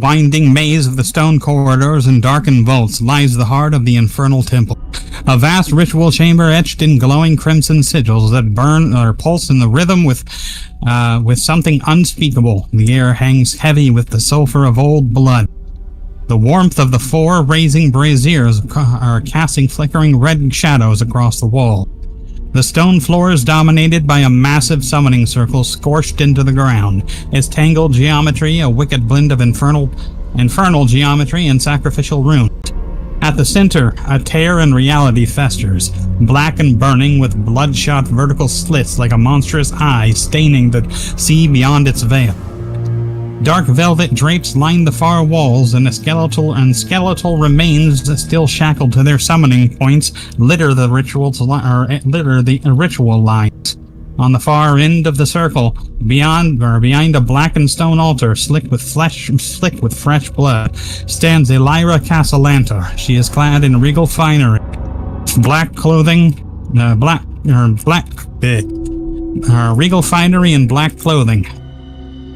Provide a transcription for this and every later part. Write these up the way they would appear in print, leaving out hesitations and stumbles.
winding maze of the stone corridors and darkened vaults lies the heart of the infernal temple. A vast ritual chamber etched in glowing crimson sigils that burn or pulse in the rhythm with something unspeakable. The air hangs heavy with the sulfur of old blood. The warmth of the four raising braziers are casting flickering red shadows across the wall. The stone floor is dominated by a massive summoning circle scorched into the ground, its tangled geometry a wicked blend of infernal geometry and sacrificial runes. At the center, a tear in reality festers, black and burning with bloodshot vertical slits like a monstrous eye staining the sea beyond its veil. Dark velvet drapes line the far walls, and skeletal remains still shackled to their summoning points litter the ritual lines. On the far end of the circle, behind a blackened stone altar slick with fresh blood, stands Elira Castellantar. She is clad in regal finery, regal finery and black clothing.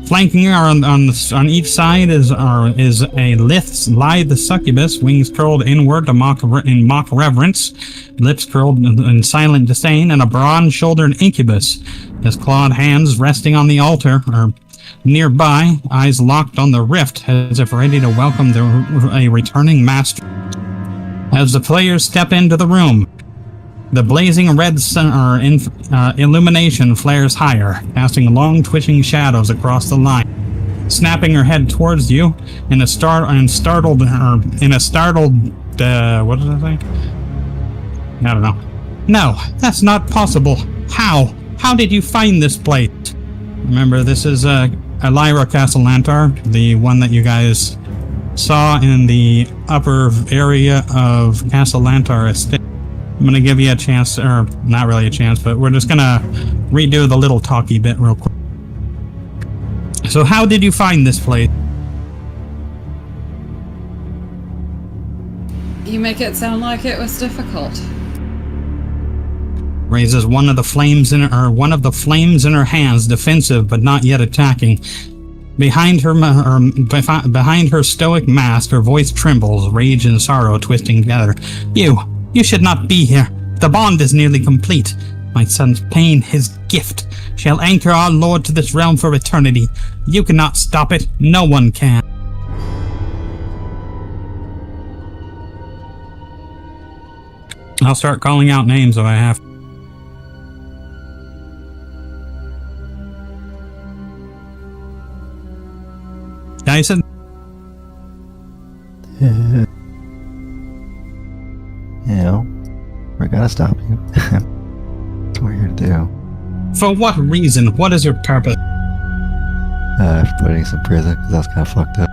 Flanking her on each side is a lithe succubus, wings curled inward in mock reverence, lips curled in silent disdain, and a bronze-shouldered incubus, his clawed hands resting on the altar, or nearby, eyes locked on the rift, as if ready to welcome a returning master. As the players step into the room, the blazing red illumination flares higher, casting long twitching shadows across the line. Snapping her head towards you in a startled, what did I say? I don't know. No, that's not possible. How? How did you find this place? Remember, this is Elira Castellantar, the one that you guys saw in the upper area of Castellantar Estate. I'm going to give you a chance, or not really a chance, but we're just going to redo the little talky bit real quick. So how did you find this place? You make it sound like it was difficult. Raises one of the flames in her hands, defensive but not yet attacking. Behind her stoic mask, her voice trembles, rage and sorrow twisting together. You should not be here. The bond is nearly complete. My son's pain, his gift, shall anchor our lord to this realm for eternity. You cannot stop it. No one can. I'll start calling out names if I have. Dyson? We're gonna stop you. That's what we're here to do. For what reason? What is your purpose? For putting us in prison, because that's kind of fucked up.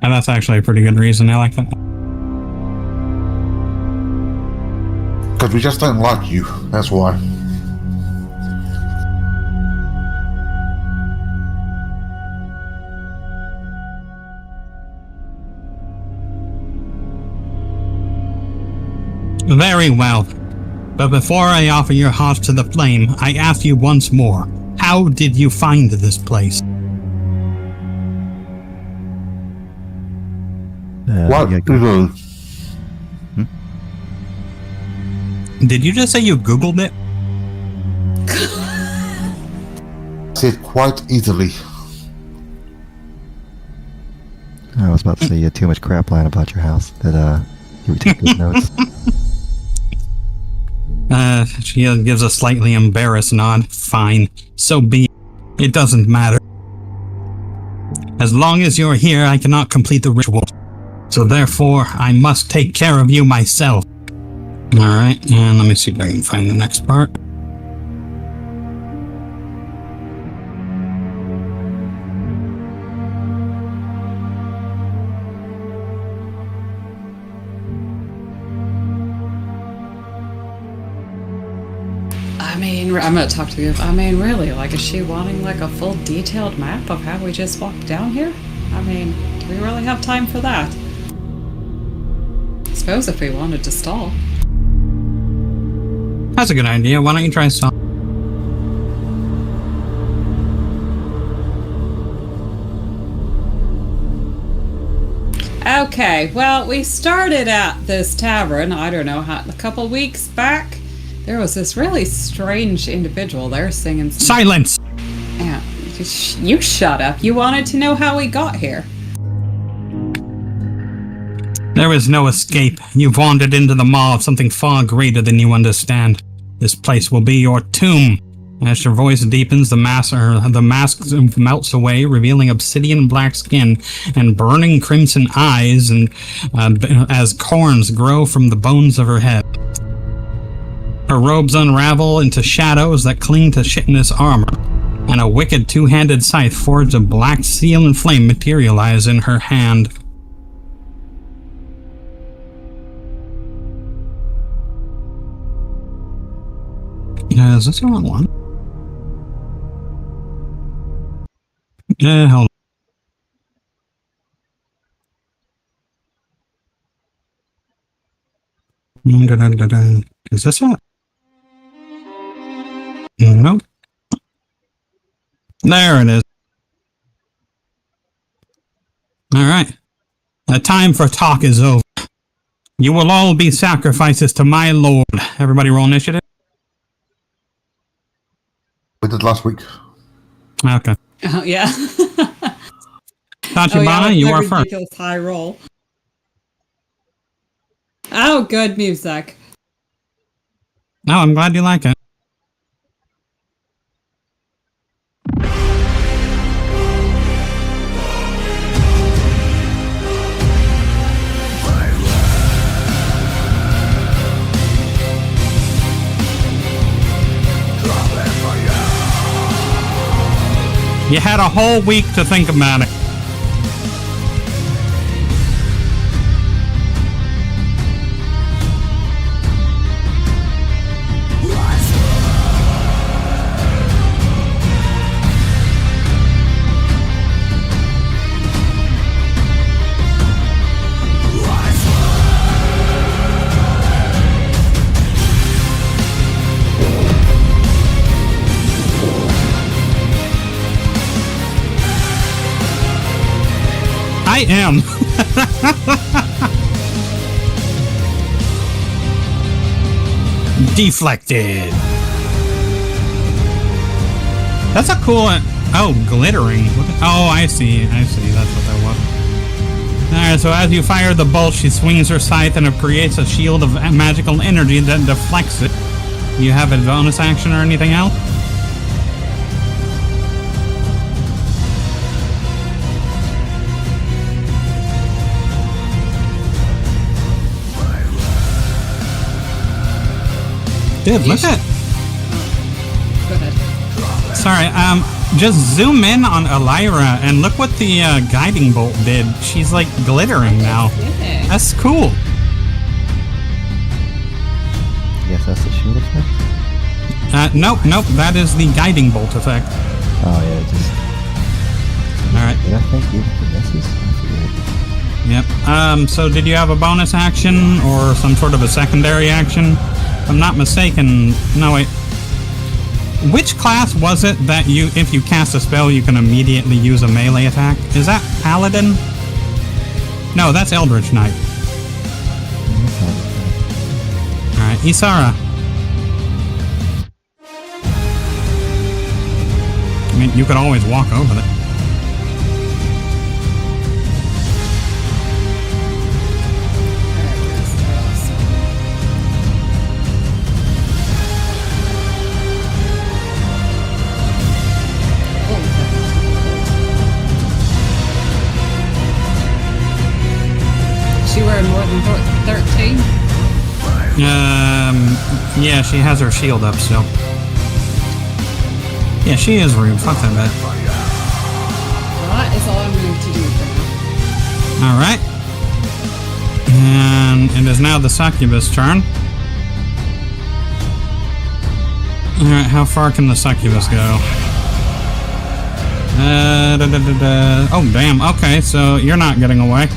And that's actually a pretty good reason. I like that. Because we just don't like you. That's why. Very well. But before I offer your heart to the flame, I ask you once more, how did you find this place? What? Did you just say you Googled it? Said quite easily. I was about to say you had too much crap lying about your house that you would take good notes. She gives a slightly embarrassed nod. Fine. So be it. It doesn't matter. As long as you're here, I cannot complete the ritual. So therefore, I must take care of you myself. Alright, and let me see if I can find the next part. I mean, I'm gonna talk to you. I mean, really, like, is she wanting, like, a full detailed map of how we just walked down here? I mean, do we really have time for that? I suppose if we wanted to stall. That's a good idea. Why don't you try some? Okay, well, we started at this tavern, I don't know, a couple weeks back. There was this really strange individual there singing some... Silence! Yeah, you shut up. You wanted to know how we got here. There is no escape. You've wandered into the maw of something far greater than you understand. This place will be your tomb. As your voice deepens, the mask melts away, revealing obsidian black skin and burning crimson eyes, and as corns grow from the bones of her head. Her robes unravel into shadows that cling to chitinous armor, and a wicked two-handed scythe forged of black steel and flame materialize in her hand. Is this the wrong one? Hold on. Is this it? Nope. There it is. Alright. The time for talk is over. You will all be sacrifices to my lord. Everybody roll initiative. We did last week. Okay. Oh, yeah. Tachibana, you are first. Ridiculous high roll. Oh, good music. No, I'm glad you like it. You had a whole week to think about it. I am. Deflected. That's a cool... Oh, glittering. Oh, I see. That's what that was. Alright, so as you fire the bolt, she swings her scythe and it creates a shield of magical energy that deflects it. You have a bonus action or anything else? Dude, look at... Go ahead. Sorry, just zoom in on Elira and look what the guiding bolt did. She's like glittering now. That's cool. Yes, that's the shield effect? Nope, that is the guiding bolt effect. Oh, yeah, just... Alright. Did I think you the misses? I forget. Yep. So did you have a bonus action or some sort of a secondary action? If I'm not mistaken... No, wait. Which class was it that you, if you cast a spell, you can immediately use a melee attack? Is that Paladin? No, that's Eldritch Knight. Alright, Isara. I mean, you could always walk over it. She wearing more than 13? Yeah, she has her shield up still. Yeah, she is rude. Fuck that bad. That is all I'm going to do for now. Alright. And it is now the succubus turn. Alright, how far can the succubus go? Oh, damn. Okay, so you're not getting away.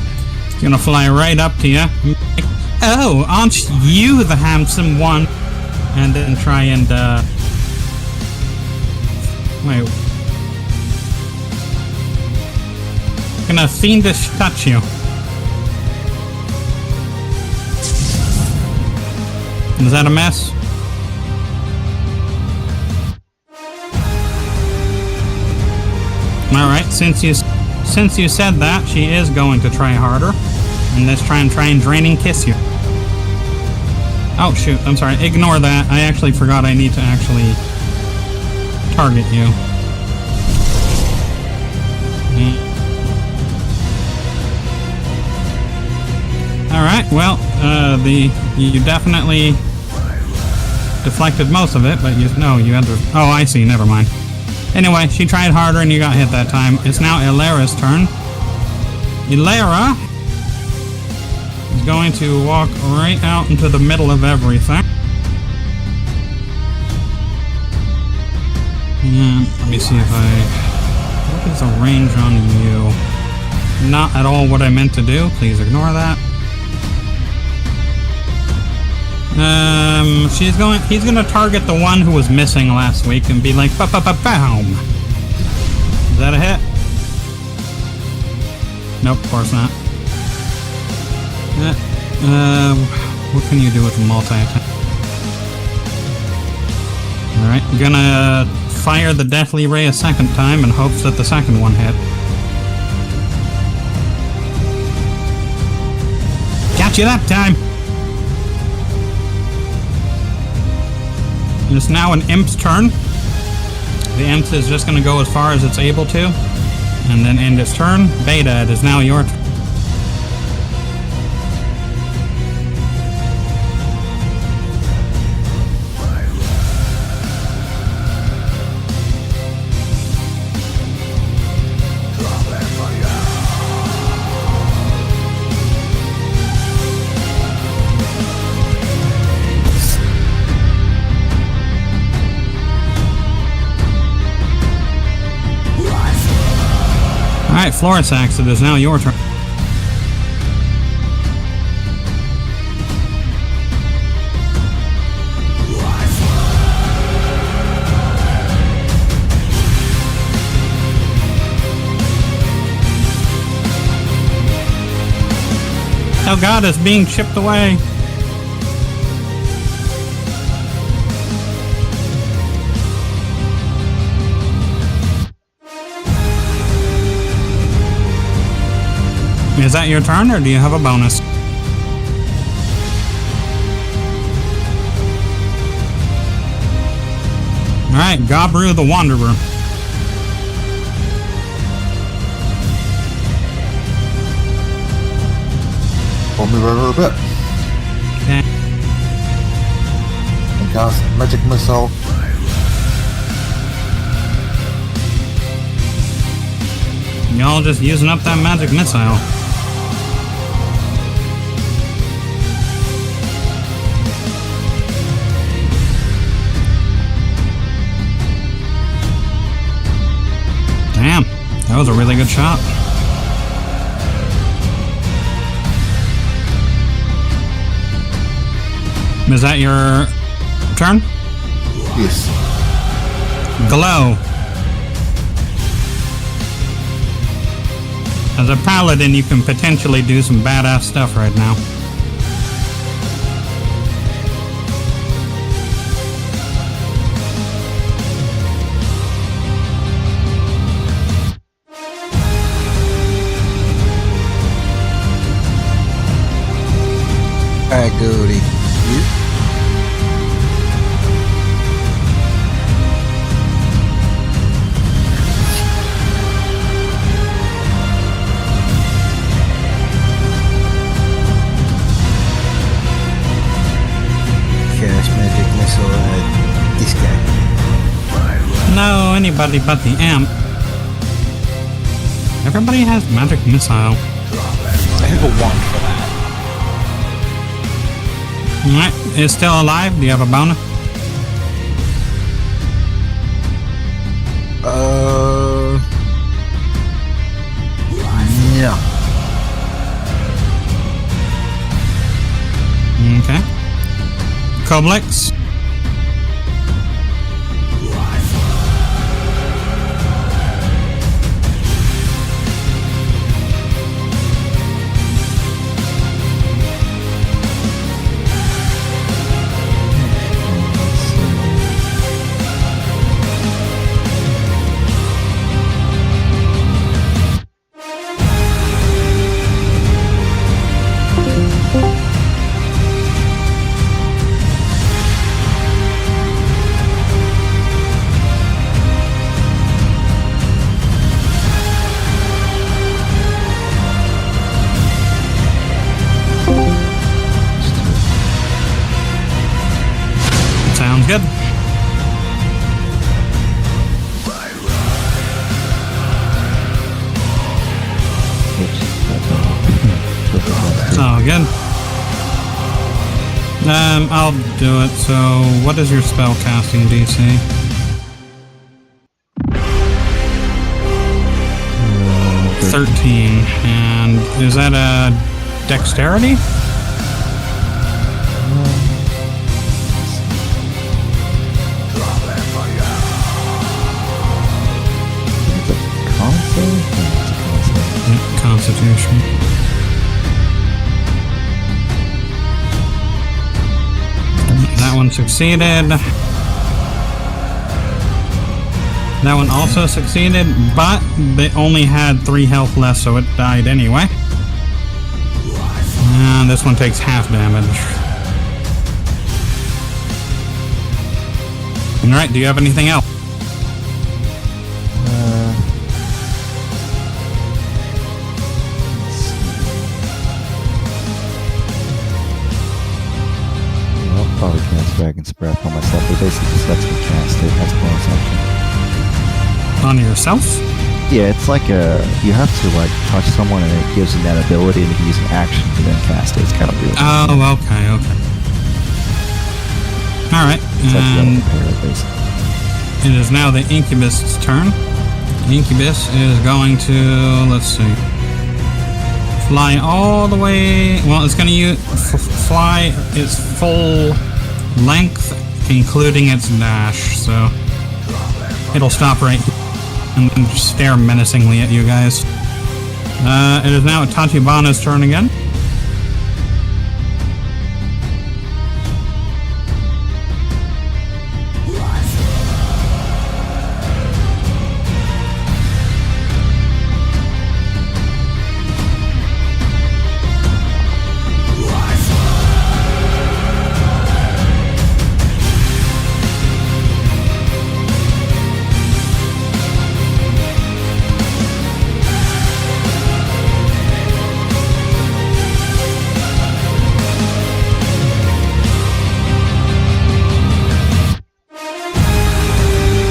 It's gonna fly right up to you. Oh, aren't you the handsome one? And then try and, wait. Gonna fiendish touch you. Is that a mess? Alright, since you said that, she is going to try harder. And let's try and draining kiss you. Oh shoot, I'm sorry, ignore that. I actually forgot I need to actually target you. Alright, well, you definitely deflected most of it, but you had to... Oh, I see, never mind. Anyway, she tried harder and you got hit that time. It's now Ilara's turn. Ilara is going to walk right out into the middle of everything. And let me see if what is the range on you? Not at all what I meant to do. Please ignore that. He's gonna target the one who was missing last week and be like, ba-ba-ba-boom. Is that a hit? Nope, of course not. What can you do with a multi-attack? Alright, gonna fire the Deathly Ray a second time in hopes that the second one hit. Got you that time! And it's now an Imp's turn. The Imp is just gonna go as far as it's able to, and then end its turn. Beta, it is now your turn. Alright, Florisax, it is now your turn. Oh god, it's being chipped away. Is that your turn, or do you have a bonus? Alright, Gabru the Wanderer. I'll move over a bit. Okay. And cast Magic Missile. Y'all just using up that Magic Missile. Damn, that was a really good shot. Is that your turn? Yes. Glow. As a paladin, you can potentially do some badass stuff right now. Alright, goody. You? Cast Magic Missile at this guy. No, anybody but the Amp. Everybody has Magic Missile. I have a 1 for that. Alright, it's still alive. Do you have a bonus? No. Okay. Koblix. It's all good. I'll do it. So, what is your spell casting DC? 13. And is that a dexterity? Yeah, Constitution. That one succeeded. That one also succeeded, but they only had 3 health left, so it died anyway. And this one takes half damage. Alright, do you have anything else? Probably cast Dragon's Breath on myself. It basically just lets me cast it as bonus action. On yourself? Yeah, it's like you have to like touch someone and it gives them that ability and you can use an action to then cast it. It's kind of weird. Oh, okay. Alright, and it is now the Incubus's turn. The Incubus is going to, let's see, fly all the way, well, it's going to fly its full length, including its dash, so it'll stop right here and then just stare menacingly at you guys. It is now Tachibana's turn again.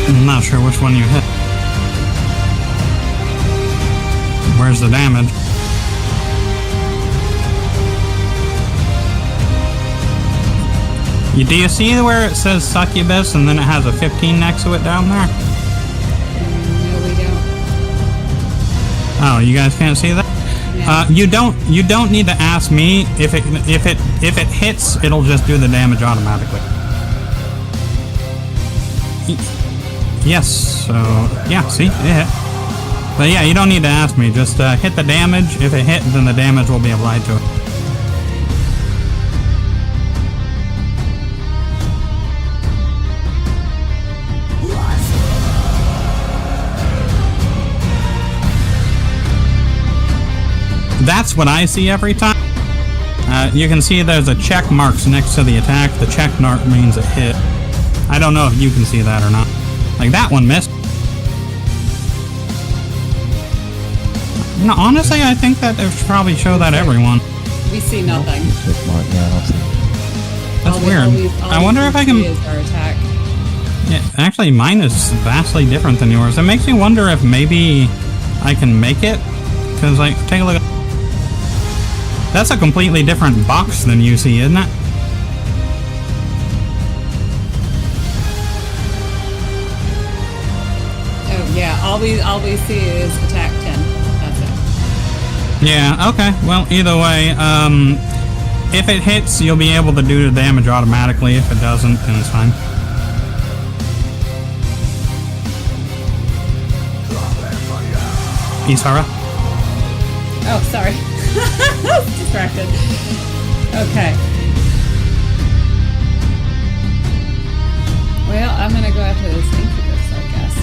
I'm not sure which one you hit. Where's the damage? Do you see where it says succubus and then it has a 15 next to it down there? No, we don't. Oh, you guys can't see that? No. You don't need to ask me. If it hits, it'll just do the damage automatically. Yes, so yeah, see, it hit. But yeah, you don't need to ask me, just hit the damage. If it hit, then the damage will be applied to it. That's what I see every time. You can see there's a check marks next to the attack. The check mark means it hit. I don't know if you can see that or not. Like, that one missed. No, honestly, I think that they should probably show that everyone. We see nothing. Check mark, yeah, I don't see. That's weird. I wonder if I can... Is our attack. Yeah, actually, mine is vastly different than yours. It makes me wonder if maybe I can make it. Because, like, take a look at... That's a completely different box than you see, isn't it? Yeah, all we see is attack 10. That's it. Yeah, okay. Well, either way, if it hits, you'll be able to do the damage automatically. If it doesn't, then it's fine. Isara? Oh, sorry. I was distracted. Okay. Well, I'm gonna go after this Incubus, I guess.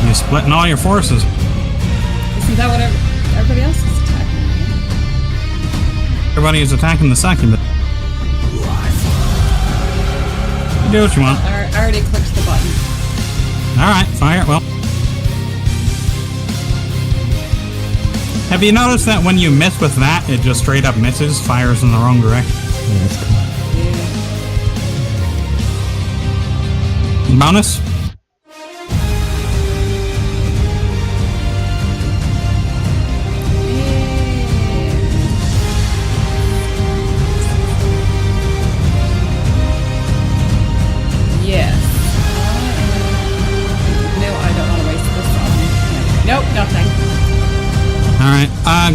You're splitting all your forces. Isn't that what everybody else is attacking? Right? Everybody is attacking the succubus. You do what you want. I already clicked the button. Alright, fire. Well. Have you noticed that when you miss with that, it just straight up misses, fires in the wrong direction? Yeah, that's cool. Yeah. Bonus?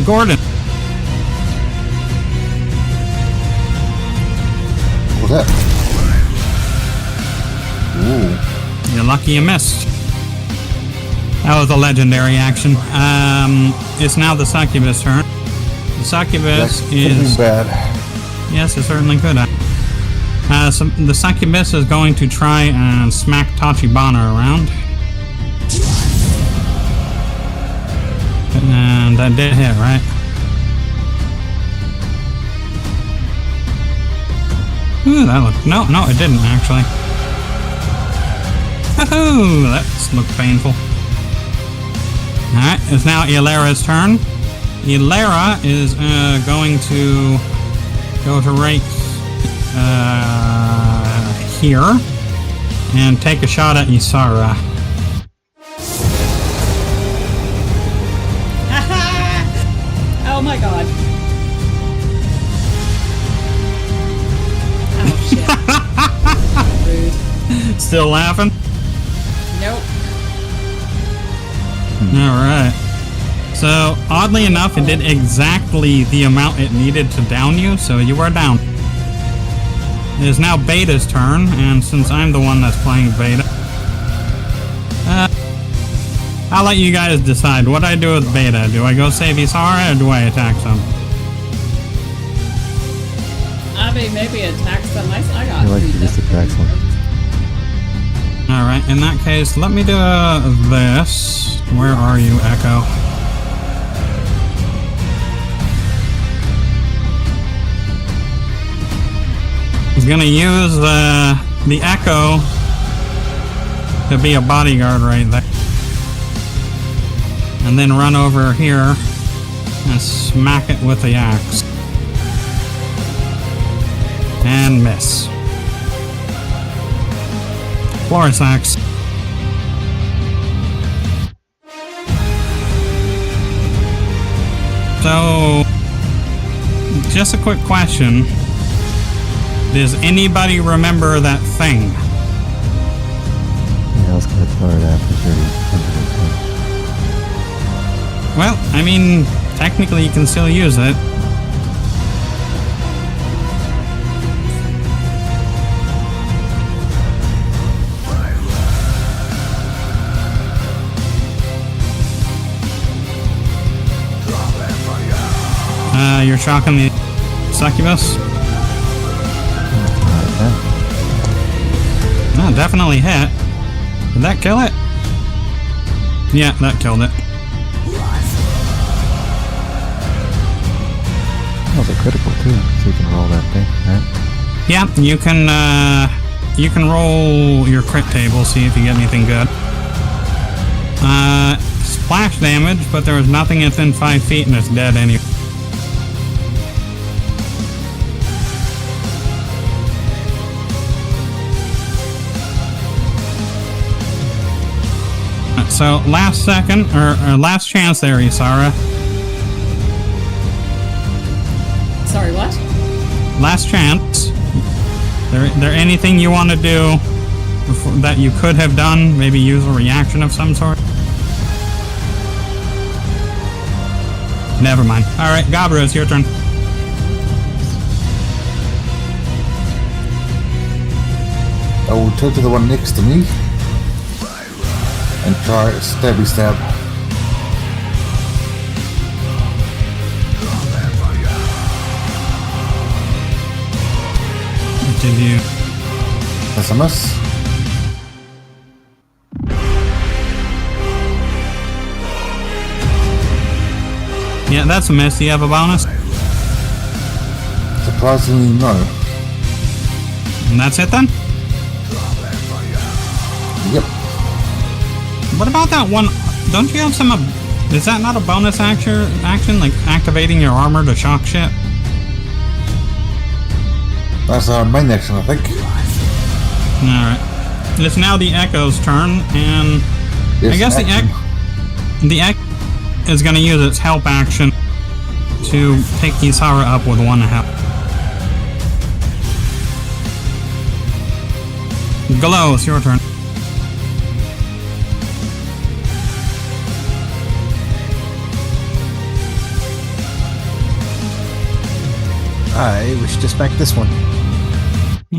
Gordon. What was that? Ooh. You're lucky you missed. That was a legendary action. It's now the succubus turn. The succubus That could is... be bad. Yes, it certainly could. So the succubus is going to try and smack Tachibana around. And that did hit, right? Ooh, that looked... No, it didn't, actually. Oh, that looked painful. Alright, it's now Ilera's turn. Ilera is going to go to right here and take a shot at Isara. Oh my god. Oh shit. Rude. Still laughing? Nope. Alright. So, oddly enough, it did exactly the amount it needed to down you, so you are down. It is now Beta's turn, and since I'm the one that's playing Beta, I'll let you guys decide. What do I do with Beta? Do I go save Isara, or do I attack some? I mean, maybe attack them. I I got feel like you just attack some. Alright, in that case, let me do this. Where are you, Echo? I was gonna use the Echo to be a bodyguard right there. And then run over here and smack it with the axe. And miss. Florus axe. So, just a quick question. Does anybody remember that thing? Yeah, I was gonna throw it after 30. Well, I mean, technically you can still use it. You're shocking the succubus? No, definitely hit. Did that kill it? Yeah, that killed it. That was a critical too, so you can roll that thing, right? Yeah, you can roll your crit table, see if you get anything good. Splash damage, but there was nothing within 5 feet and it's dead anyway. So, last second, or last chance there, Isara. Sorry, what? Last chance. There anything you want to do before, that you could have done? Maybe use a reaction of some sort? Never mind. Alright, Gabra, it's your turn. I will turn to the one next to me and try stabby stab. Did you? That's a miss. Yeah, that's a miss. Do you have a bonus? Surprisingly, no. And that's it then? Yep. What about that one? Don't you have some... is that not a bonus action, like activating your armor to shock shit? That's our main action, I think. Alright. It's now the Echo's turn, and... Yes, I guess action. the Echo is going to use its help action to pick Isara up with 1 help. Glow, it's your turn. I wish to spec this one.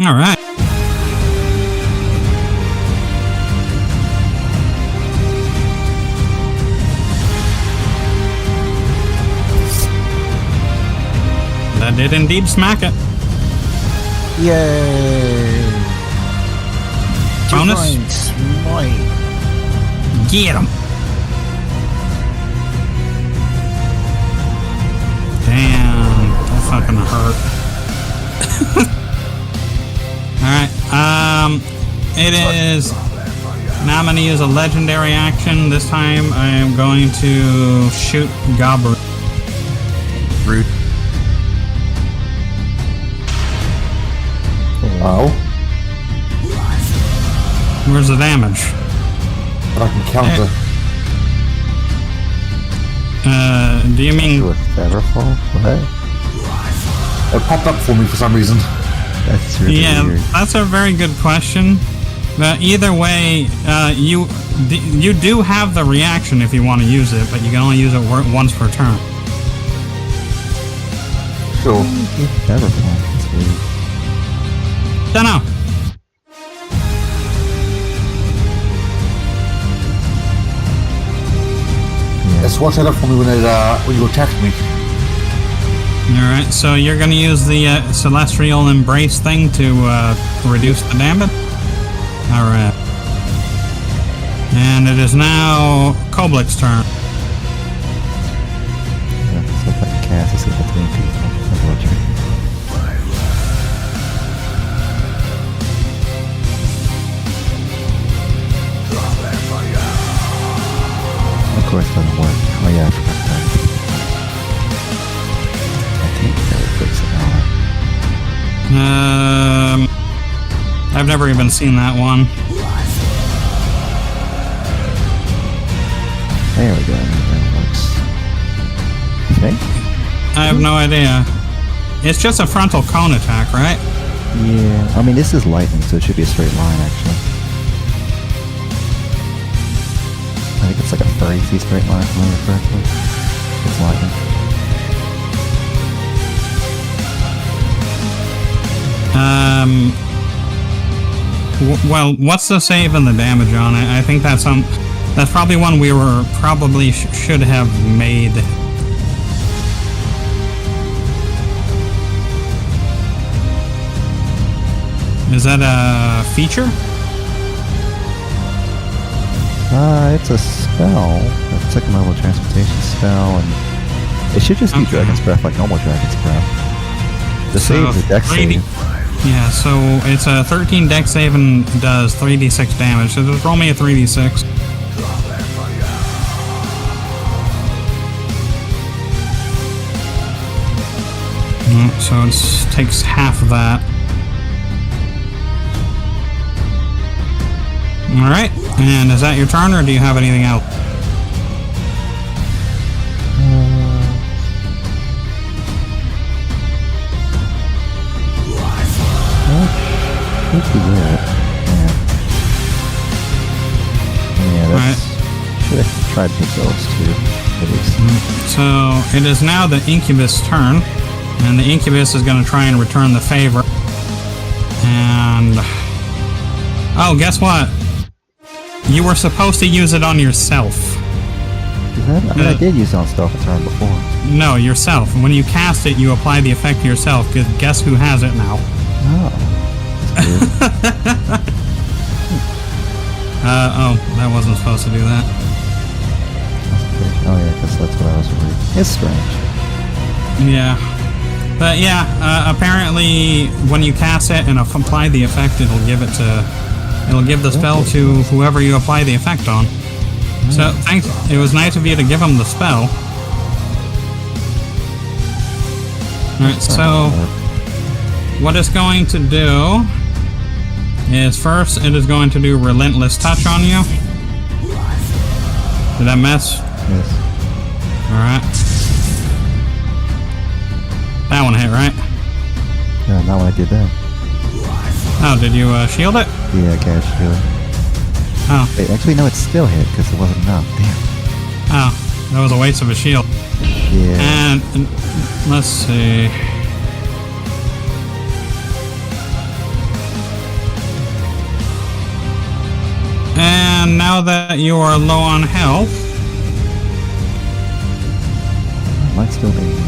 All right. That did indeed smack it. Yay! Bonus? Divine Smite. Get him. Damn, that fucking hurt. Alright, it is... Now I'm gonna use a legendary action. This time I am going to shoot Goblin. Rude. Oh, Where's the damage? but I can counter. Do you mean... Do a Featherfall? What? It popped up for me for some reason. That's really Yeah, weird. that's a very good question. But either way, you do have the reaction if you want to use it, but you can only use it once per turn. Sure. Featherfall. That's weird. Dunno. It's watch out for me when you attack me. Alright, so you're gonna use the Celestial Embrace thing to reduce the damage? Alright. And it is now Koblik's turn. Yeah, so if I can cast this between people. That's what you're... Of course, it doesn't work. Oh yeah, I forgot that. I think that would fix it now. I've never even seen that one. There we go. That works. Okay. I have no idea. It's just a frontal cone attack, right? Yeah. I mean, this is lightning, so it should be a straight line, actually. I think it's like a 30 feet straight line, if I remember correctly. It's lightning. Well, what's the save and the damage on it? I think that's probably one we were probably should have made. Is that a feature? It's a spell. A second level transportation spell, and it should just be Okay. Dragon's Breath like normal Dragon's Breath. The So, save is a dex 3D save. Yeah, so it's a 13 dex save and does 3d6 damage. So just roll me a 3d6. So it takes half of that. Alright, and is that your turn, or do you have anything else? Should be good. Yeah, that's... Should have tried to hit those two, at least. So it is now the Incubus' turn, and the Incubus is going to try and return the favor. And... Oh, guess what? You were supposed to use it on yourself. Is that, I mean, I did use it on stealth a turn before. No, yourself. When you cast it, you apply the effect to yourself, because guess who has it now? Oh. That's weird. Oh, that wasn't supposed to do that. Oh yeah, because that's what I was reading. It's strange. Yeah. But yeah, apparently when you cast it and apply the effect, it'll give the spell to whoever you apply the effect on. So thanks. It was nice of you to give him the spell. Alright, so what it's going to do is first it is going to do Relentless Touch on you. Did that mess? Yes. Alright. That one hit, right? No, not when I did that. Oh, did you shield it? Yeah, I cast shield. Oh. Wait, actually, no, it still hit because it wasn't enough. Damn. Oh, that was a waste of a shield. Yeah. And let's see. And now that you are low on health, Might still be easy.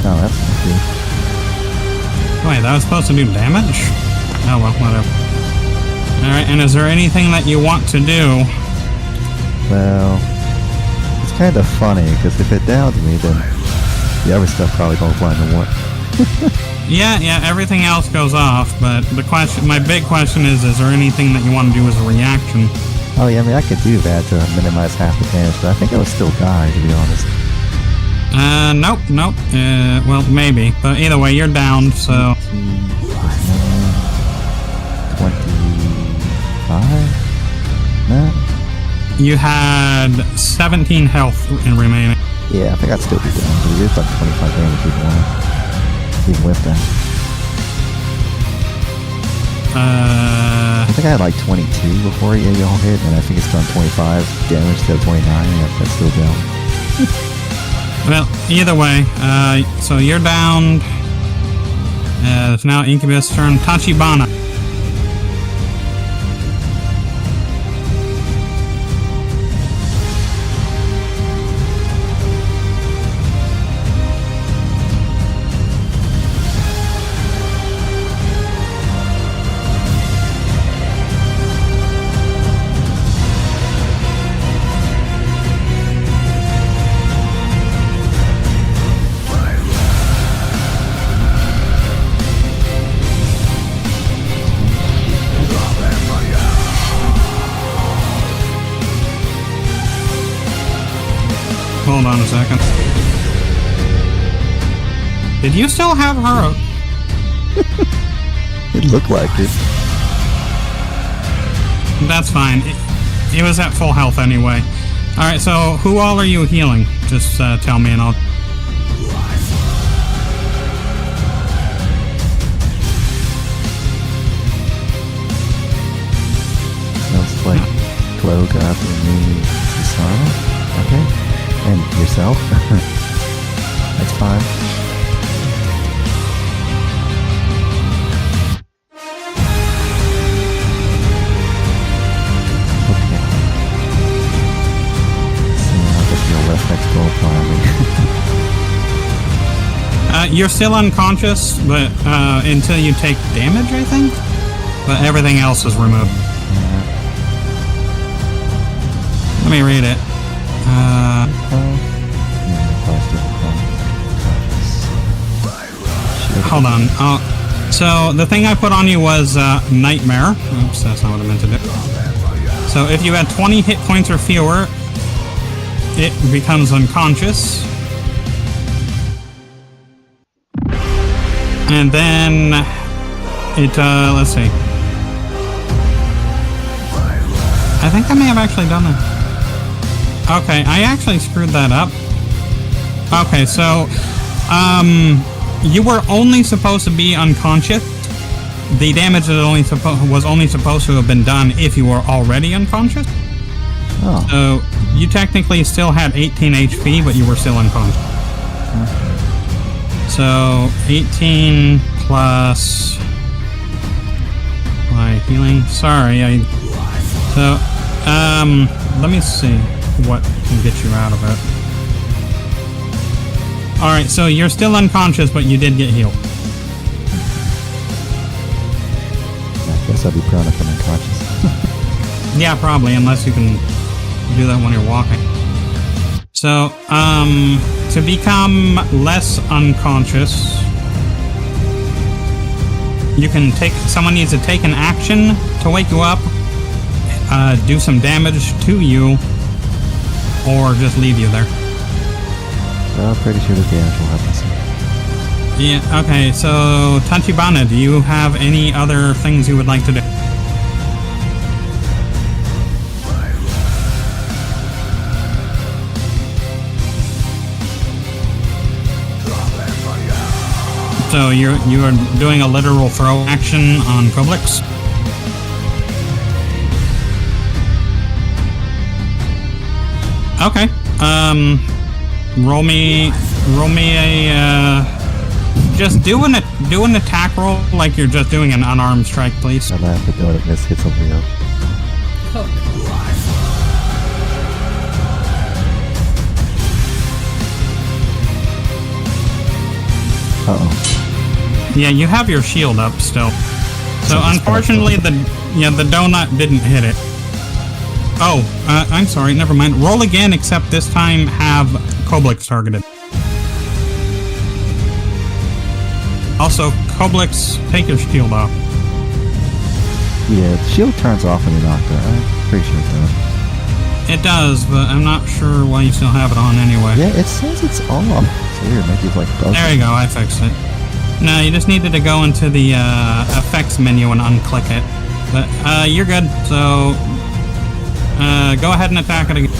Oh, that's not good. wait, that was supposed to do damage? Oh well, whatever. Alright, and is there anything that you want to do? Well, it's kind of funny, because if it downs me, then the other stuff probably don't fly no more. Yeah, everything else goes off, but my big question is there anything that you want to do as a reaction? Oh yeah, I mean, I could do that to minimize half the damage, but I think I would still die, to be honest. Nope. Well, maybe. But either way, you're down, so... 25? No? You had 17 health in remaining. Yeah, I think I'd still be down, because it is like 25 damage even with that. I think I had like 22 before you all hit, and I think it's done 25 damage instead of 29, and that's still down. Well, either way, so you're down. It's now Incubus' turn. Tachibana. Hold on a second. Did you still have her? It looked like it. That's fine. It was at full health anyway. Alright, so who all are you healing? Just tell me and I'll... Sounds like Glow got me Susano. Okay. And yourself. That's fine. Okay. See, I'll get your left next goal probably. You're still unconscious, but until you take damage, I think? But everything else is removed. Let me read it. Hold on. So the thing I put on you was Nightmare. Oops, that's not what I meant to do. So if you had 20 hit points or fewer, it becomes unconscious. And then it, let's see. I think I may have actually done it. Okay, I actually screwed that up. Okay, so, you were only supposed to be unconscious. The damage was only supposed to have been done if you were already unconscious. Oh. So, you technically still had 18 HP, but you were still unconscious. So, 18 plus my healing. Sorry, let me see what can get you out of it. Alright, so you're still unconscious, but you did get healed. I guess I'll be prone if I'm unconscious. Yeah, probably, unless you can do that when you're walking. So, to become less unconscious, someone needs to take an action to wake you up, do some damage to you, or just leave you there. Well, I'm pretty sure the damage will happen soon. Yeah, okay, so Tachibana, do you have any other things you would like to do? So you are doing a literal throw action on Koblix? Okay. Roll me a just do an attack roll like you're just doing an unarmed strike, please. I'll have to do it if this hits somebody else. Oh. Uh-oh. Yeah, you have your shield up still. So unfortunately, the donut didn't hit it. Oh, I'm sorry, never mind. Roll again, except this time have Koblix targeted. Also, Koblix, take your shield off. Yeah, the shield turns off when you knock her. I'm pretty sure it does. It does, but I'm not sure why you still have it on anyway. Yeah, it says it's off. It's weird, maybe it's like buzzing. There you go, I fixed it. No, you just needed to go into the effects menu and unclick it. But you're good, so go ahead and attack it again.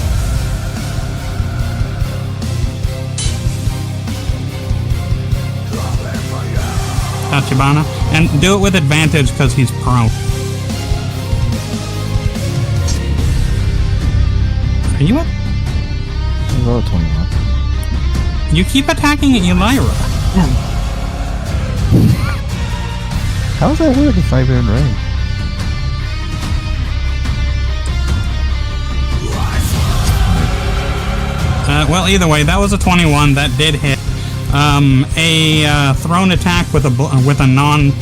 Tachibana. And do it with advantage because he's prone. Are you at? Roll 21. You keep attacking Elira. How does that work if I'm in range? Well, either way, that was a 21. That did hit. A thrown attack with a non.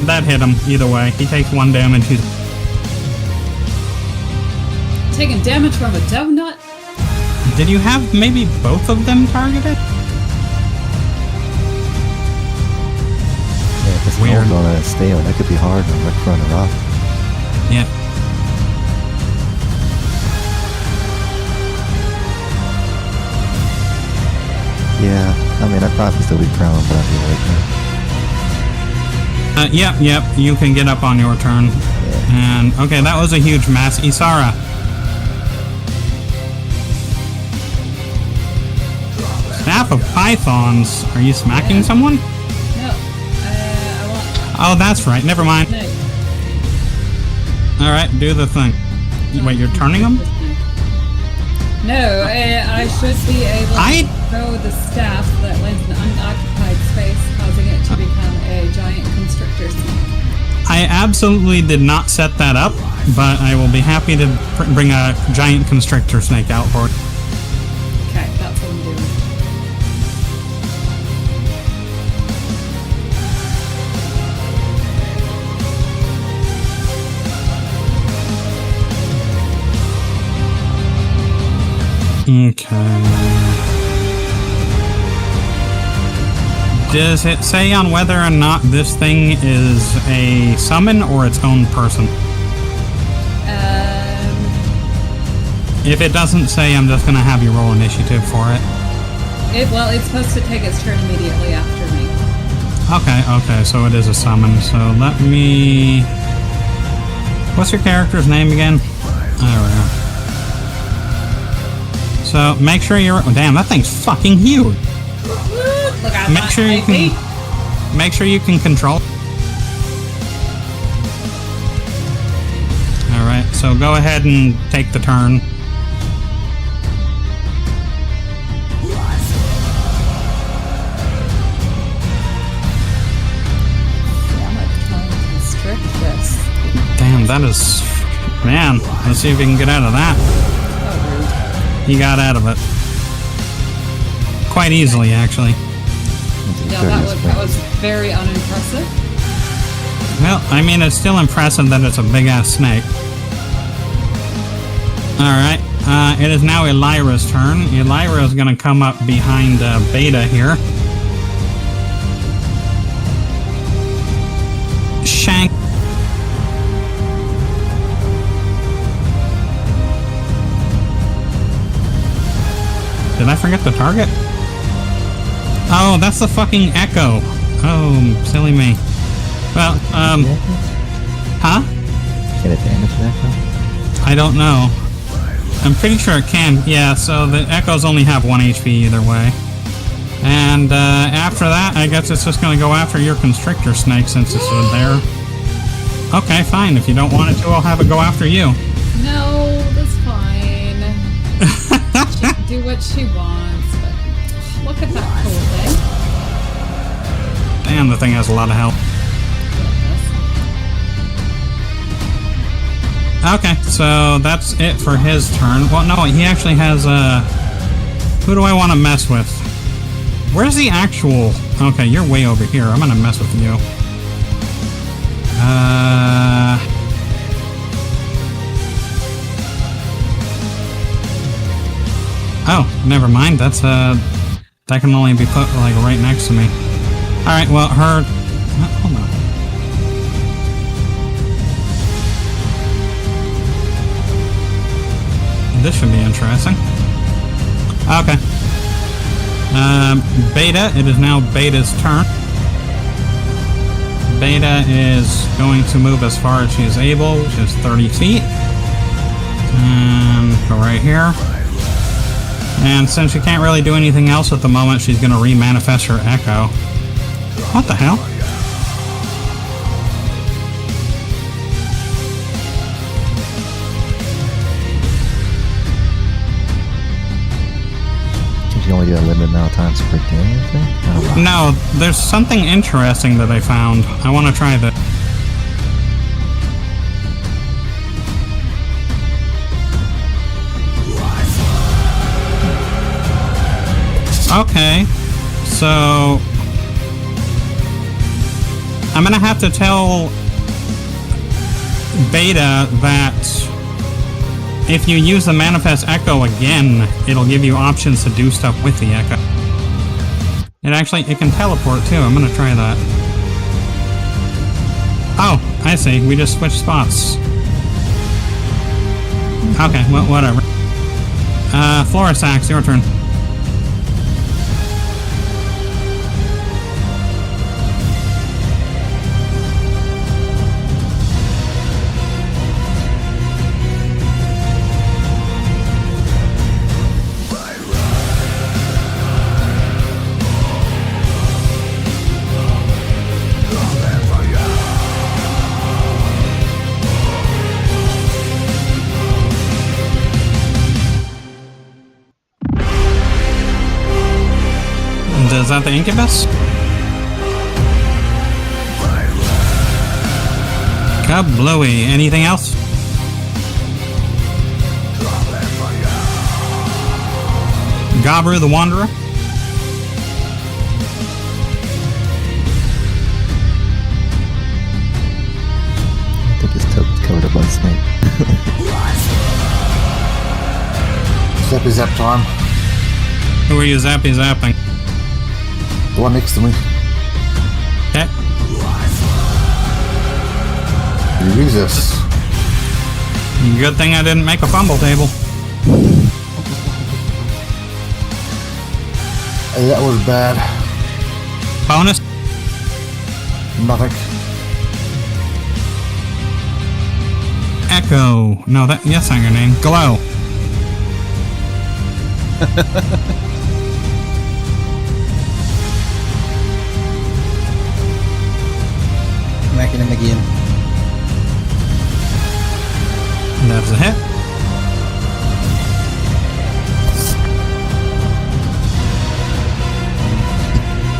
That hit him. Either way, he takes 1 damage. He's Taking damage from a donut? Did you have maybe both of them targeted? Yeah, if it's Weird. on a stale, that could be hard to like run her off. Yeah. Yeah, I mean, I'd probably still be prone, but I'd be awake now. Yep, you can get up on your turn. Yeah. And, okay, that was a huge mass. Isara. Staff of Pythons. Are you smacking someone? No. I want... Oh, that's right. Never mind. No. Alright, do the thing. Wait, you're turning them? No, I should be able to throw the staff that lands in an unoccupied space, causing it to become a giant constrictor snake. I absolutely did not set that up, but I will be happy to bring a giant constrictor snake out for it. Okay, that's what I'm doing. Okay. Does it say on whether or not this thing is a summon or its own person? If it doesn't say, I'm just gonna have you roll initiative for it. Well, it's supposed to take its turn immediately after me. Okay, so it is a summon. So let me... What's your character's name again? There we go. So make sure you're... Oh, damn, that thing's fucking huge. Look at Make that, sure you baby. can... Make sure you can control... Alright, so go ahead and take the turn. I'm like trying to constrict this. Damn, that is... Man, let's see if we can get out of that. Oh, He got out of it. Quite easily, actually. rude. Yeah, that was very unimpressive. Well, I mean, it's still impressive that it's a big-ass snake. Alright, it is now Elira's turn. Elira is gonna come up behind Beta here. Shank. Did I forget the target? Oh, that's the fucking Echo. Oh, silly me. Well, huh? Can it damage an echo? I don't know. I'm pretty sure it can. Yeah, so the Echoes only have 1 HP either way. And after that, I guess it's just going to go after your Constrictor Snake since it's there. Okay, fine. If you don't want it to, I'll have it go after you. No, that's fine. She can do what she wants. look at that cool thing. Damn, the thing has a lot of health. Okay, so that's it for his turn. Well, no, he actually has, who do I want to mess with? Where's the actual... Okay, you're way over here. I'm gonna mess with you. Oh, never mind. That's, that can only be put, like, right next to me. Alright, well, her... Hold on. This should be interesting. Okay. Beta, it is now Beta's turn. Beta is going to move as far as she is able, which is 30 feet. And go right here. And since she can't really do anything else at the moment, she's going to re-manifest her echo. What the hell? You only get a limited amount of times per game, I think? I don't know. No, there's something interesting that I found. I want to try that. Okay, so I'm gonna have to tell Beta that if you use the Manifest Echo again, it'll give you options to do stuff with the Echo. It can teleport too. I'm gonna try that. Oh, I see. We just switched spots. Okay, well, whatever. Florisax, your turn. Is that the Incubus? Kablooey. Anything else? Gabru the Wanderer? I think his token's covered up by snake. Zappy zap time. Who are you zapping? The one next to me. Okay. Jesus. Good thing I didn't make a fumble table. Hey, that was bad. Bonus? Nothing. Echo. No, that's not your name. Glow. Whacking him again. That's a hit.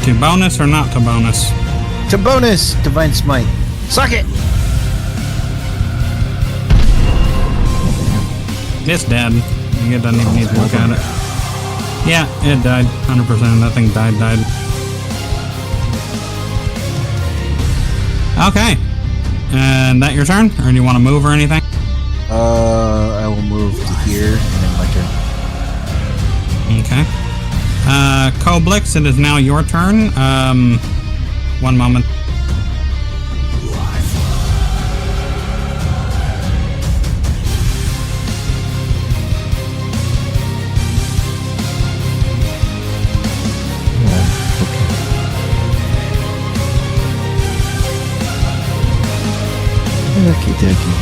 To bonus or not to bonus? To bonus! Divine Smite. Suck it! It's dead. You don't even need to look at it. Yeah, it died. 100%. That thing died. Okay. And that your turn? Or do you want to move or anything? I will move to here, and then my turn. Okay. Koblix, it is now your turn. One moment. Okie dokie.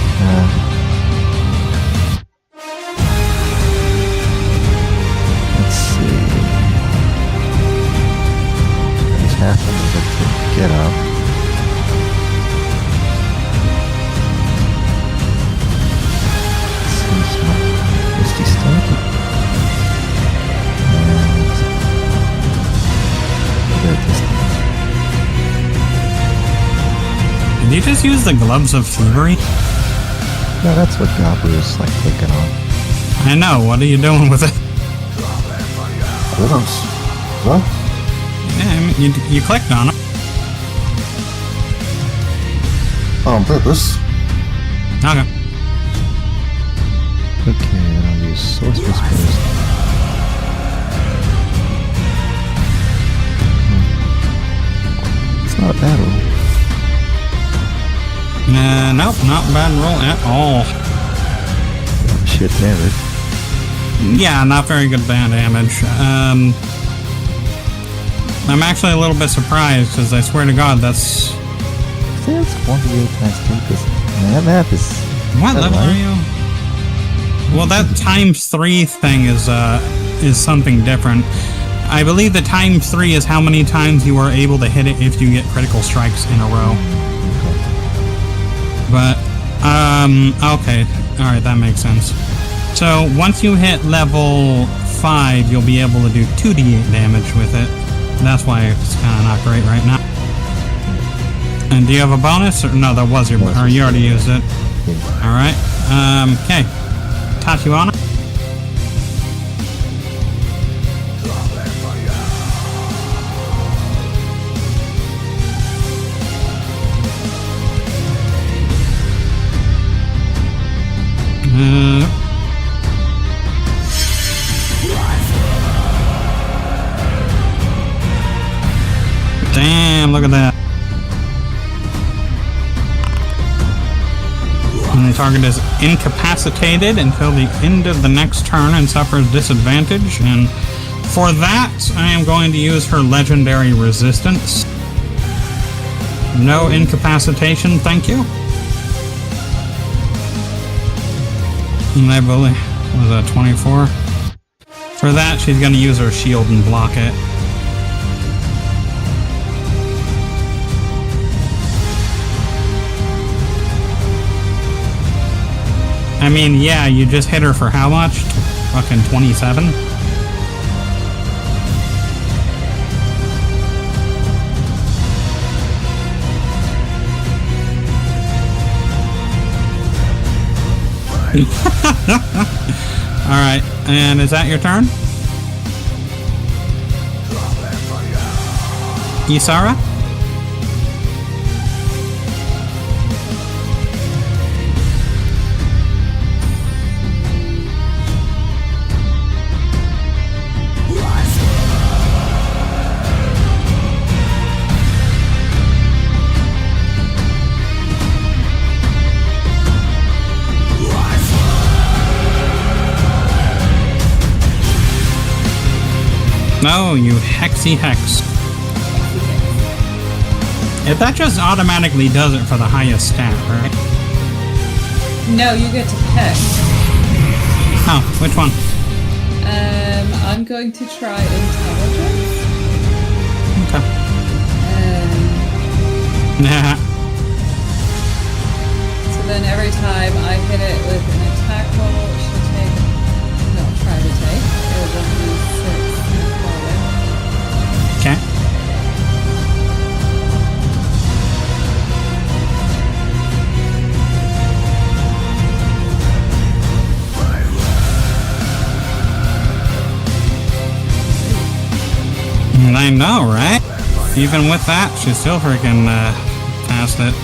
Let's see. Finish half of it to get up. Seems my Misty Step. And Did you just use the gloves of thievery? No, that's what Gabu's like clicking on. I know. What are you doing with it? Clearance. What? Yeah, I mean, you clicked on it. On purpose. Okay. Okay, then I'll use sorceress first. It's not a bad roll. Nope, not a bad roll at all. Shit damage. Yeah, not very good band damage. I'm actually a little bit surprised because I swear to God, that's. See, it's 1d8 times 3. Man, that math is. What that level right? are you? Well, that times 3 thing is something different. I believe the times 3 is how many times you are able to hit it if you get critical strikes in a row. But, okay. Alright, that makes sense. So, once you hit level 5, you'll be able to do 2d8 damage with it. That's why it's kind of not great right now. And do you have a bonus? Or no, that was your bonus. Or you already used it. Alright. Okay. Tatiana? Damn, look at that. And the target is incapacitated until the end of the next turn and suffers disadvantage. And for that, I am going to use her legendary resistance. No incapacitation, thank you. And I believe, was that 24? For that, she's going to use her shield and block it. I mean, yeah, you just hit her for how much? Fucking 27? Alright, and is that your turn? Isara? No, you hexy hex. If that just automatically does it for the highest stat, right? No, you get to pick. Oh, which one? I'm going to try intelligence. Okay. So then every time I hit it with an attack roll, she'll take. No, try to take. It will be 6. Okay. I know, right? Even with that, she still freaking passed it.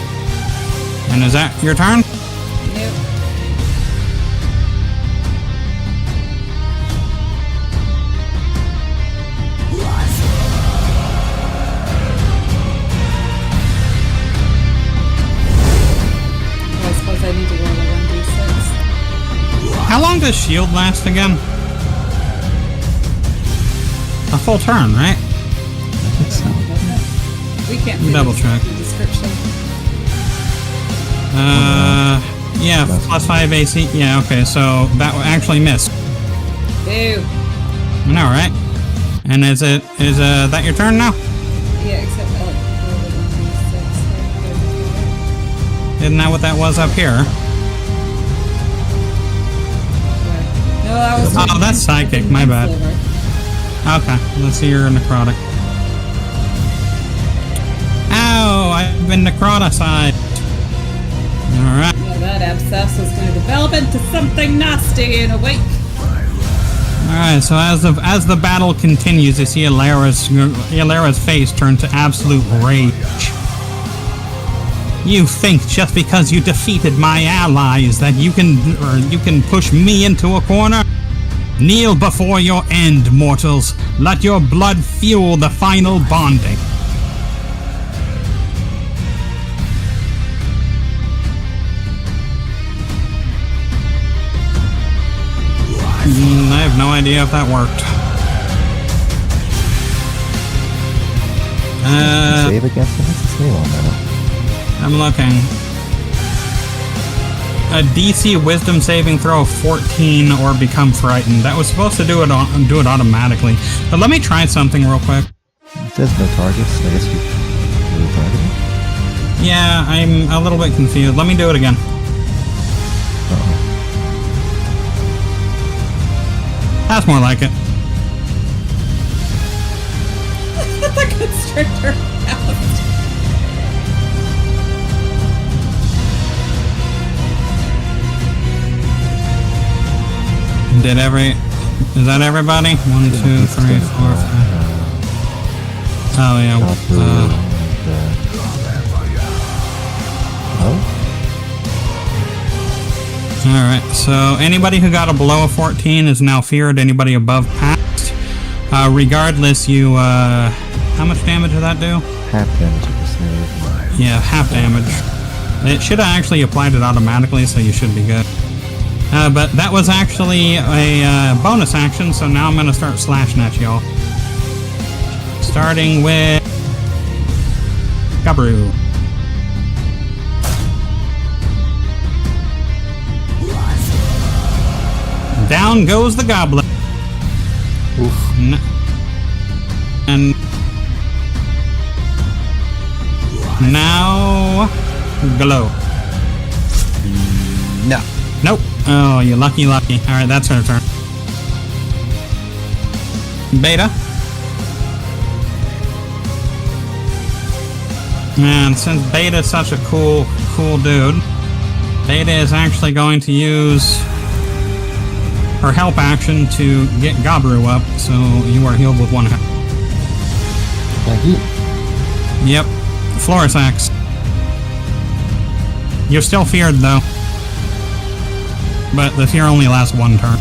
And is that your turn? Nope. I suppose I need to roll a 1d6. How long does shield last again? A full turn, right? We can't see Double check. the description. Yeah, plus 5 AC. Yeah, okay, so that actually missed. Ew. I know, right? And is that your turn now? Yeah, except roll a 1d6. Isn't that what that was up here? No, that was. Oh, that's psychic, my bad. Okay, let's see your necrotic. Ow, I've been necroticized. Alright. Yeah, that abscess is going to develop into something nasty in a week. Alright, so as the battle continues, you see Alara's face turn to absolute rage. You think just because you defeated my allies that you can push me into a corner? Kneel before your end, mortals. Let your blood fuel the final bonding. I have no idea if that worked. Save against him? What's his name on that? I'm looking. A DC Wisdom saving throw of 14 or become frightened. That was supposed to do it automatically. But let me try something real quick. It says no targets. I guess you targeted? Yeah, I'm a little bit confused. Let me do it again. Uh-oh. That's more like it. The constrictor out. Is that everybody? 1, 2, 3, 4, 5. Oh yeah. Alright, so anybody who got a below a 14 is now feared. Anybody above passed. Regardless, you, how much damage did that do? Half damage if you save. Yeah, half damage. It should have actually applied it automatically, so you should be good. But that was actually a bonus action, so now I'm going to start slashing at y'all. Starting with Gabru. Down goes the goblin. Oof. And now Glow. No. Nope. Oh, you lucky. Alright, that's her turn. Beta. And since Beta's such a cool dude, Beta is actually going to use her help action to get Gabru up, so you are healed with 1 health. Thank you. Yep. Floris Axe. You're still feared, though. But the fear only lasts 1 turn.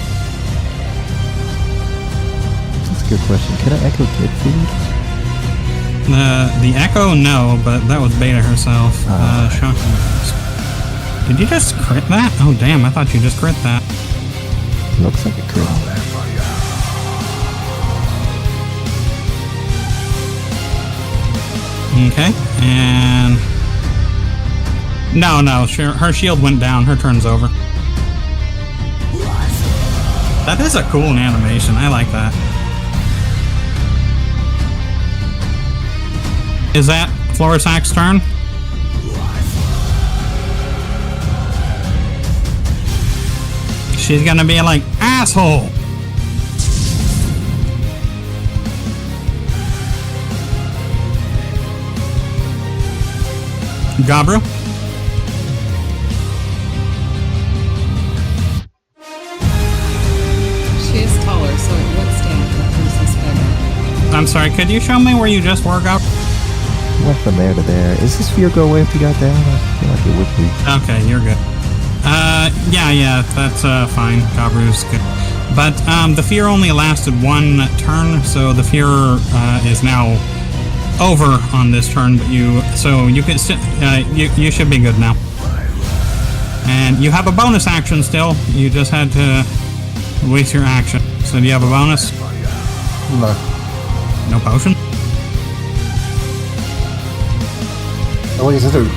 That's a good question. Can I echo kid food? The Echo, no, but that was Beta herself. Shocking. Did you just crit that? Oh, damn, I thought you just crit that. Looks like a crit. Okay, and... No, her shield went down. Her turn's over. That is a cool animation. I like that. Is that Floris Axe's turn? She's gonna be like, asshole! Gabru? She is taller, so it would stand for Princess better. I'm sorry, could you show me where you just were, Gabru? Went from there to there. Is this fear go away if you got down? I feel like it would be. Okay, you're good. Yeah, that's fine. Gabru's good. But the fear only lasted 1 turn, so the fear is now over on this turn. But you can you should be good now. And you have a bonus action still. You just had to waste your action. So do you have a bonus? No. No potion? What do you do?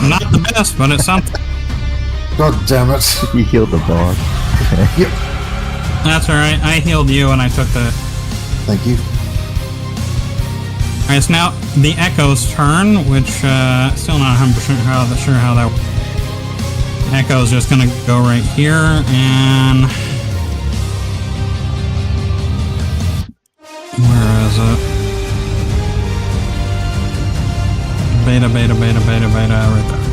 Not the best, but it's something. God damn it. You healed the dog. Yep. That's alright. I healed you and I took the... Thank you. Alright, it's now the Echo's turn, which still not 100% sure how that works. Echo's just gonna go right here and where is it? Beta, right there.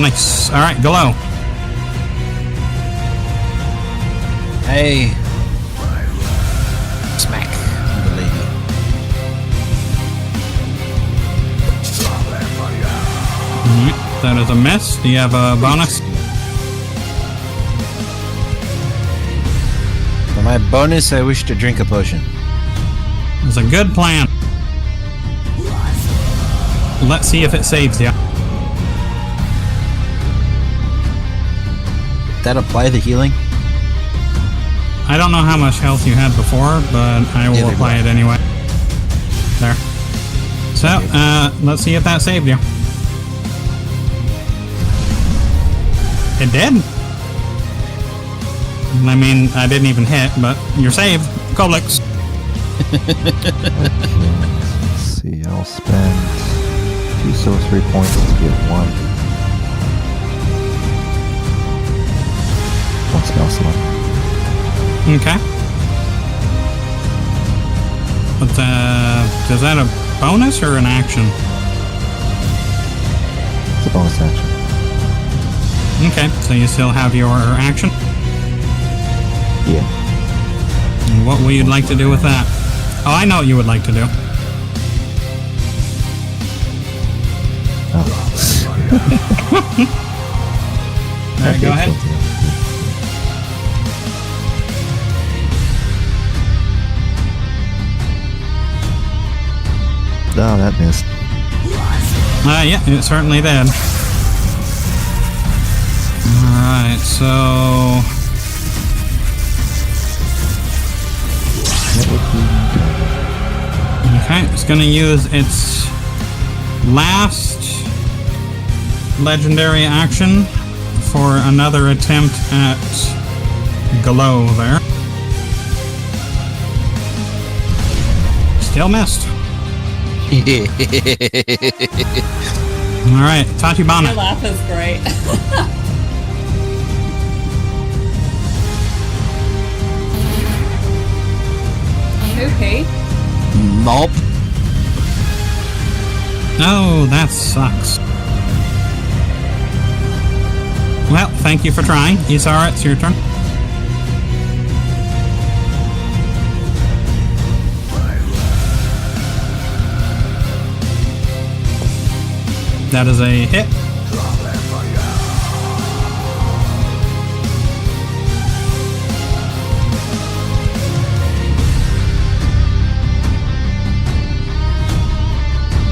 Nice. All right, glow. Hey. Smack. The lady. That is a miss. Do you have a bonus? For my bonus, I wish to drink a potion. It's a good plan. Let's see if it saves you. That apply the healing? I don't know how much health you had before, but I will apply it anyway. There. So, let's see if that saved you. It did. I mean, I didn't even hit, but you're saved. Colix. Okay, let's see. I'll spend 2 sorcery points to get 1 spell slot. Okay. But, is that a bonus or an action? It's a bonus action. Okay, so you still have your action? Yeah. And what would you like to do with that? Oh, I know what you would like to do. Oh. Alright, go ahead. Oh, that missed. Yeah, it certainly did. Alright, so... Okay, it's gonna use its last legendary action for another attempt at glow there. Still missed. Alright, Your Tachibana. laugh is great. Okay. Nope. Oh, that sucks. Well, thank you for trying. Isara, it's your turn. That is a hit.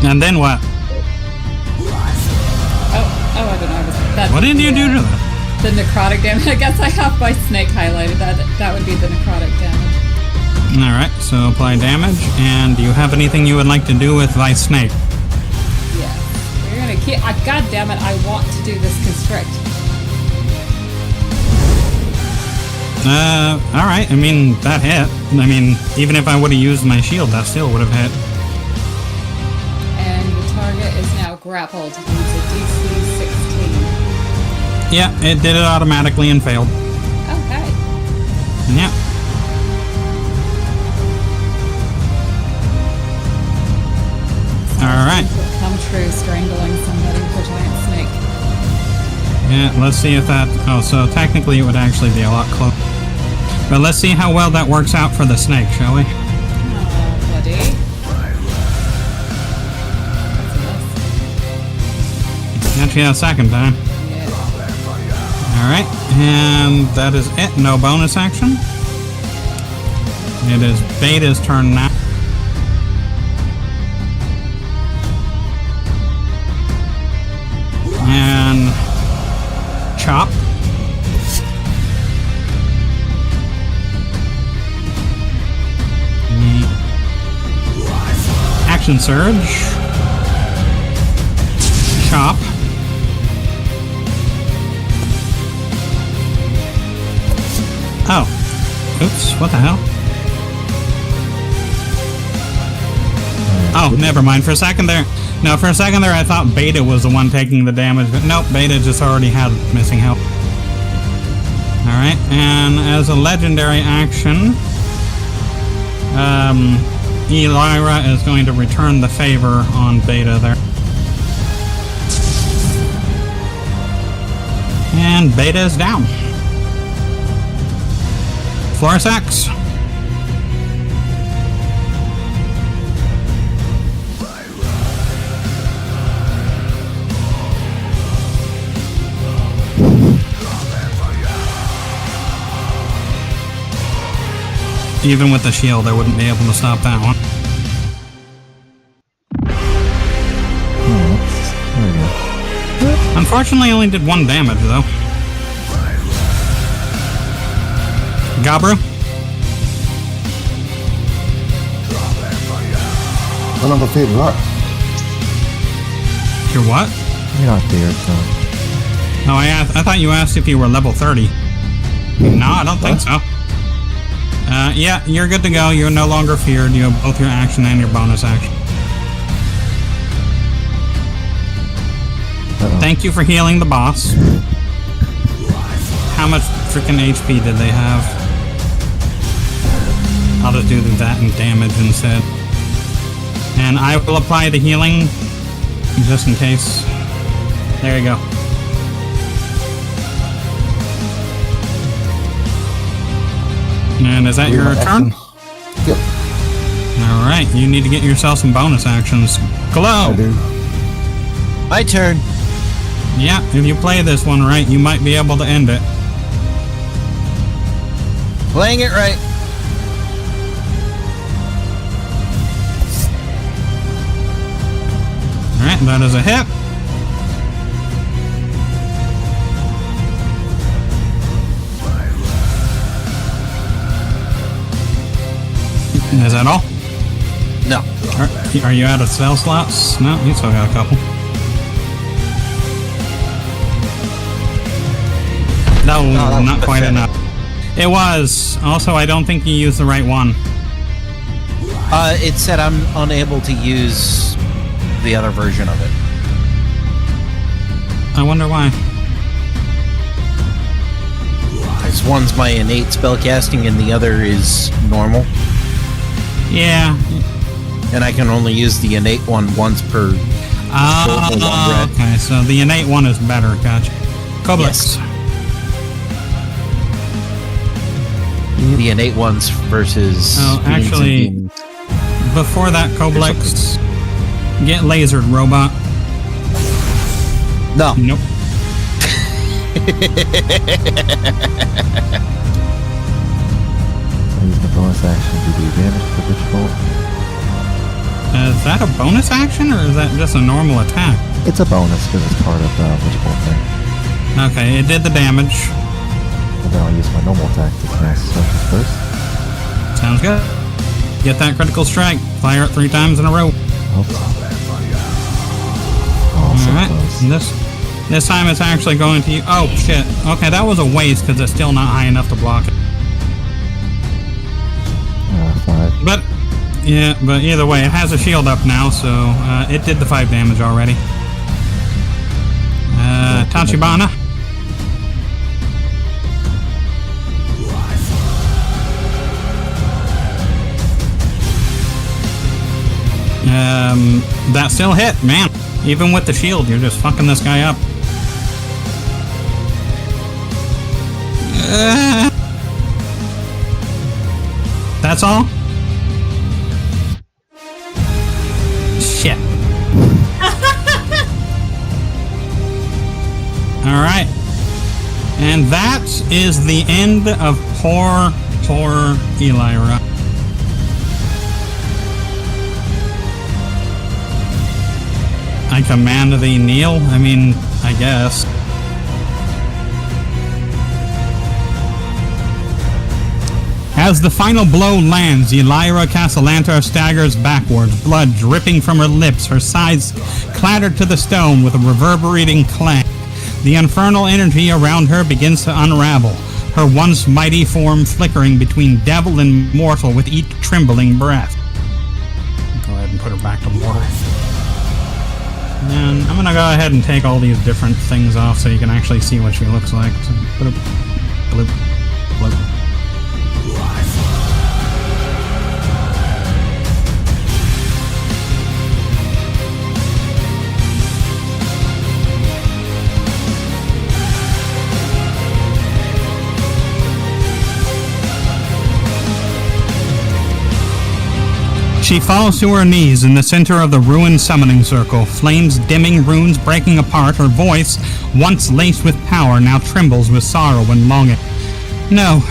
And then what? Oh, I don't know. That's What did you do to that? The necrotic damage. I guess I have my snake highlighted. That would be the necrotic damage. Alright, so apply damage. And do you have anything you would like to do with thy snake? Yeah. You're gonna keep. God damn it! I want to do this constrict. Alright, I mean, that hit. I mean, even if I would have used my shield, that still would have hit. And the target is now grappled. It's a DC 16. Yeah, it did it automatically and failed. Okay. Yeah. Alright. Come true, strangling somebody with a giant snake. Yeah, let's see if that... Oh, so technically it would actually be a lot closer. But let's see how well that works out for the snake, shall we? Oh, buddy. That's Actually, a second time. yeah. Alright, and that is it. No bonus action. It is Beta's turn now. And... Chop. Action surge. Chop. Oh. Oops, what the hell? Oh, never mind. For a second there... No, for a second there I thought Beta was the one taking the damage, but nope, Beta just already had missing health. Alright, and as a legendary action... Elira is going to return the favor on Beta there. And Beta is down. Floris X. Even with the shield, I wouldn't be able to stop that one. There we go. Unfortunately, I only did 1 damage, though. Gabru? Well, I'm afraid not. You're what? You're not there, so. Oh, I thought you asked if you were level 30. No, I don't think so. Yeah, you're good to go. You're no longer feared. You have both your action and your bonus action. Thank you for healing the boss. How much freaking HP did they have? I'll just do that and damage instead. And I will apply the healing just in case. There you go. And is that your turn? Yep. Alright, you need to get yourself some bonus actions. Glow! I do. My turn. Yeah, if you play this one right, you might be able to end it. Playing it right. Alright, that is a hit. Is that all? No. Are you out of spell slots? No, you still got a couple. No, not quite enough. It was. Also, I don't think you used the right one. It said I'm unable to use the other version of it. I wonder why. Because one's my innate spellcasting and the other is normal. Yeah. And I can only use the innate one once per Oh, okay, so the innate one is better. Gotcha. Koblex. Yes. The innate ones versus... Oh, actually, before that, Koblex, get lasered, robot. No. Nope. I use the bonus action to do damage to the witch bolt. Is that a bonus action, or is that just a normal attack? It's a bonus because it's part of the witch bolt thing. Okay, it did the damage. And then I'll use my normal attack to cast special first. Sounds good. Get that critical strike. Fire it 3 times in a row. Oh, so Alright, close. this time it's actually going to... Oh, shit. Okay, that was a waste because it's still not high enough to block it. 5. But, yeah, but either way, it has a shield up now, so it did the 5 damage already. Tachibana. That still hit, man. Even with the shield, you're just fucking this guy up. That's all? Shit. Alright. And that is the end of poor Elira. I command thee kneel? I mean, I guess. As the final blow lands, Elira Castellantar staggers backwards, blood dripping from her lips, her sides clattered to the stone with a reverberating clang. The infernal energy around her begins to unravel. her once mighty form flickering between devil and mortal with each trembling breath. Go ahead and put her back to mortal. And I'm gonna go ahead and take all these different things off so you can actually see what she looks like. So, bloop, bloop, bloop. She falls to her knees in the center of the ruined summoning circle, flames dimming, runes breaking apart. Her voice, once laced with power, now trembles with sorrow and longing. No,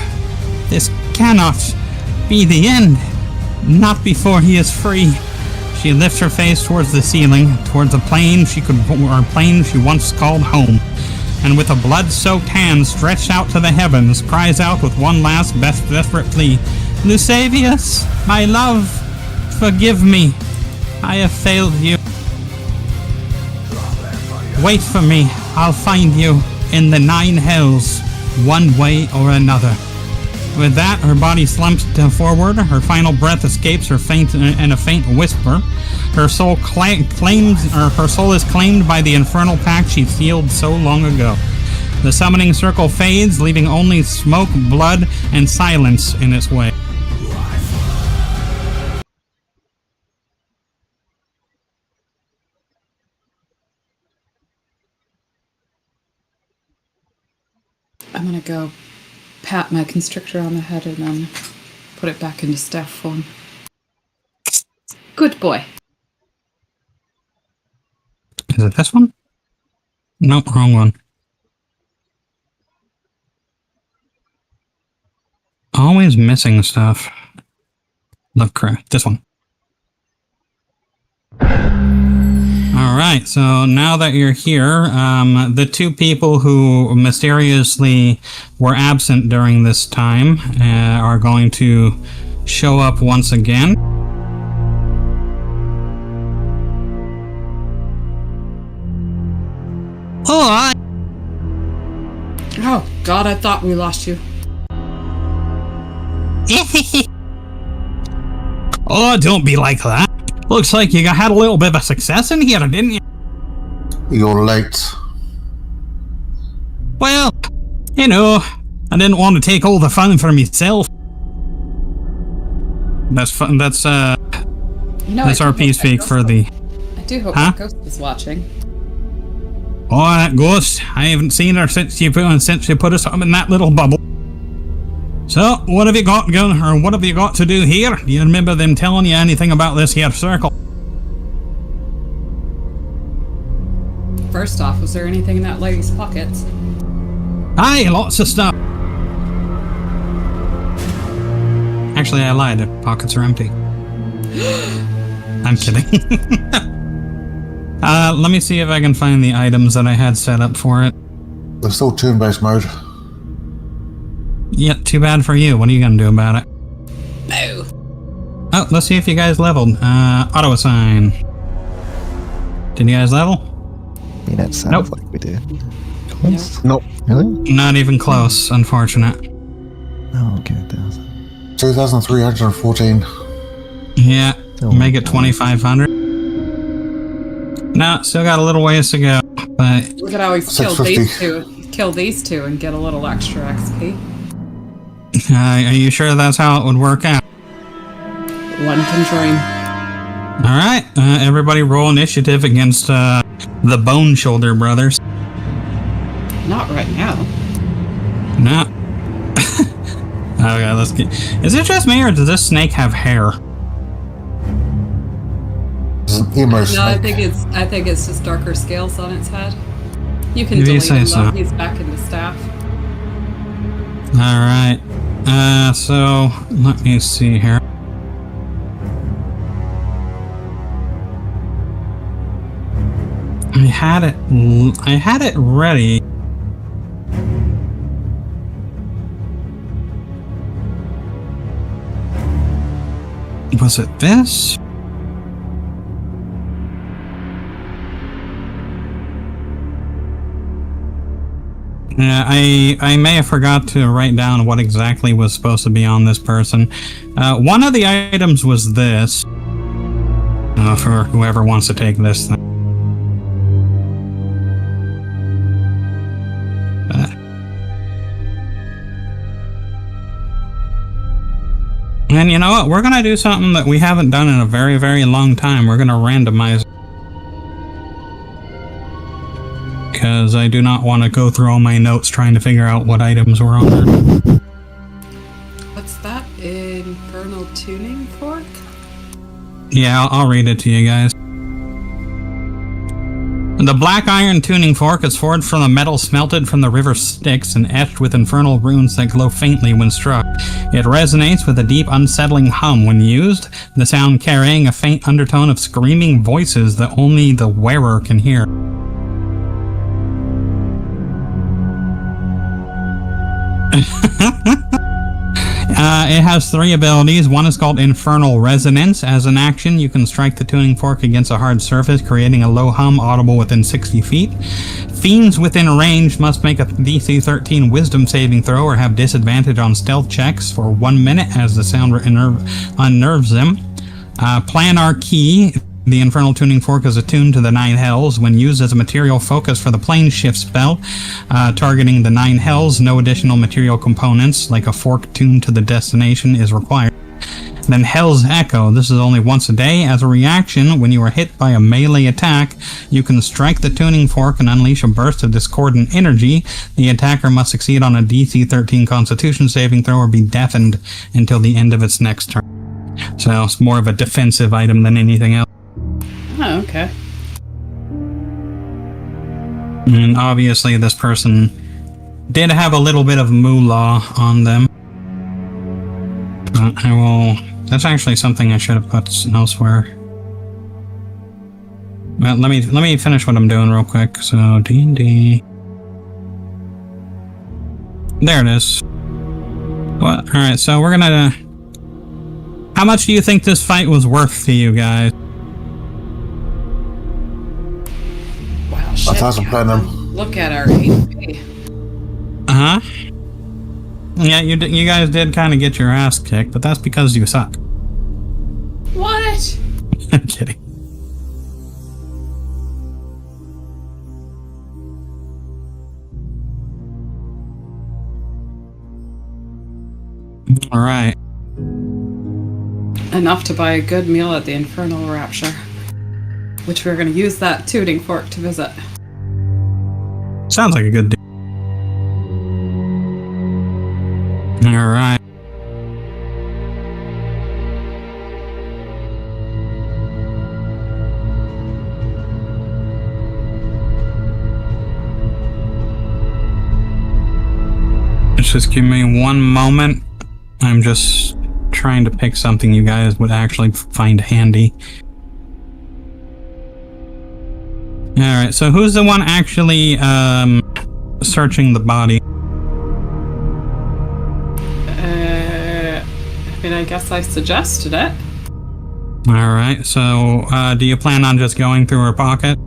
this cannot be the end. Not before he is free. She lifts her face towards the ceiling, towards a plane she once called home, and with a blood-soaked hand stretched out to the heavens, cries out with one last desperate plea, "Lusavius, my love! Forgive me. I have failed you. Wait for me. I'll find you in the 9 hells, one way or another." With that, her body slumps forward. Her final breath escapes her in a faint whisper. Her soul is claimed by the infernal pact she sealed so long ago. The summoning circle fades, leaving only smoke, blood, and silence in its way. I'm gonna go pat my constrictor on the head and then put it back into staff form. Good boy. Is it this one? Nope, wrong one. Always missing stuff. Lovecraft, this one. Alright, so now that you're here, the 2 people who mysteriously were absent during this time are going to show up once again. Oh, Oh, God, I thought we lost you. Oh, don't be like that. Looks like you had a little bit of a success in here, didn't you? You're late. Well, you know, I didn't want to take all the fun for myself. That's fun. That's RP speak for the... I do hope Huh? that Ghost is watching. Oh, that ghost. I haven't seen her since you put us up in that little bubble. So, what have you got going, or what have you got to do here? Do you remember them telling you anything about this here circle? First off, was there anything in that lady's pockets? Aye, lots of stuff. Actually, I lied. Her pockets are empty. I'm kidding. Let me see if I can find the items that I had set up for it. They're still turn-based mode. Yeah, too bad for you. What are you gonna do about it? No. Oh, let's see if you guys leveled. Auto assign. Did you guys level? I mean, that sounds Nope. like we did. Close? Nope. Really? Not even close, unfortunate. Oh, okay, 1,000. 2,314. Yeah, Oh, make it God. 2,500. No, still got a little ways to go, but We could always kill 650. these two and get a little extra XP. are you sure that's how it would work out? One can dream. Alright, everybody roll initiative against the Bone Shoulder brothers. Not right now. No. Okay, let's get... Is it just me, or does this snake have hair? It's an emo No, snake. I think it's just darker scales on its head. You can If you delete say him so. though. He's back into staff. Alright. So, let me see here. I had it ready. Was it this? Yeah, I may have forgot to write down what exactly was supposed to be on this person. One of the items was this. For whoever wants to take this thing. And you know what? We're going to do something that we haven't done in a very, very long time. We're going to randomize. Because I do not want to go through all my notes trying to figure out what items were on there. What's that? Infernal tuning fork? Yeah, I'll read it to you guys. The black iron tuning fork is forged from the metal smelted from the river Styx and etched with infernal runes that glow faintly when struck. It resonates with a deep, unsettling hum when used, the sound carrying a faint undertone of screaming voices that only the wearer can hear. It has 3 abilities. One is called Infernal Resonance. As an action, you can strike the tuning fork against a hard surface, creating a low hum audible within 60 feet. Fiends within range must make a DC 13 Wisdom saving throw or have disadvantage on stealth checks for 1 minute as the sound unnerves them. Planar Key. The Infernal Tuning Fork is attuned to the 9 Hells. When used as a material focus for the Plane Shift spell, targeting the 9 Hells, no additional material components, like a fork tuned to the destination, is required. Then Hell's Echo. This is only once a day. As a reaction, when you are hit by a melee attack, you can strike the tuning fork and unleash a burst of discordant energy. The attacker must succeed on a DC 13 Constitution saving throw or be deafened until the end of its next turn. So it's more of a defensive item than anything else. Oh, okay. And obviously this person did have a little bit of moolah on them. But I will... That's actually something I should have put elsewhere. Well, let me finish what I'm doing real quick. So, D&D... There it is. What? Alright, so we're gonna... How much do you think this fight was worth to you guys? Wow, shit. 1,000 platinum. Look at our HP. Uh-huh. Yeah, you guys did kind of get your ass kicked, but that's because you suck. What? I'm kidding. Alright. Enough to buy a good meal at the Infernal Rapture. Which we're going to use that tuning fork to visit. Sounds like a good deal. Alright. Just give me one moment. I'm just trying to pick something you guys would actually find handy. Alright, so who's the one actually searching the body? I mean, I guess I suggested it. Alright, so do you plan on just going through her pocket?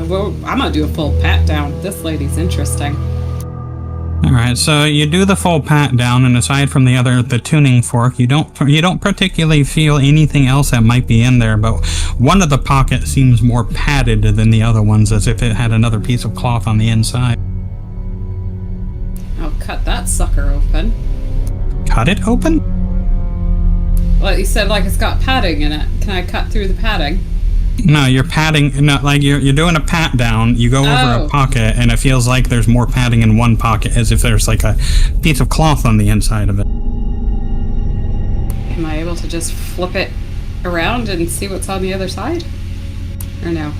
Well, I'm gonna do a full pat down. This lady's interesting. Alright, so you do the full pat down, and aside from the tuning fork, you don't particularly feel anything else that might be in there, but one of the pockets seems more padded than the other ones, as if it had another piece of cloth on the inside. I'll cut that sucker open. Cut it open? Well, you said like it's got padding in it. Can I cut through the padding? No, you're padding. No, like you're doing a pat down. You go over a pocket, and it feels like there's more padding in one pocket, as if there's like a piece of cloth on the inside of it. Am I able to just flip it around and see what's on the other side? Or no?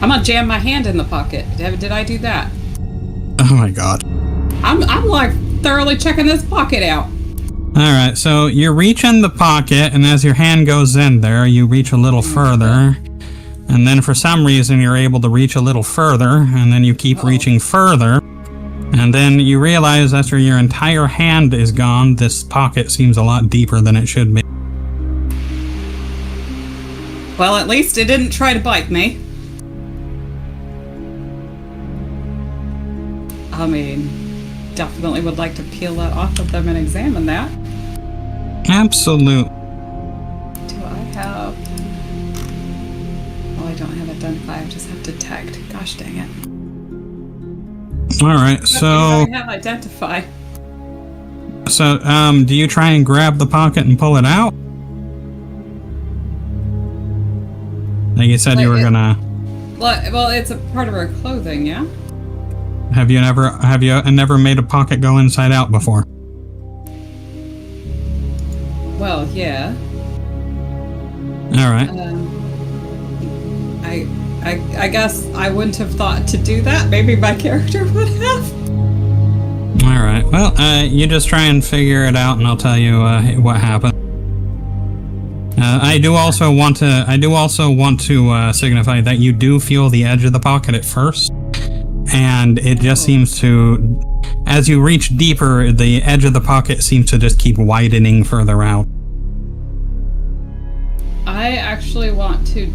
I'm gonna jam my hand in the pocket. Did I do that? Oh my god. I'm like thoroughly checking this pocket out. Alright, so you reach in the pocket, and as your hand goes in there, you reach a little further. And then for some reason, you're able to reach a little further, and then you keep reaching further. And then you realize after your entire hand is gone, this pocket seems a lot deeper than it should be. Well, at least it didn't try to bite me. I mean, definitely would like to peel that off of them and examine that. Absolute. Do I have... Well, I don't have identify, I just have detect. Gosh dang it. Alright, so... I have identify. So, do you try and grab the pocket and pull it out? Like you said, you were gonna... Well, it's a part of her clothing, yeah? Have you never made a pocket go inside out before? Well, yeah. Alright. I guess I wouldn't have thought to do that. Maybe my character would have. Alright, well, you just try and figure it out and I'll tell you what happened. I do also want to signify that you do feel the edge of the pocket at first, and it just seems to, as you reach deeper, the edge of the pocket seems to just keep widening further out. I actually want to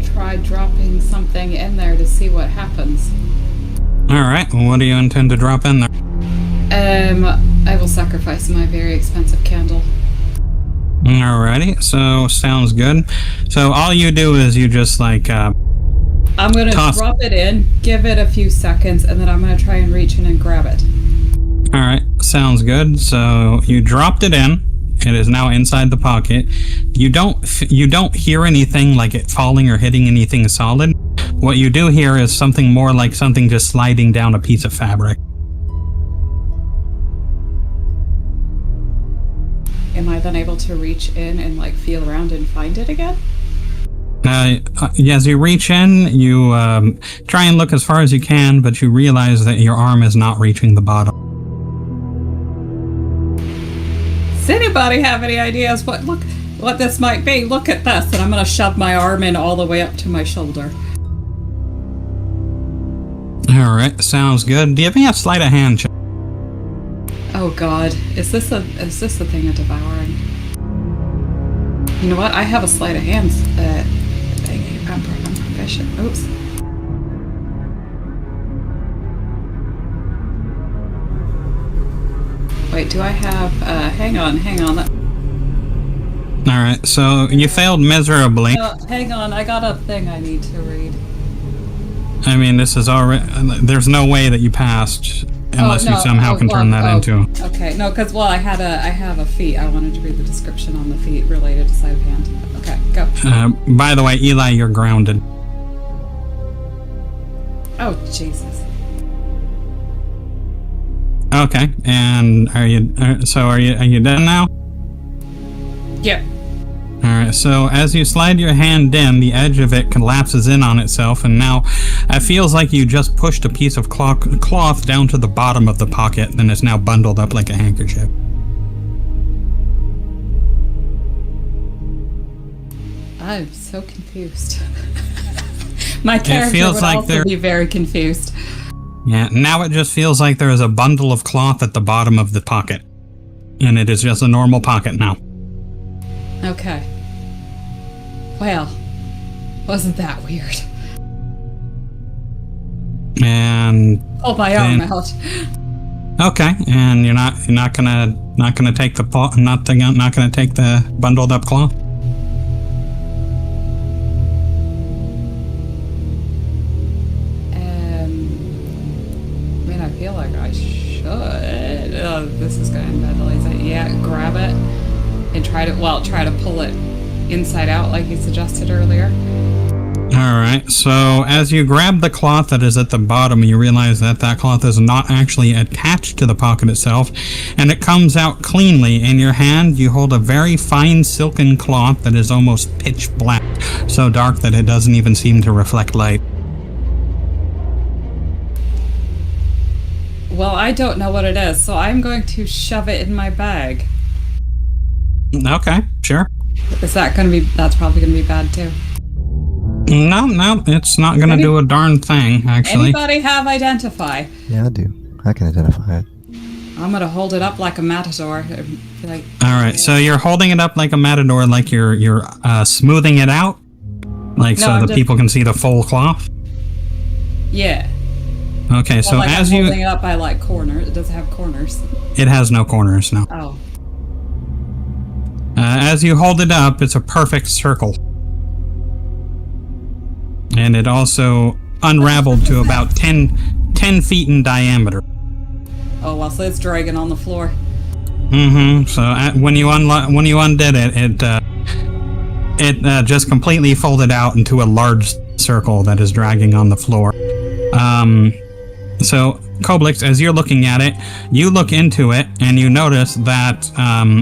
try dropping something in there to see what happens. Alright, what do you intend to drop in there? I will sacrifice my very expensive candle. Alrighty, so sounds good. So all you do is you just like I'm gonna drop it in, give it a few seconds, and then I'm gonna try and reach in and grab it. Alright, sounds good. So you dropped it in. It is now inside the pocket. You don't hear anything like it falling or hitting anything solid. What you do hear is something more like something just sliding down a piece of fabric. Am I then able to reach in and like feel around and find it again? As you reach in, you try and look as far as you can, but you realize that your arm is not reaching the bottom. Does anybody have any ideas what this might be? Look at this, and I'm gonna shove my arm in all the way up to my shoulder. Alright, sounds good. Do you have any sleight of hand check? Oh god, is this the thing of devouring? You know what? I have a sleight of hands thing. I'm proficient. Oops. Wait, do I have? Hang on. Alright, so you failed miserably. Hang on, I got a thing I need to read. I mean, this is already. There's no way that you passed unless you somehow can turn that into. Okay, no, because I have a feat. I wanted to read the description on the feat related to sleight of hand. Okay, go. By the way, Eli, you're grounded. Oh Jesus. Okay, and are you done now? Yep. Alright, so as you slide your hand in, the edge of it collapses in on itself, and now it feels like you just pushed a piece of cloth down to the bottom of the pocket, and it's now bundled up like a handkerchief. I'm so confused. My character would also be very confused. Yeah, now it just feels like there is a bundle of cloth at the bottom of the pocket. And it is just a normal pocket now. Okay. Well, wasn't that weird? And pull my arm out. Okay, and you're not gonna take the bundled up cloth. I feel like I should. This is going to vandalize it. Yeah, grab it and try to pull it inside out like you suggested earlier. Alright, so as you grab the cloth that is at the bottom, you realize that cloth is not actually attached to the pocket itself, and it comes out cleanly. In your hand, you hold a very fine silken cloth that is almost pitch black, so dark that it doesn't even seem to reflect light. Well, I don't know what it is, so I'm going to shove it in my bag. Okay, sure. Is that going to be... That's probably going to be bad, too. No, it's not going to do a darn thing, actually. Anybody have identify? Yeah, I do. I can identify it. I'm going to hold it up like a matador. Alright, so you're holding it up like a matador, like you're smoothing it out? Like, no, so that people can see the full cloth? Yeah. Okay, so like as I'm you... holding it up by like corners. It does have corners. It has no corners, no. Oh. As you hold it up, it's a perfect circle. And it also unraveled to about 10 feet in diameter. Oh, well, so it's dragging on the floor. Mm-hmm. So when you undid it, it just completely folded out into a large circle that is dragging on the floor. So, Koblix, as you're looking at it, you look into it and you notice that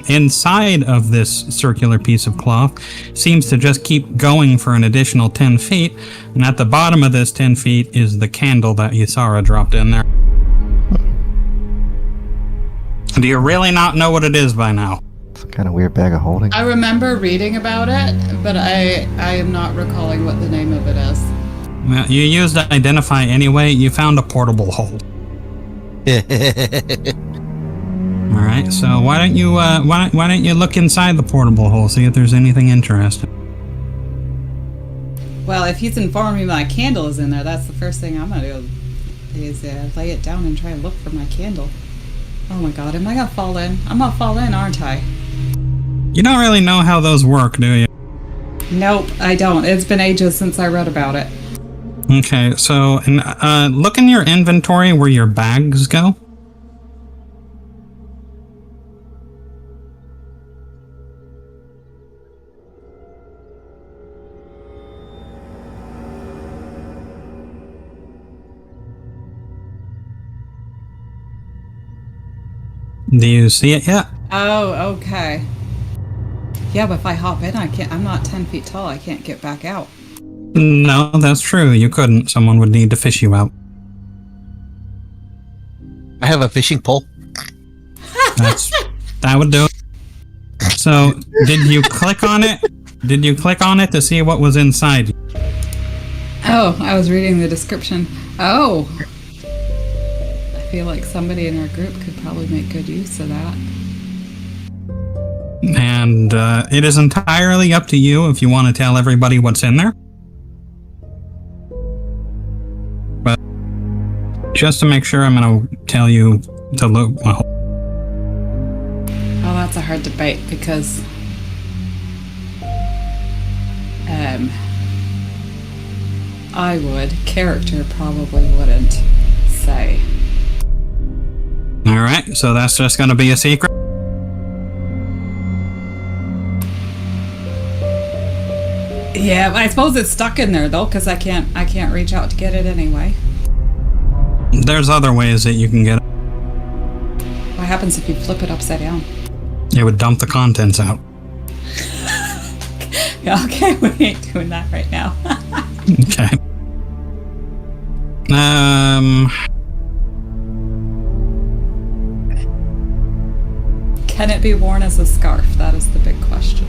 inside of this circular piece of cloth seems to just keep going for an additional 10 feet. And at the bottom of this 10 feet is the candle that Ysara dropped in there. Do you really not know what it is by now? Some kind of weird bag of holding. I remember reading about it, but I am not recalling what the name of it is. Well, you used identify anyway. You found a portable hole. All right. So why don't you look inside the portable hole, see if there's anything interesting? Well, if he's informed me my candle is in there, that's the first thing I'm gonna do is lay it down and try and look for my candle. Oh my God, am I gonna fall in? I'm gonna fall in, aren't I? You don't really know how those work, do you? Nope, I don't. It's been ages since I read about it. Okay, so look in your inventory where your bags go. Do you see it yet? Oh, okay. Yeah, but if I hop in, I'm not 10 feet tall. I can't get back out. No, that's true. You couldn't. Someone would need to fish you out. I have a fishing pole. That would do it. So, did you click on it? Did you click on it to see what was inside? Oh, I was reading the description. Oh. I feel like somebody in our group could probably make good use of that. And it is entirely up to you if you want to tell everybody what's in there. But just to make sure, I'm going to tell you to look. Well, oh, that's a hard debate because I would. Character probably wouldn't say. all right, so that's just going to be a secret. Yeah, I suppose it's stuck in there though, because I can't reach out to get it anyway. There's other ways that you can get it. What happens if you flip it upside down? It would dump the contents out. Yeah, okay, we ain't doing that right now. Okay. Can it be worn as a scarf? That is the big question.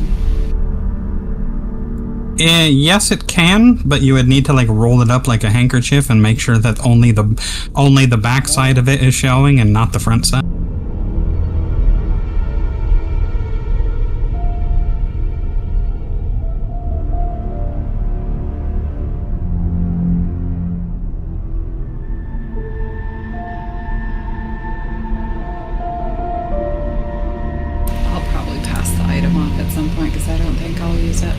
Yes, it can, but you would need to like roll it up like a handkerchief and make sure that only the back side of it is showing and not the front side. I'll probably pass the item off at some point because I don't think I'll use it.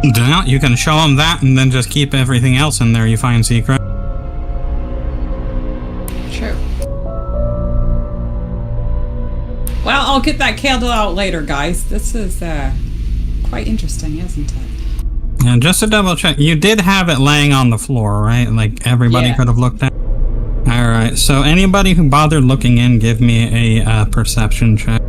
Well, you can show them that and then just keep everything else in there you find secret. True. Well, I'll get that candle out later, guys. This is quite interesting, isn't it? And just to double check, you did have it laying on the floor, right? Like everybody Yeah. could have looked at. All right. So anybody who bothered looking in, give me a perception check.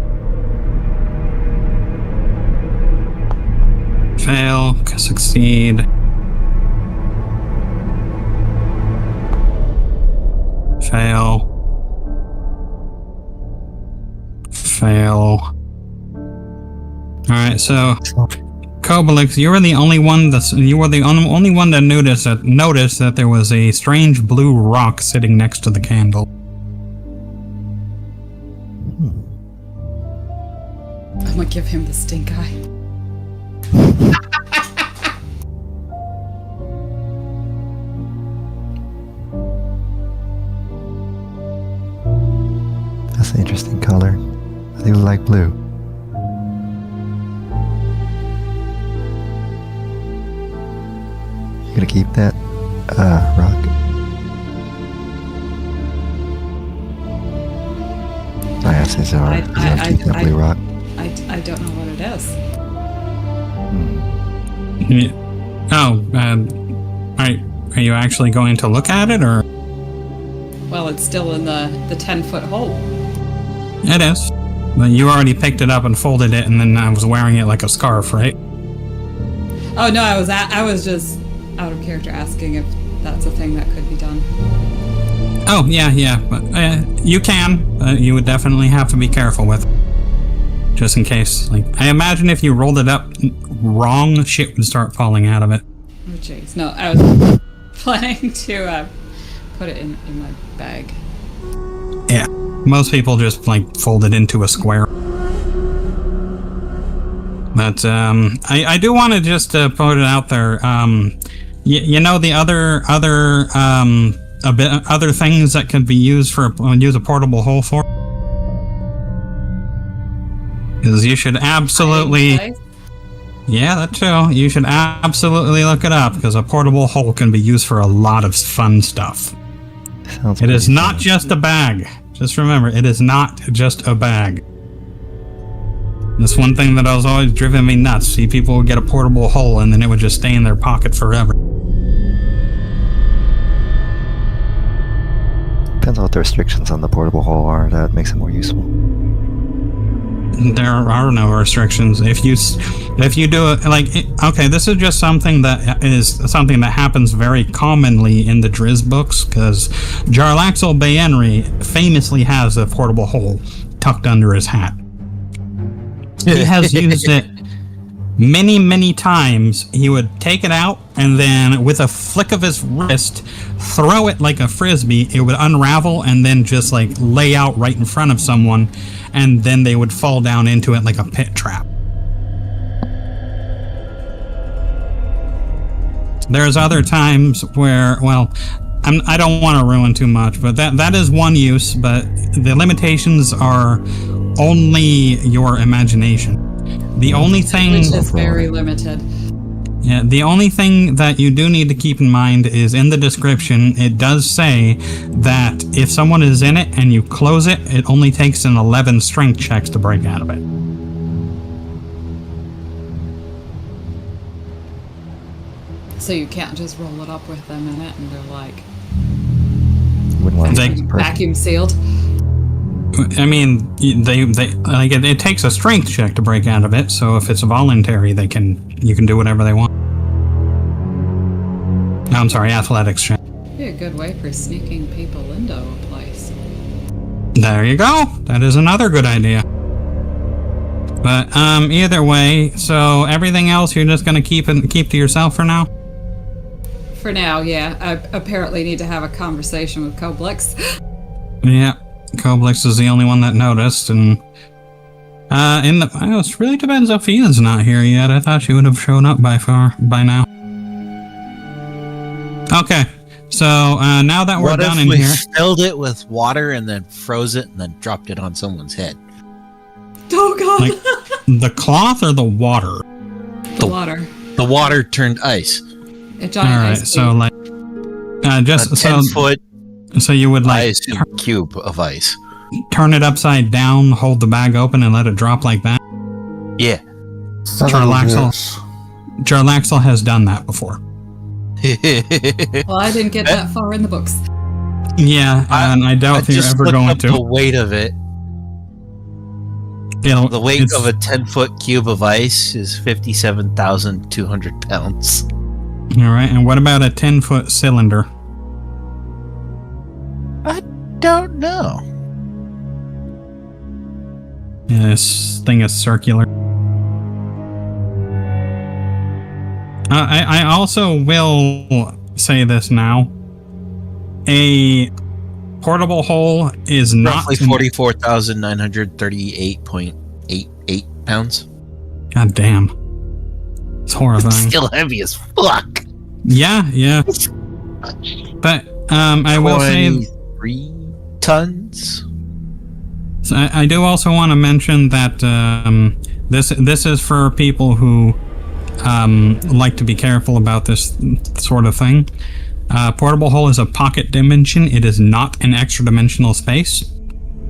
Fail, succeed. Fail. Fail. Alright, so Kobolix, you were the only one only one that noticed that there was a strange blue rock sitting next to the candle. I'm gonna give him the stink eye. an interesting color. I do like blue. You gonna keep that? Rock. I asked his are. He's gonna keep that blue rock. I don't know what it is. Hmm. Are you actually going to look at it, or? Well, it's still in the 10-foot hole. It is. But you already picked it up and folded it, and then I was wearing it like a scarf, right? Oh no, I was just out of character asking if that's a thing that could be done. Oh, yeah, but you can. You would definitely have to be careful with it. Just in case. Like, I imagine if you rolled it up wrong, shit would start falling out of it. Oh jeez. No, I was planning to put it in my bag. Yeah. Most people just, like, fold it into a square. But, I do want to just put it out there. You know the other things that could be used for use a portable hole for? Because you should absolutely... Yeah, that too. You should absolutely look it up, because a portable hole can be used for a lot of fun stuff. It is not just a bag. Just remember, it is not just a bag. That's one thing that was always driven me nuts. See, people would get a portable hole and then it would just stay in their pocket forever. Depends on what the restrictions on the portable hole are. That makes it more useful. There are no restrictions. If you do it, like, okay, this is just something that happens very commonly in the Driz books, because Jarlaxle Bayenri famously has a portable hole tucked under his hat. He has used it many, many times. He would take it out and then, with a flick of his wrist, throw it like a frisbee. It would unravel and then just like lay out right in front of someone, and then they would fall down into it like a pit trap. There's other times where, well, I don't want to ruin too much, but that is one use, but the limitations are only your imagination. The only thing... Which is very limited. Yeah, the only thing that you do need to keep in mind is in the description, it does say that if someone is in it and you close it, it only takes an 11 strength checks to break out of it. So you can't just roll it up with them in it and they're like... Wouldn't want They- to vacuum sealed? I mean, they like it takes a strength check to break out of it, so if it's voluntary, you can do whatever they want. No, I'm sorry, athletics check. Be a good way for sneaking people into a place. There you go. That is another good idea. But either way, so everything else you're just gonna keep to yourself for now. For now, yeah. I apparently need to have a conversation with Koblix. Yeah, Koblix is the only one that noticed, and it really depends if Ian's not here yet. I thought she would have shown up by now. Okay, so now that we're done in here, filled it with water and then froze it and then dropped it on someone's head? Oh god! like the cloth or the water? The water. The water turned ice. A giant All right, ice so cube. like just A 10-foot so you would like cube of ice. turn it upside down, hold the bag open, and let it drop like that. Yeah. Jarlaxle has done that before. Well, I didn't get that far in the books. Yeah, and I doubt you're ever going to. The weight of it. The weight of a 10-foot cube of ice is 57,200 pounds. All right, and what about a 10-foot cylinder? I don't know. Yeah, this thing is circular. I also will say this now. A portable hole is not... Roughly 44,938.88 pounds. God damn. It's horrifying. Still heavy as fuck. Yeah. But I will say... 3 tons? So I do also want to mention that this is for people who like to be careful about this sort of thing. Portable hole is a pocket dimension. It is not an extra dimensional space.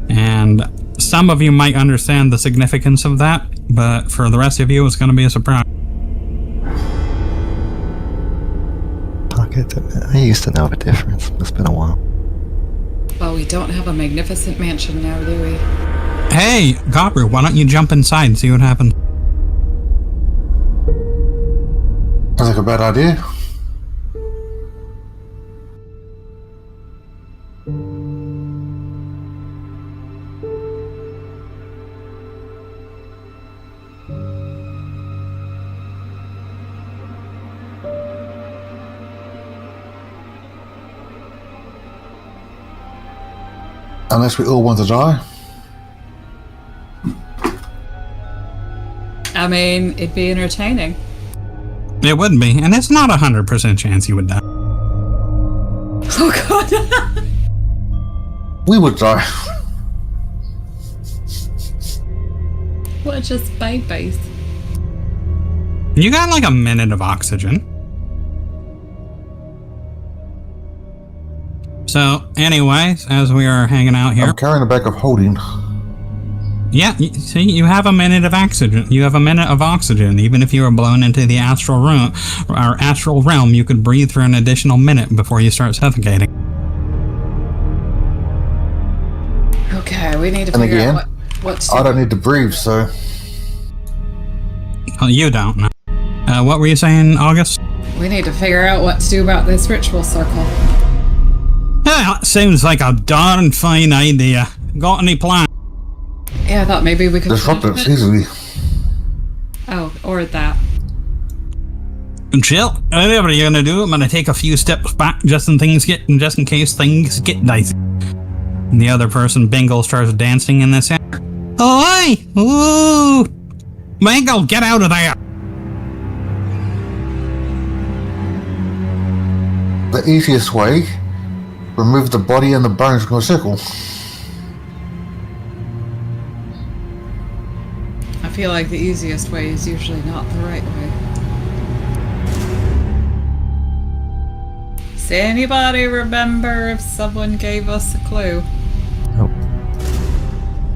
And some of you might understand the significance of that, but for the rest of you, it's going to be a surprise. Pocket. I used to know the difference. It's been a while. Well, we don't have a magnificent mansion now, do we? Hey, Gabriel, why don't you jump inside and see what happens? Sounds like a bad idea. Unless we all want to die. I mean, it'd be entertaining. It would be, and it's not 100% chance you would die. Oh god. We would die. What just babies? You got like a minute of oxygen. So, anyways, as we are hanging out here, I'm carrying a bag of holding. yeah, see, you have a minute of oxygen. You have a minute of oxygen. Even if you were blown into the astral room or astral realm, you could breathe for an additional minute before you start suffocating. Okay, we need to And figure again, out what to do. I don't need to breathe, so Well, you don't know. What were you saying, August? We need to figure out what to do about this ritual circle. Yeah, seems like a darn fine idea. Got any plan? Yeah, I thought maybe we could disrupt flip it it. easily. Oh, or that. Chill. Whatever you're gonna do, I'm gonna take a few steps back just in case things get dicey. And the other person, Bingle, starts dancing in the center. Oi! Ooh! Bingle, get out of there! The easiest way, remove the body and the bones from a circle. I feel like the easiest way is usually not the right way. Does anybody remember if someone gave us a clue? Nope.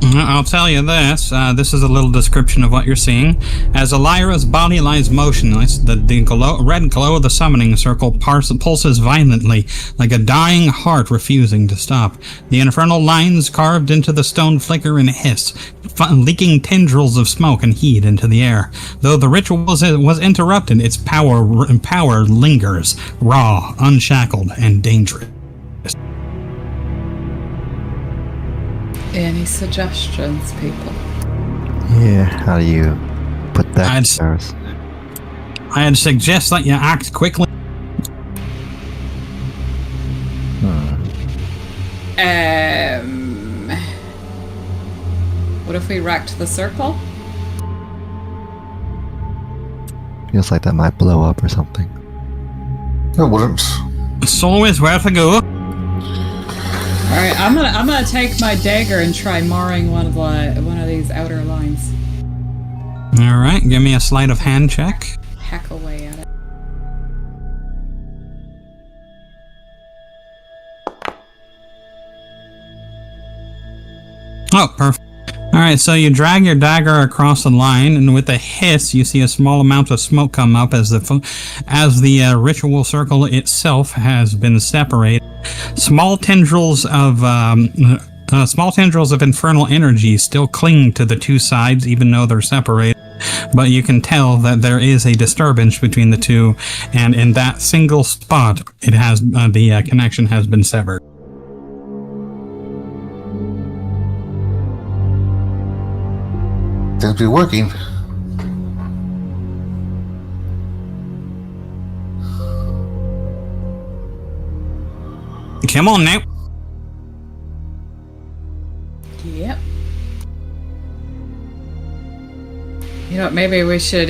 I'll tell you this. This is a little description of what you're seeing. As Elira's body lies motionless, the red glow of the summoning circle pulses violently, like a dying heart refusing to stop. The infernal lines carved into the stone flicker and hiss, leaking tendrils of smoke and heat into the air. Though the ritual was interrupted, its power lingers, raw, unshackled, and dangerous. Any suggestions, people? Yeah, how do you put that I'd in service? I'd suggest that you act quickly. What if we wrecked the circle? Feels like that might blow up or something. It wouldn't. It's always worth a go. Alright, I'm gonna take my dagger and try marring one of these outer lines. All right, give me a sleight of hand check. Hack away at it. Oh, perfect. All right, so you drag your dagger across the line, and with a hiss, you see a small amount of smoke come up as the ritual circle itself has been separated. Small tendrils of infernal energy still cling to the two sides, even though they're separated. But you can tell that there is a disturbance between the two, and in that single spot, it has the connection has been severed. Seems to be working. Come on now. Yep. You know what, maybe we should,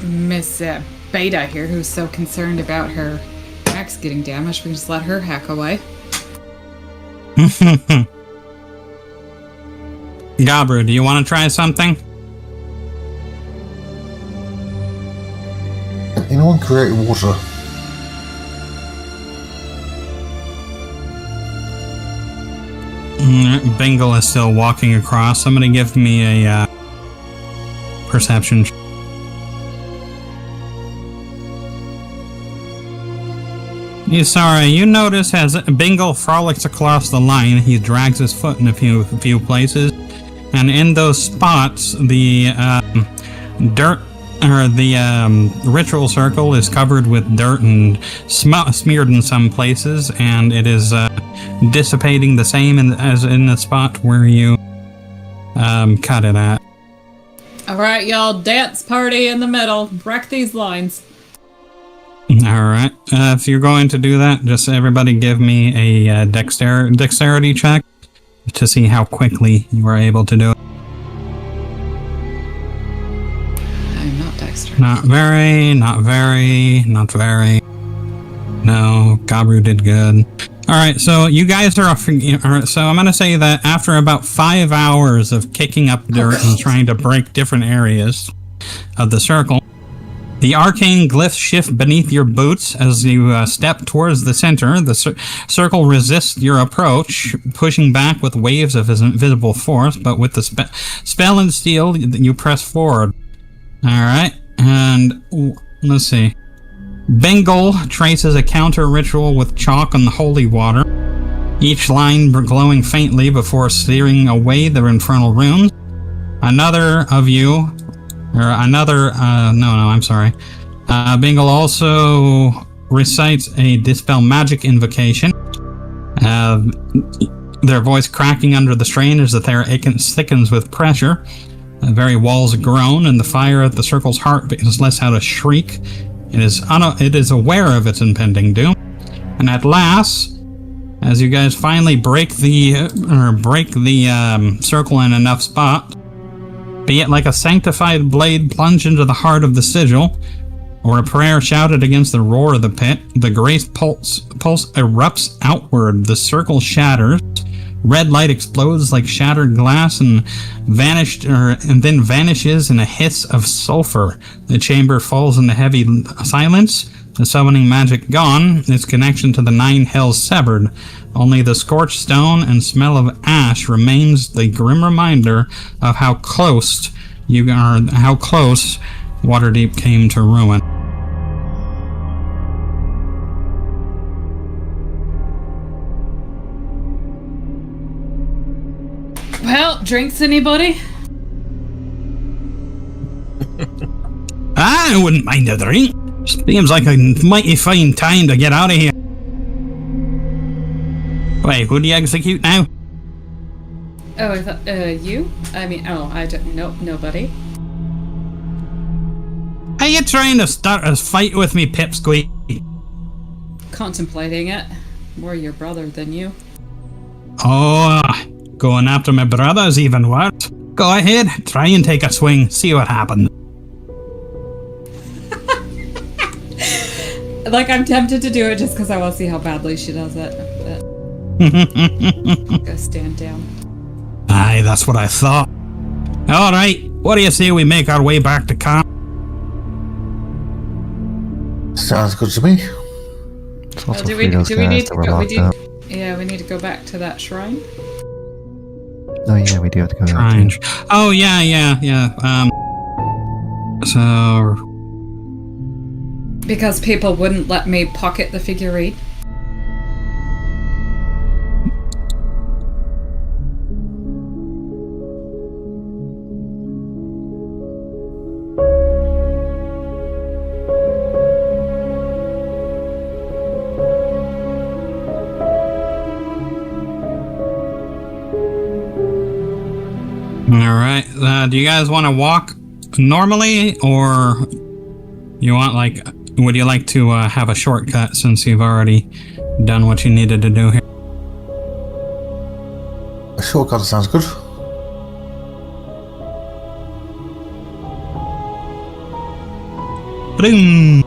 Miss Beta here, who's so concerned about her axe getting damaged, we can just let her hack away. Gabru, do you want to try something? Can anyone create water? Bingle is still walking across. Somebody give me a perception. Sorry, you notice as Bingle frolics across the line, he drags his foot in a few places, and in those spots, the dirt or the ritual circle is covered with dirt and smeared in some places, and it is dissipating the same as in the spot where you cut it at. All right, y'all, dance party in the middle. Wreck these lines. Alright, if you're going to do that, just everybody give me a dexterity check to see how quickly you are able to do it. I'm not Dexter. Not very. No, Gabru did good. Alright, so you guys are... So I'm going to say that after about 5 hours of kicking up dirt and trying to break different areas of the circle, the arcane glyphs shift beneath your boots as you step towards the center. The circle resists your approach, pushing back with waves of his invisible force, but with the spell and steel, you press forward. Alright, and let's see. Bengal traces a counter ritual with chalk on the holy water, each line glowing faintly before steering away the infernal runes. Bingle also recites a Dispel Magic invocation. Their voice cracking under the strain as the air thickens with pressure. The very walls groan, and the fire at the circle's heart is less out a shriek. It is aware of its impending doom. And at last, as you guys finally break the circle in enough spot, be it like a sanctified blade plunged into the heart of the sigil, or a prayer shouted against the roar of the pit, the grace pulse erupts outward, the circle shatters, red light explodes like shattered glass and then vanishes in a hiss of sulfur. The chamber falls into heavy silence, the summoning magic gone, its connection to the 9 hells severed. Only the scorched stone and smell of ash remains the grim reminder of how close Waterdeep came to ruin. Well, drinks, anybody? I wouldn't mind a drink. Seems like a mighty fine time to get out of here. Wait, who do you execute now? Oh, I thought, you? I mean, I don't know, nobody. Are you trying to start a fight with me, Pipsqueak? Contemplating it. More your brother than you. Oh, going after my brother's even worse. Go ahead, try and take a swing, see what happens. Like, I'm tempted to do it just because I want to see how badly she does it. But go stand down. Aye, that's what I thought. Alright, what do you say we make our way back to camp? Sounds good to me. It's also do free we those need guys to that were go? locked up. Yeah, we need to go back to that shrine. Oh yeah, we do have to go there Strange. too. Oh, yeah. So... Because people wouldn't let me pocket the figurine. Alright, do you guys want to walk normally, or you want, like, would you like to have a shortcut since you've already done what you needed to do here? A shortcut sounds good. Boom!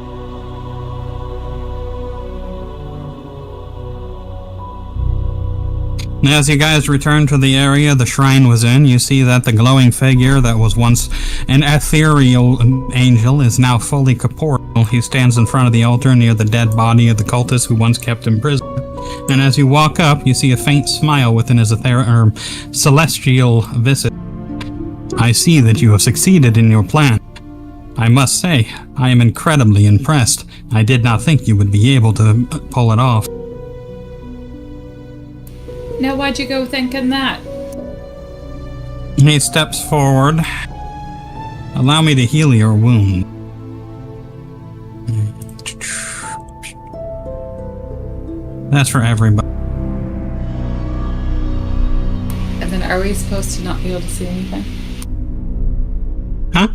As you guys return to the area the shrine was in, you see that the glowing figure that was once an ethereal angel is now fully corporeal. He stands in front of the altar near the dead body of the cultist who once kept him prisoner. And as you walk up, you see a faint smile within his celestial visage. I see that you have succeeded in your plan. I must say, I am incredibly impressed. I did not think you would be able to pull it off. Now, why'd you go thinking that? He steps forward. Allow me to heal your wound. That's for everybody. And then are we supposed to not be able to see anything? Huh?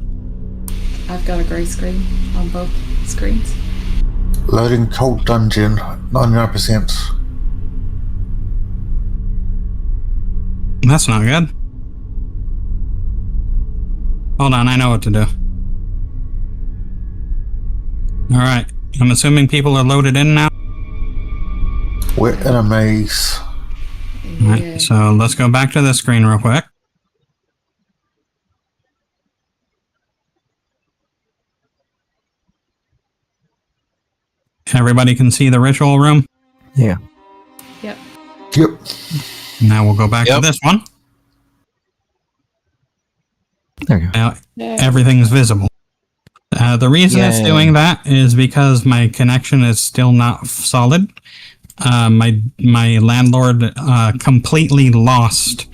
I've got a grey screen on both screens. Loading cult dungeon, 99%. That's not good. Hold on, I know what to do. Alright, I'm assuming people are loaded in now. We're in a maze. Alright, so let's go back to this screen real quick. Everybody can see the ritual room? Yeah. Yep. Yep. Now we'll go back to this one. There you go. Now everything's visible. The reason it's doing that is because my connection is still not solid. My landlord completely lost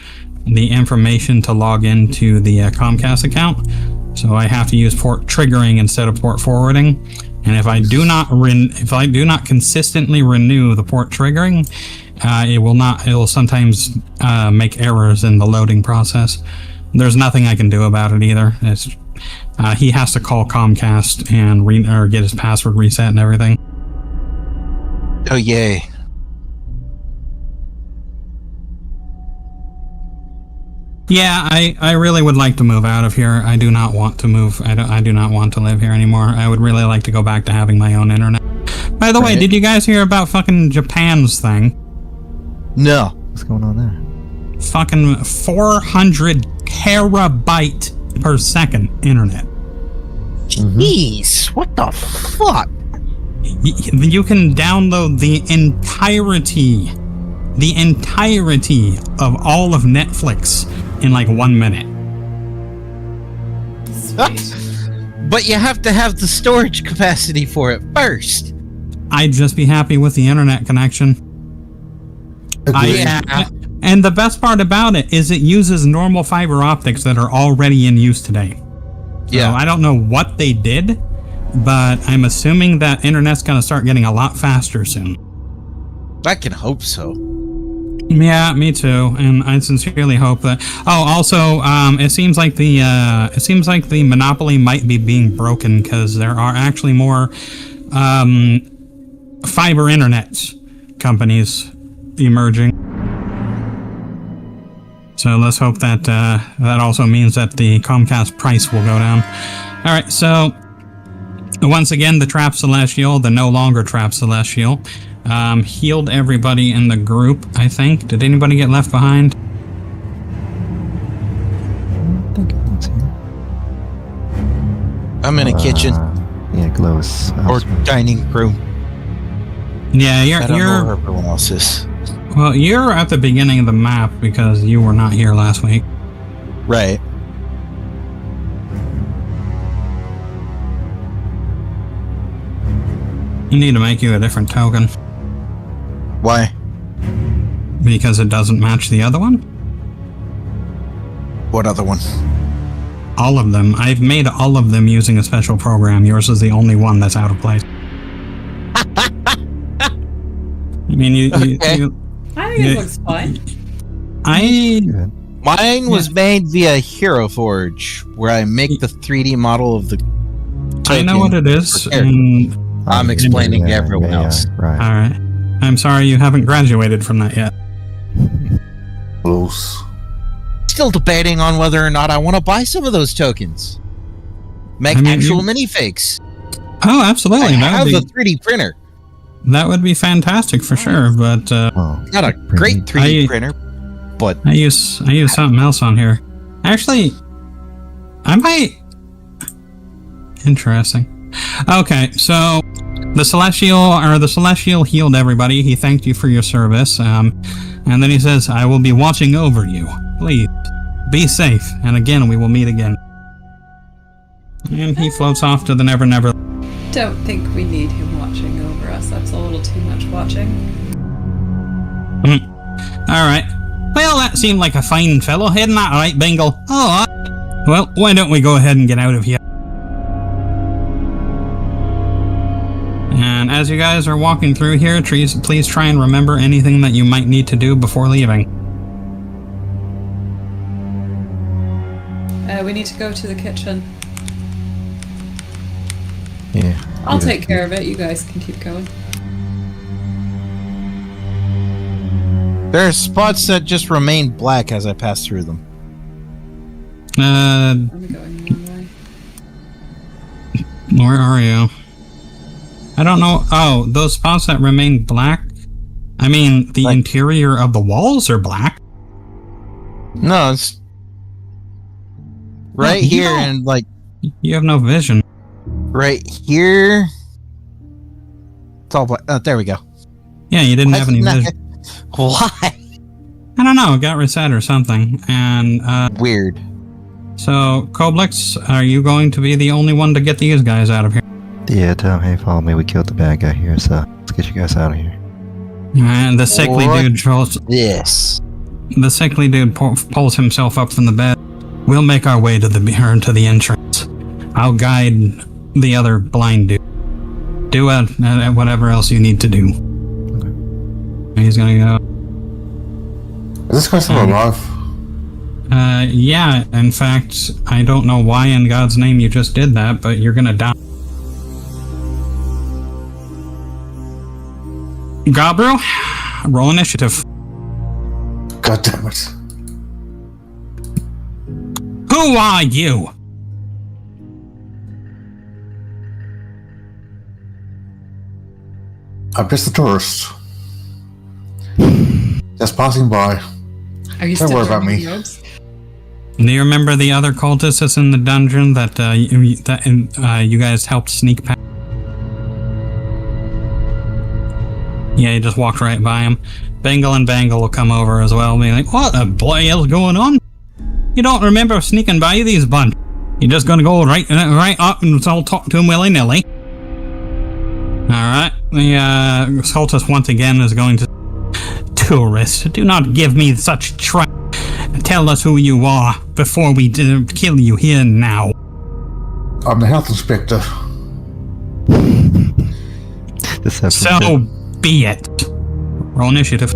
the information to log into the Comcast account, so I have to use port triggering instead of port forwarding. And if I do not consistently renew the port triggering, it will sometimes make errors in the loading process. There's nothing I can do about it either. It's he has to call Comcast and get his password reset and everything. Oh yay! Yeah, I really would like to move out of here. I do not want to move. I do not want to live here anymore. I would really like to go back to having my own internet. By the way, did you guys hear about fucking Japan's thing? No. What's going on there? Fucking 400 terabyte per second internet. Jeez, what the fuck? You can download the entirety of all of Netflix in like 1 minute. But you have to have the storage capacity for it first. I'd just be happy with the internet connection. And the best part about it is it uses normal fiber optics that are already in use today. Yeah. So I don't know what they did, but I'm assuming that internet's going to start getting a lot faster soon. I can hope so. Yeah, me too, and I sincerely hope that. Oh, also, it seems like the monopoly might be being broken because there are actually more fiber internet companies emerging. So let's hope that that also means that the Comcast price will go down. All right, so once again, the Trap Celestial, the no longer Trap Celestial, healed everybody in the group, I think. Did anybody get left behind? I think it's here. I'm in a kitchen Yeah, Glow's or dining room. Yeah, I don't know you're where everyone else is. well, you're at the beginning of the map because you were not here last week. Right. You need to make you a different token Why? because it doesn't match the other one. What other one? All of them. I've made all of them using a special program. Yours is the only one that's out of place. I mean, Okay. I think it looks fun. good. Mine was made via Hero Forge, where I make the 3D model of the I know what it is. for character. And, I'm explaining to everyone else. Right. all right. I'm sorry you haven't graduated from that yet. Close. Still debating on whether or not I want to buy some of those tokens. Make I mean, actual minifigs. Oh, absolutely. I have That a would be 3D printer. that would be fantastic for sure. But Well, Not a great 3D printer, but I use something else on here. Actually, I might. Interesting. Okay, so the celestial healed everybody. He thanked you for your service, and then he says, "I will be watching over you. Please be safe, and again we will meet again." And he floats off to the Never Never. Don't think we need him watching over us. That's a little too much watching. All right. Well, that seemed like a fine fellow, hadn't that right, Bingle? Oh, well, why don't we go ahead and get out of here? And as you guys are walking through here, please try and remember anything that you might need to do before leaving. We need to go to the kitchen. Yeah. I'll take care of it. You guys can keep going. there are spots that just remain black as I pass through them. I'm going the wrong way. Where are you? I don't know. Oh, those spots that remain black? I mean, the interior of the walls are black. No, it's right No, here no. and like You have no vision. right here. It's all black. Oh, there we go. Yeah, you didn't have any Why- vision. Why? I don't know. It got reset or something. And, Weird. so, Koblix, are you going to be the only one to get these guys out of here? Yeah, tell him, hey, follow me. We killed the bad guy here, so let's get you guys out of here. And the sickly What? dude pulls himself up from the bed. We'll make our way to the entrance. I'll guide the other blind dude. Do whatever else you need to do. He's gonna go. Is this guy still alive? Yeah, in fact, I don't know why in God's name you just did that, but you're gonna die. Gabru, roll initiative. God damn it. Who are you? I'm just a tourist. Just passing by. Are you Don't still worry about wearing me. robes? Do you remember the other cultist that's in the dungeon that you guys helped sneak past? Yeah, you just walked right by him. Bangle and Bangle will come over as well, being like, "What the boy is going on? You don't remember sneaking by these bunch? You're just gonna go right up and I'll talk to him willy-nilly." Alright, the cultist once again is going to... Tourist, do not give me such trouble. Tell us who you are before we kill you here and now. I'm the health inspector. Deception So check. be it. Roll initiative.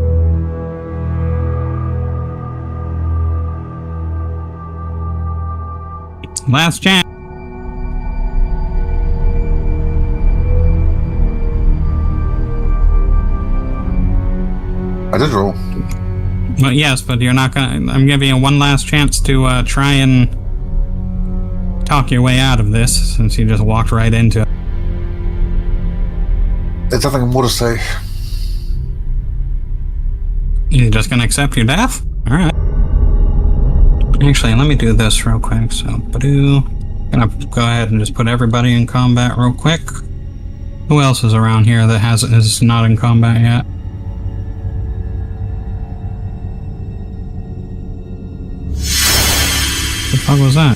Last chance. I did roll. Well, yes, but you're not gonna... I'm giving you one last chance to try and talk your way out of this, since you just walked right into it. There's nothing more to say. You're just gonna accept your death? Alright. Actually, let me do this real quick. So, gonna go ahead and just put everybody in combat real quick. Who else is around here that is not in combat yet? The fuck was that?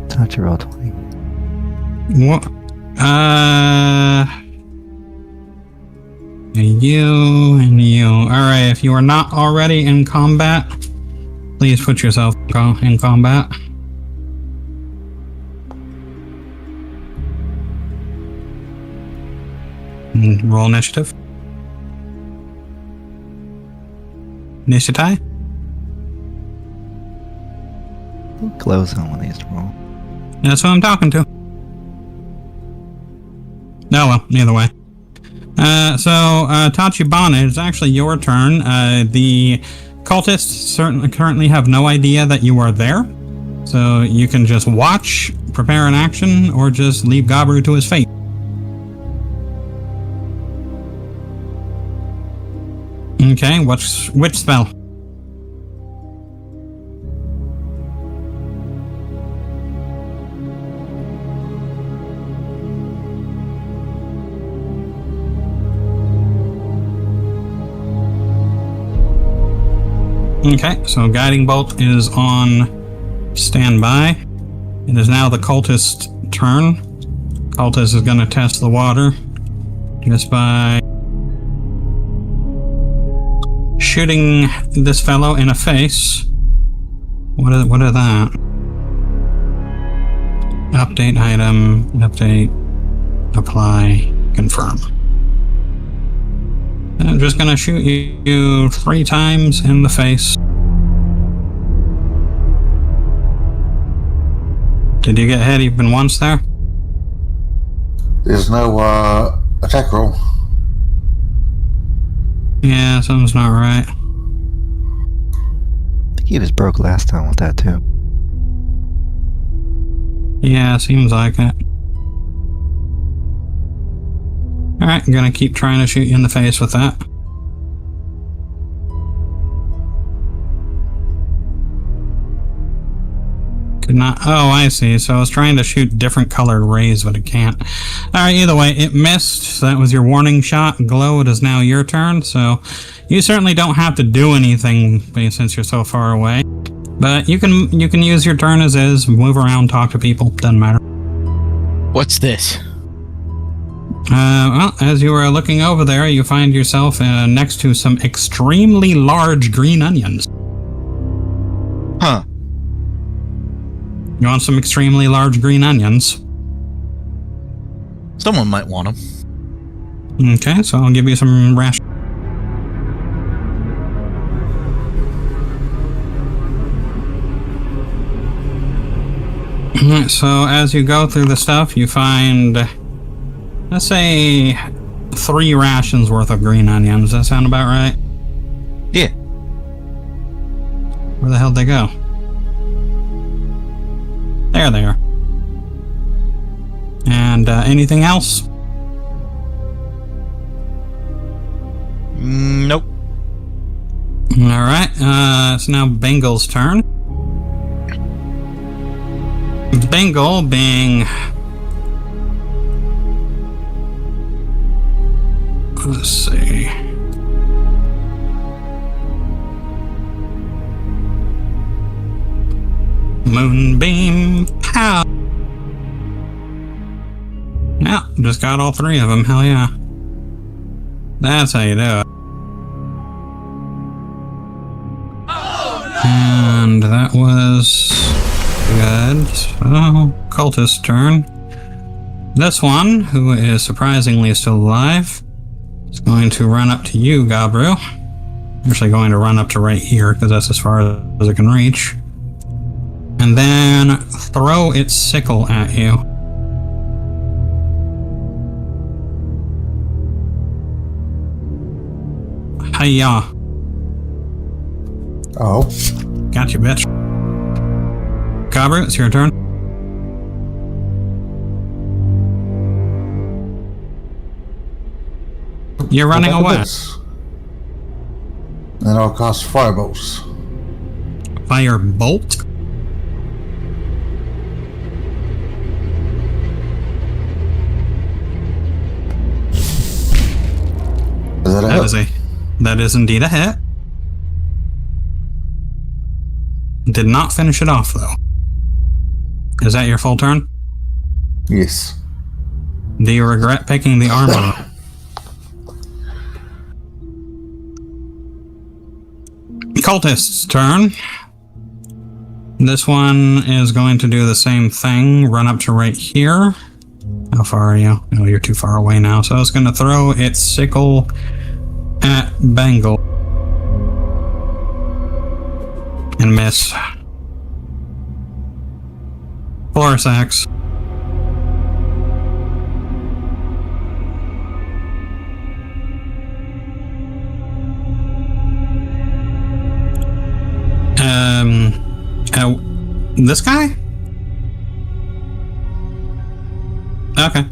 Touch your roll 20. What? You and you. Alright, if you are not already in combat, please put yourself in combat. And roll initiative. Initiative? Glow zone when they used to roll. That's who I'm talking to. Oh well, either way. So, Tachibana, it's actually your turn. The cultists currently have no idea that you are there. So you can just watch, prepare an action, or just leave Gabru to his fate. Okay, which spell? Okay, so Guiding Bolt is on standby. It is now the cultist's turn. Cultist is going to test the water just by shooting this fellow in the face. What are that? Update item, update, apply, confirm. I'm just gonna shoot you 3 times in the face. Did you get hit even once there? There's no attack roll. Yeah, something's not right. I think he was broke last time with that too. Yeah, seems like it. Alright, I'm gonna keep trying to shoot you in the face with that. Could not. Oh, I see. So I was trying to shoot different colored rays, but it can't. Alright, either way, it missed. So that was your warning shot. Glow, it is now your turn. So you certainly don't have to do anything since you're so far away. But you can use your turn as is, move around, talk to people, doesn't matter. What's this? Well, as you were looking over there, you find yourself next to some extremely large green onions. Huh. You want some extremely large green onions? Someone might want them. Okay, so I'll give you some ration. So as you go through the stuff, you find, let's say, 3 rations worth of green onions. Does that sound about right? Yeah. Where the hell'd they go? There they are. And anything else? Nope. Alright, it's now Bengal's turn. Bengal being... Let's see... Moonbeam pow! Yeah, just got all 3 of them, hell yeah. That's how you do it. And that was good. So, cultist's turn. This one, who is surprisingly still alive, is going to run up to you, Gabru. Actually going to run up to right here, because that's as far as it can reach. And then throw its sickle at you. Hiya. Oh. Got you, bitch. Gabru, it's your turn. You're running away. Then I'll cast firebolts. Firebolt? Is that a hit? That is indeed a hit. Did not finish it off, though. Is that your full turn? Yes. Do you regret picking the armor? Cultist's turn. This one is going to do the same thing. Run up to right here. How far are you? Oh, you're too far away now. So it's going to throw its sickle at Bengal. And miss. Force axe. This guy? Okay.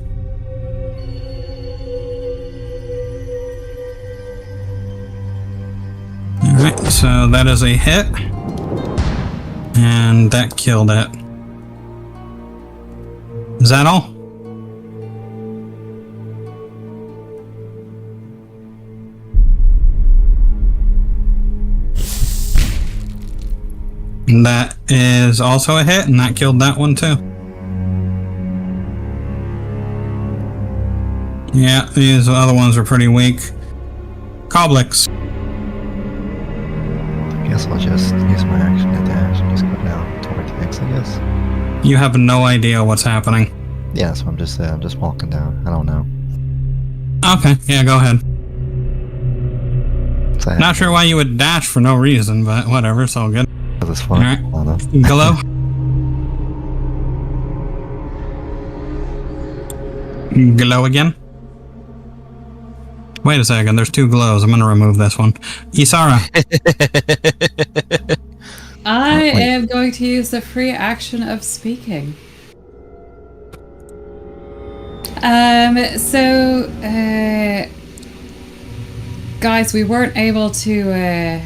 so that is a hit. And that killed it. Is that all? And that is also a hit, and that killed that one too. Yeah, these other ones are pretty weak. Coblix. I guess I'll just use my action to dash and just go down toward the X, I guess. You have no idea what's happening. Yeah, that's what I'm just saying. I'm just walking down. I don't know. Okay, yeah, go ahead. So Not sure why you would dash for no reason, but whatever, it's all good. Because it's fun. Alright. I don't know. Glow. Glow again. Wait a second, there's 2 glows. I'm gonna remove this one. Isara. I am going to use the free action of speaking. Guys, we weren't able to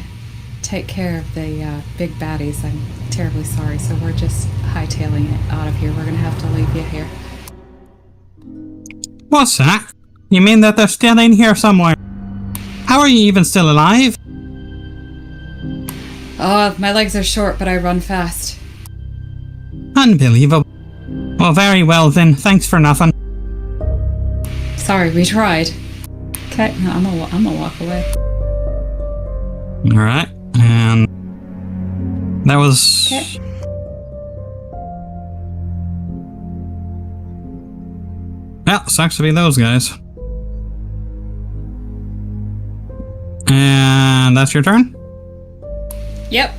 take care of the big baddies. I'm terribly sorry, so we're just hightailing it out of here. We're gonna have to leave you here. What's that? You mean that they're still in here somewhere? How are you even still alive? Oh, my legs are short, but I run fast. Unbelievable. Well, very well then. Thanks for nothing. Sorry, we tried. Okay, no, I'm gonna walk away. Alright, and that was... Okay. Well, sucks to be those guys. And that's your turn? Yep.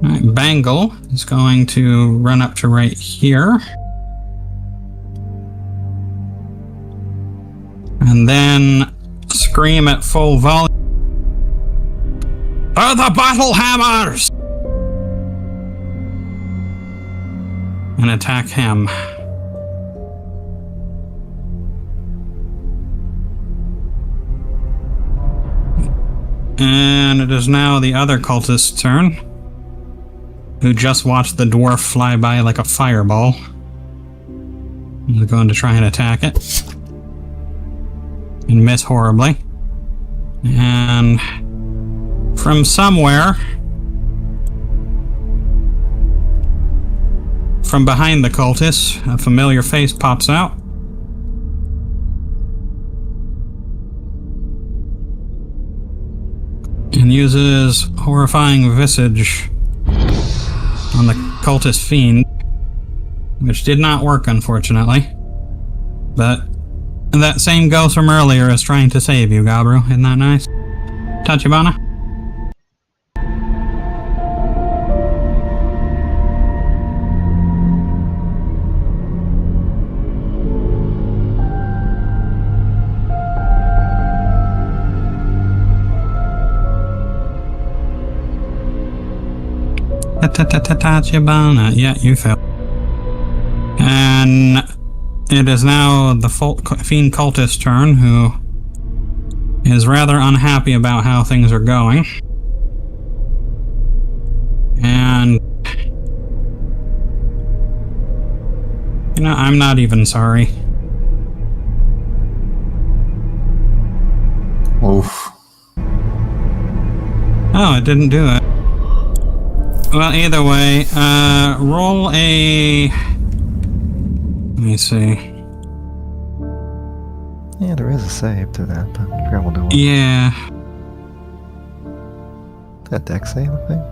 Alright, Bangle is going to run up to right here. And then scream at full volume. For the battle hammers! And attack him. And it is now the other cultist's turn, who just watched the dwarf fly by like a fireball. He's going to try and attack it. And miss horribly. And from somewhere, from behind the cultist, a familiar face pops out. And uses horrifying visage on the cultist fiend, which did not work, unfortunately. But that same ghost from earlier is trying to save you, Gabru. Isn't that nice? Tachibana? Tachibana. Yeah, you failed. And it is now the fiend cultist's turn, who is rather unhappy about how things are going. And you know, I'm not even sorry. Oof. Oh, it didn't do it. Well, either way, roll a... Let me see. Yeah, there is a save to that, but I forgot what it was. Yeah, That deck save, I think?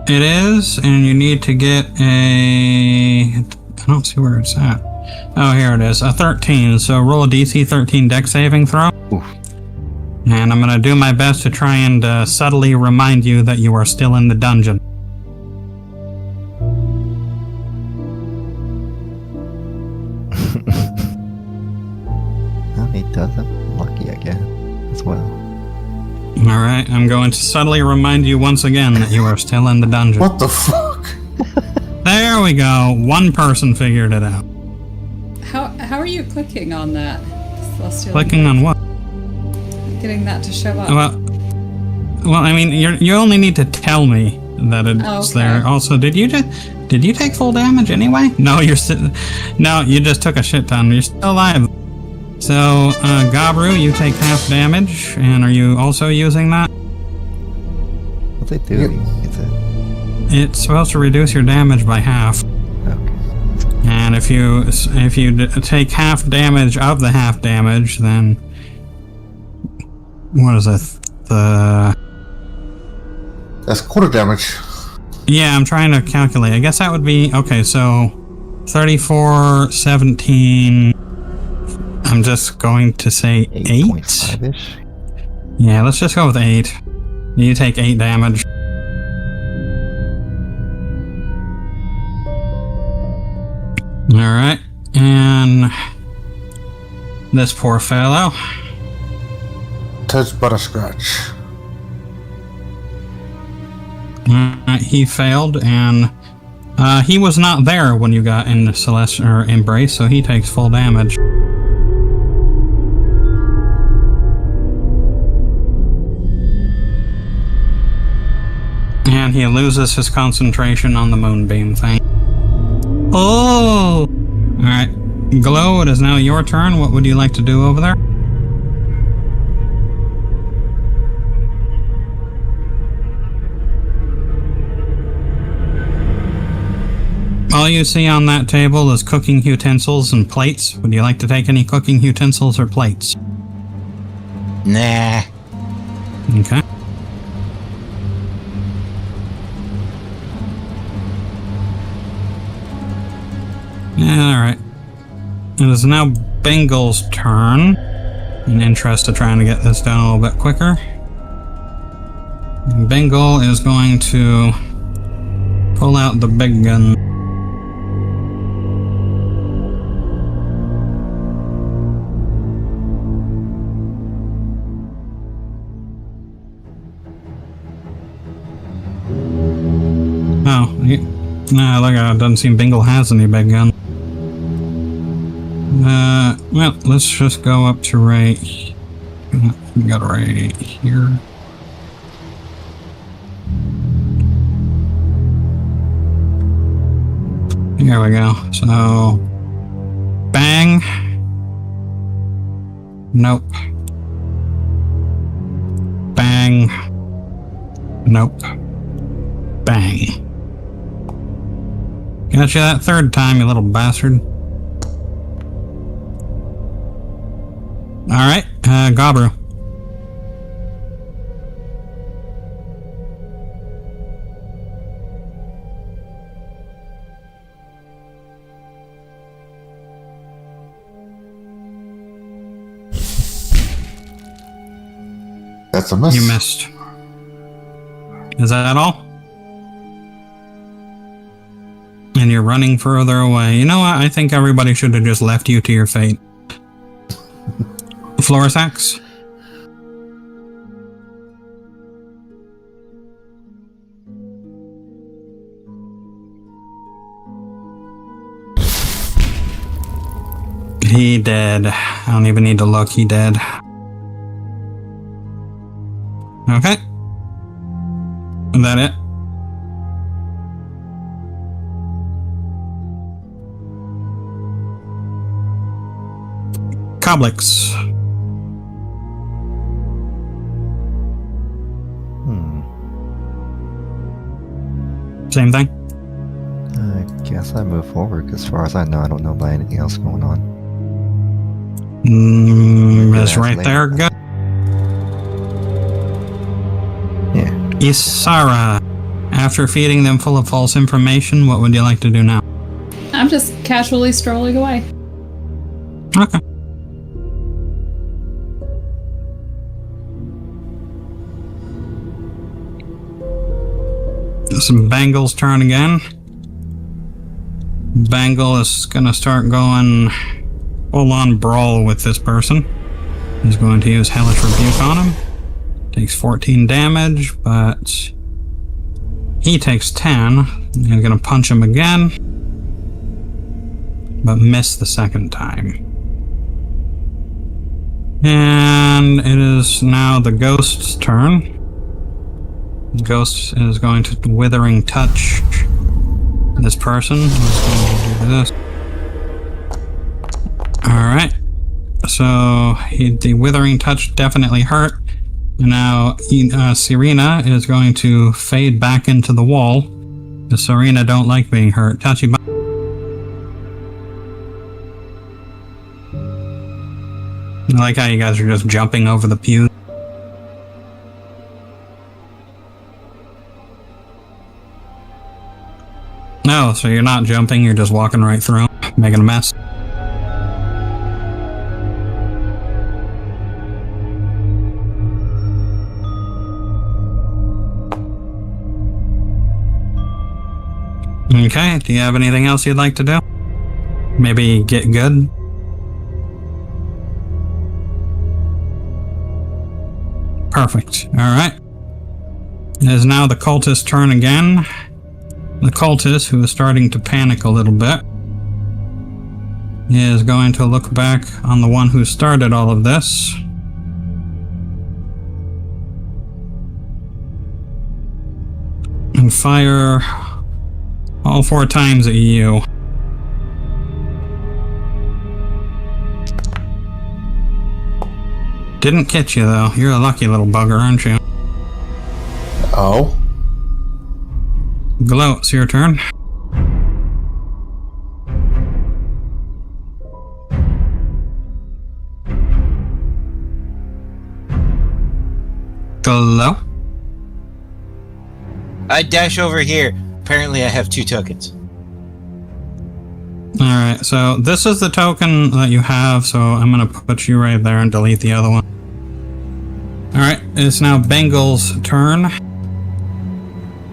it is, and you need to get a... I don't see where it's at. Oh, here it is, a 13. So roll a DC 13 deck saving throw. Oof. And I'm going to do my best to try and subtly remind you that you are still in the dungeon. Well, he does it. Lucky again, as well. Alright, I'm going to subtly remind you once again that you are still in the dungeon. What the fuck? There we go. One person figured it out. How are you clicking on that? Celestial Clicking on what? Getting that to show up. Well, Well, I mean, you only need to tell me that it's there. Also, did you take full damage anyway? No, no, you just took a shit ton. You're still alive. So, Gabru, you take half damage, and are you also using that? What's it doing? Is it? It's supposed to reduce your damage by half. Okay. And if you take half damage of the half damage, then what is it? That's quarter damage. Yeah, I'm trying to calculate. I guess that would be okay. So 34, 17. I'm just going to say 8. 8.5-ish. Yeah, let's just go with 8. You take 8 damage. Alright, and this poor fellow. Touch but a scratch. He failed, and he was not there when you got in the Celestial Embrace, so he takes full damage. And he loses his concentration on the moonbeam thing. Oh! Alright. Glow, it is now your turn. What would you like to do over there? All you see on that table is cooking utensils and plates. Would you like to take any cooking utensils or plates? Nah. Okay. Alright. It is now Bengal's turn. In interest of trying to get this done a little bit quicker. Bengal is going to pull out the big gun. Oh, no, look, it doesn't seem Bengal has any big gun. Well, let's just go up to right. We got right here. Here we go. So, bang. Nope. Bang. Nope. Bang. Got you that third time, you little bastard. Alright, Gabru. That's a miss. You missed. Is that all? And you're running further away. You know what? I think everybody should have just left you to your fate. Florisax? He dead. I don't even need to look. He dead. Okay. Is that it? Coblix. Same thing? I guess I move forward, because as far as I know, I don't know about anything else going on. It's right there. Go. Yeah. Isara. After feeding them full of false information, what would you like to do now? I'm just casually strolling away. Okay. Some Bengal's turn again. Bengal is gonna start going full-on brawl with this person. He's going to use Hellish Rebuke on him. Takes 14 damage, but he takes 10. He's gonna punch him again, but miss the second time. And it is now the ghost's turn. Ghost is going to withering touch this person. Who's going to do this. Alright. So, the withering touch definitely hurt. Now, Serena is going to fade back into the wall. Because Serena don't like being hurt. Touchy. I like how you guys are just jumping over the pews. No, so you're not jumping, you're just walking right through, making a mess. Okay, do you have anything else you'd like to do? Maybe get good? Perfect. Alright. It is now the cultist's turn again. The cultist, who is starting to panic a little bit, is going to look back on the one who started all of this. And fire all 4 times at you. Didn't catch you though. You're a lucky little bugger, aren't you? Oh? Glow, it's your turn. Glow? I dash over here. Apparently I have 2 tokens. Alright, so this is the token that you have, so I'm gonna put you right there and delete the other one. Alright, it's now Bengal's turn.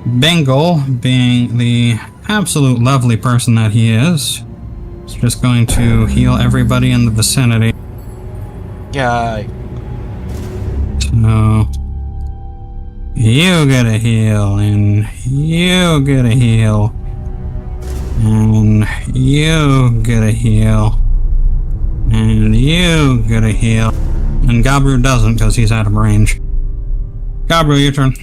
Bengal, being the absolute lovely person that he is just going to heal everybody in the vicinity. Yeah. So, you get a heal, and you get a heal, and you get a heal, and you get a heal, and Gabru doesn't because he's out of range. Gabru, your turn.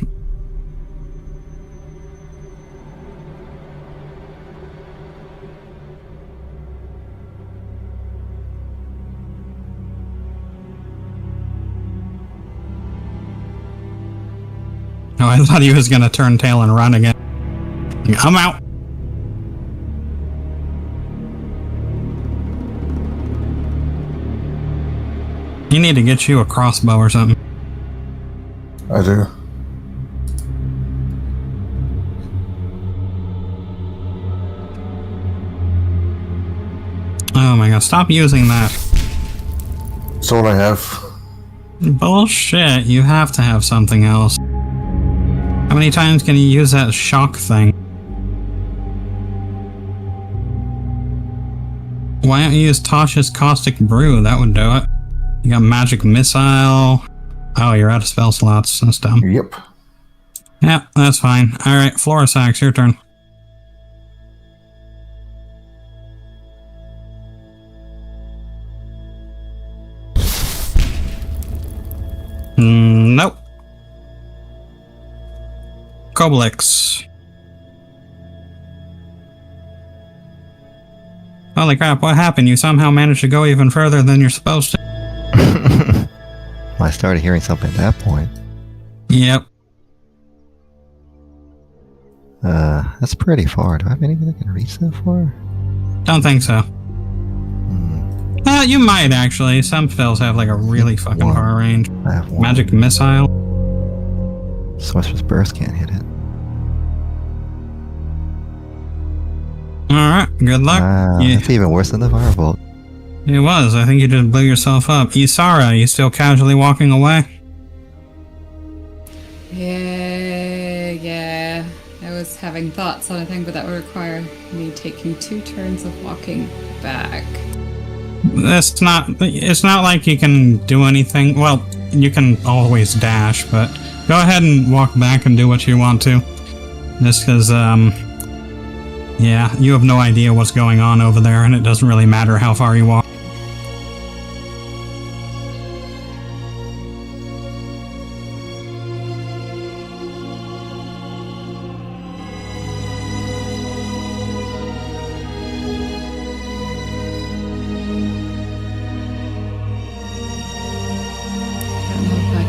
Oh, I thought he was gonna turn tail and run again. I'm out. You need to get you a crossbow or something. I do. Oh my god, stop using that. That's all I have. Bullshit, you have to have something else. How many times can you use that shock thing? Why don't you use Tasha's Caustic Brew? That would do it. You got Magic Missile. Oh, you're out of spell slots. That's dumb. Yep. Yeah, that's fine. Alright, Florisax, your turn. Nope. Koblix. Holy crap, what happened? You somehow managed to go even further than you're supposed to. I started hearing something at that point. Yep. That's pretty far. Do I have anything that can reach that far? Don't think so. You might actually. Some spells have like a really fucking far range. I have one. Magic Missile. Sorcerer's Burst can't hit it. Alright, good luck. Yeah, That's even worse than the Firebolt. it was. I think you just blew yourself up. Isara, you still casually walking away? Yeah. I was having thoughts on a thing, but that would require me taking 2 turns of walking back. It's not like you can do anything. Well, you can always dash, but go ahead and walk back and do what you want to. Just because, yeah, you have no idea what's going on over there, and it doesn't really matter how far you walk.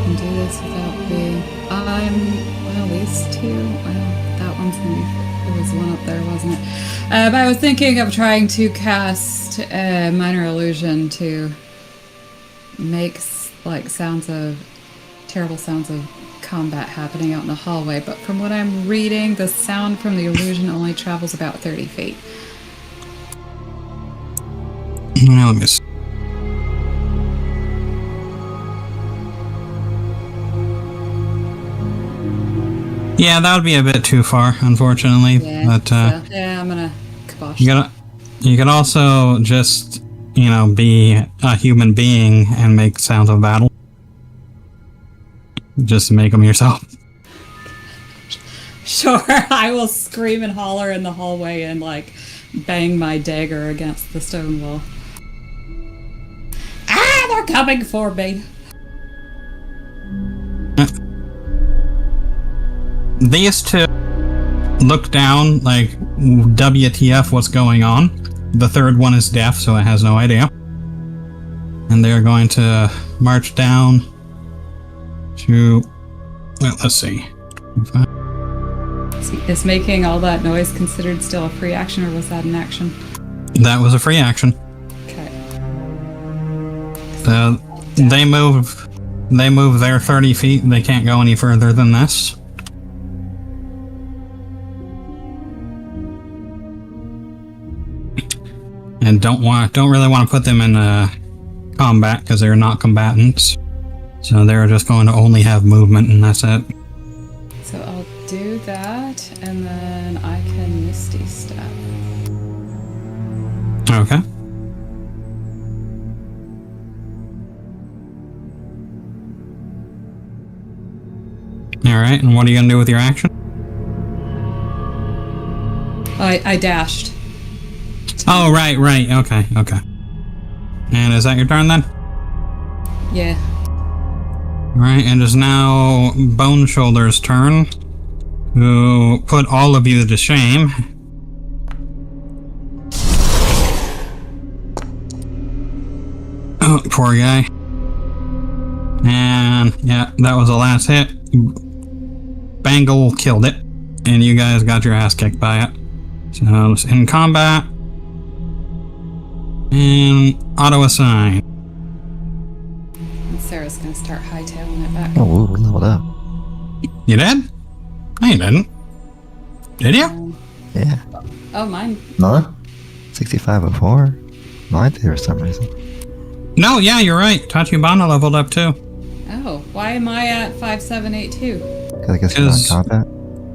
can do this without being... well, these two... Well, that one's going to be... There was one up there, wasn't it? But I was thinking of trying to cast Minor Illusion to make, like, terrible sounds of combat happening out in the hallway. But from what I'm reading, the sound from the illusion only travels about 30 feet. Now let me see. Yeah, that would be a bit too far, unfortunately. Yeah, but yeah, I'm gonna kibosh. You could also just, be a human being and make sounds of battle. Just make them yourself. Sure, I will scream and holler in the hallway and, like, bang my dagger against the stone wall. Ah, they're coming for me! These two look down like, WTF, what's going on? The third one is deaf, so it has no idea. And they're going to march down to... Well, let's see. Is making all that noise considered still a free action, or was that an action? That was a free action. Okay. They move their 30 feet. They can't go any further than this. And don't really want to put them in combat because they're not combatants. So they're just going to only have movement, and that's it. So I'll do that, and then I can Misty Step. Okay. Alright, and what are you going to do with your action? I dashed. Oh, right. Okay. And is that your turn then? Yeah. Alright, and it is now Bone Shoulder's turn to put all of you to shame. Oh, poor guy. And, yeah, that was the last hit. Bangle killed it, and you guys got your ass kicked by it. So, it's in combat. And auto-assign. And Sarah's gonna start hightailing it back. Oh, we leveled up. You did? No, you didn't. Did you? Yeah. Oh, mine. No? 6504. Mine did for some reason. No, yeah, you're right. Tachibana leveled up too. Oh, why am I at 5782? Because I guess you're not in combat.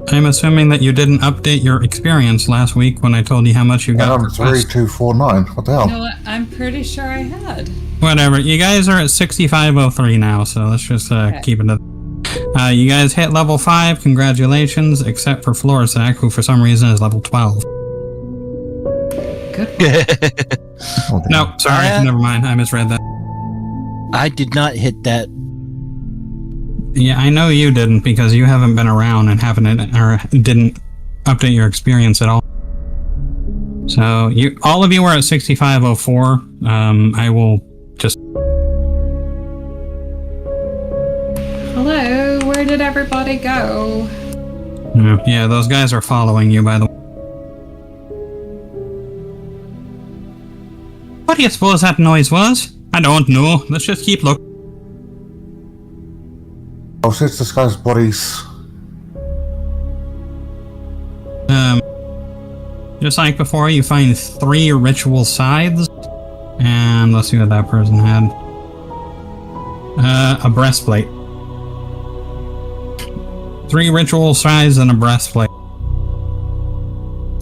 I'm assuming that you didn't update your experience last week when I told you how much you got I'm for at quest. 3249. What the hell? You know what? I'm pretty sure I had. Whatever. You guys are at 6503 now, so let's just keep it at... you guys hit level 5. Congratulations, except for Florisac, who for some reason is level 12. Good. Oh, damn. No, sorry. Never mind. I misread that. I did not hit that. Yeah, I know you didn't because you haven't been around and didn't update your experience at all. So all of you were at 6504. I will just... Hello, where did everybody go? Yeah, those guys are following you, by the way. What do you suppose that noise was? I don't know. Let's just keep looking. Oh, since this guy's body's... Just like before, you find 3 ritual scythes. And let's see what that person had. A breastplate. 3 ritual scythes and a breastplate.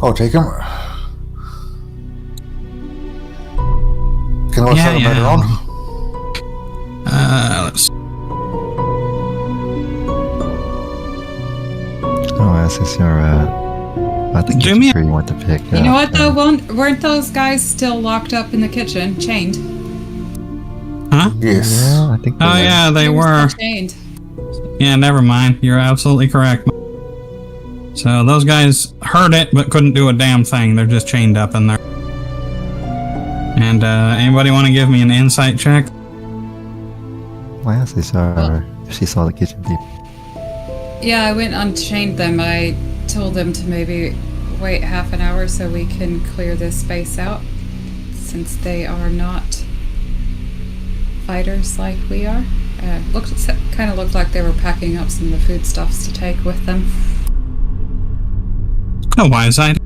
Oh, take him. Can I set him later on? Let's... Oh, this is your, I think Jimmy? it's where you want to pick. You know what though? Weren't those guys still locked up in the kitchen, chained? Huh? Yes. Yeah, I think Oh yeah, they were. Still chained. Yeah, never mind. You're absolutely correct. So those guys heard it, but couldn't do a damn thing. They're just chained up in there. And anybody want to give me an insight check? My asses are She saw the kitchen people. Yeah, I went unchained them. I told them to maybe wait half an hour so we can clear this space out, since they are not fighters like we are. Kind of looked like they were packing up some of the foodstuffs to take with them. A wise idea.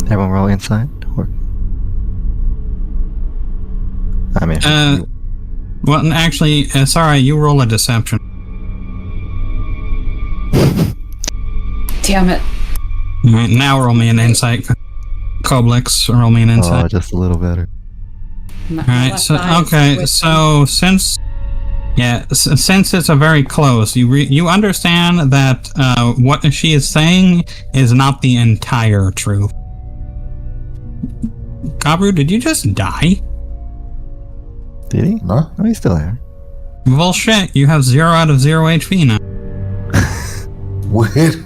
Everyone roll inside? Or... I mean... Well, actually, sorry, you roll a deception. Damn it. Alright, now roll me an insight. Koblix, roll me an insight. Oh, just a little better. Alright, so, okay, so since it's a very close, you understand that what she is saying is not the entire truth. Kabru, did you just die? Did he? No? Oh, he's still there. Well, shit, you have 0 out of 0 HP now. Weird.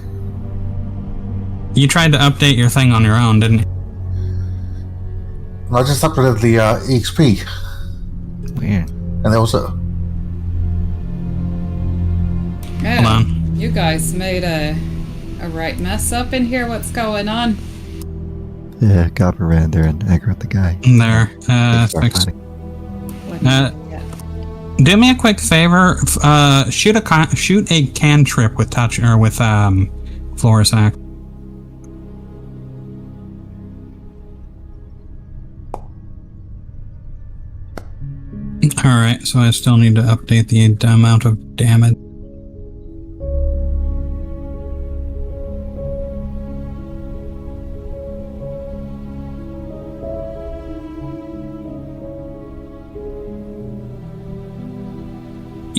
You tried to update your thing on your own, didn't you? I just uploaded the EXP. Weird. And there was a... Yeah, Hold on. you guys made a right mess up in here. What's going on? Yeah, Gopper ran there and aggroed the guy. There, Start fix. fighting. Do me a quick favor. Shoot a cantrip with touch or with Florisac. Alright, so I still need to update the amount of damage.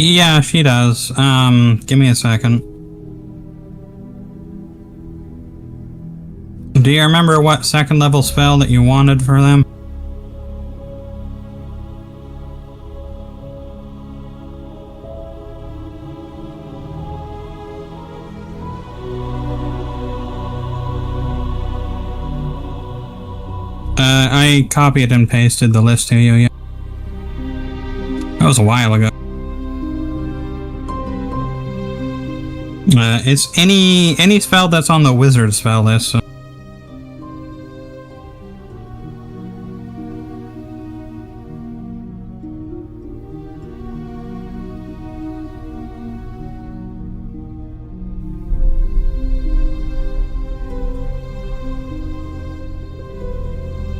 Yeah, she does. Give me a second. Do you remember what second level spell that you wanted for them? I copied and pasted the list to you, yeah. That was a while ago. It's any spell that's on the wizard spell list. So.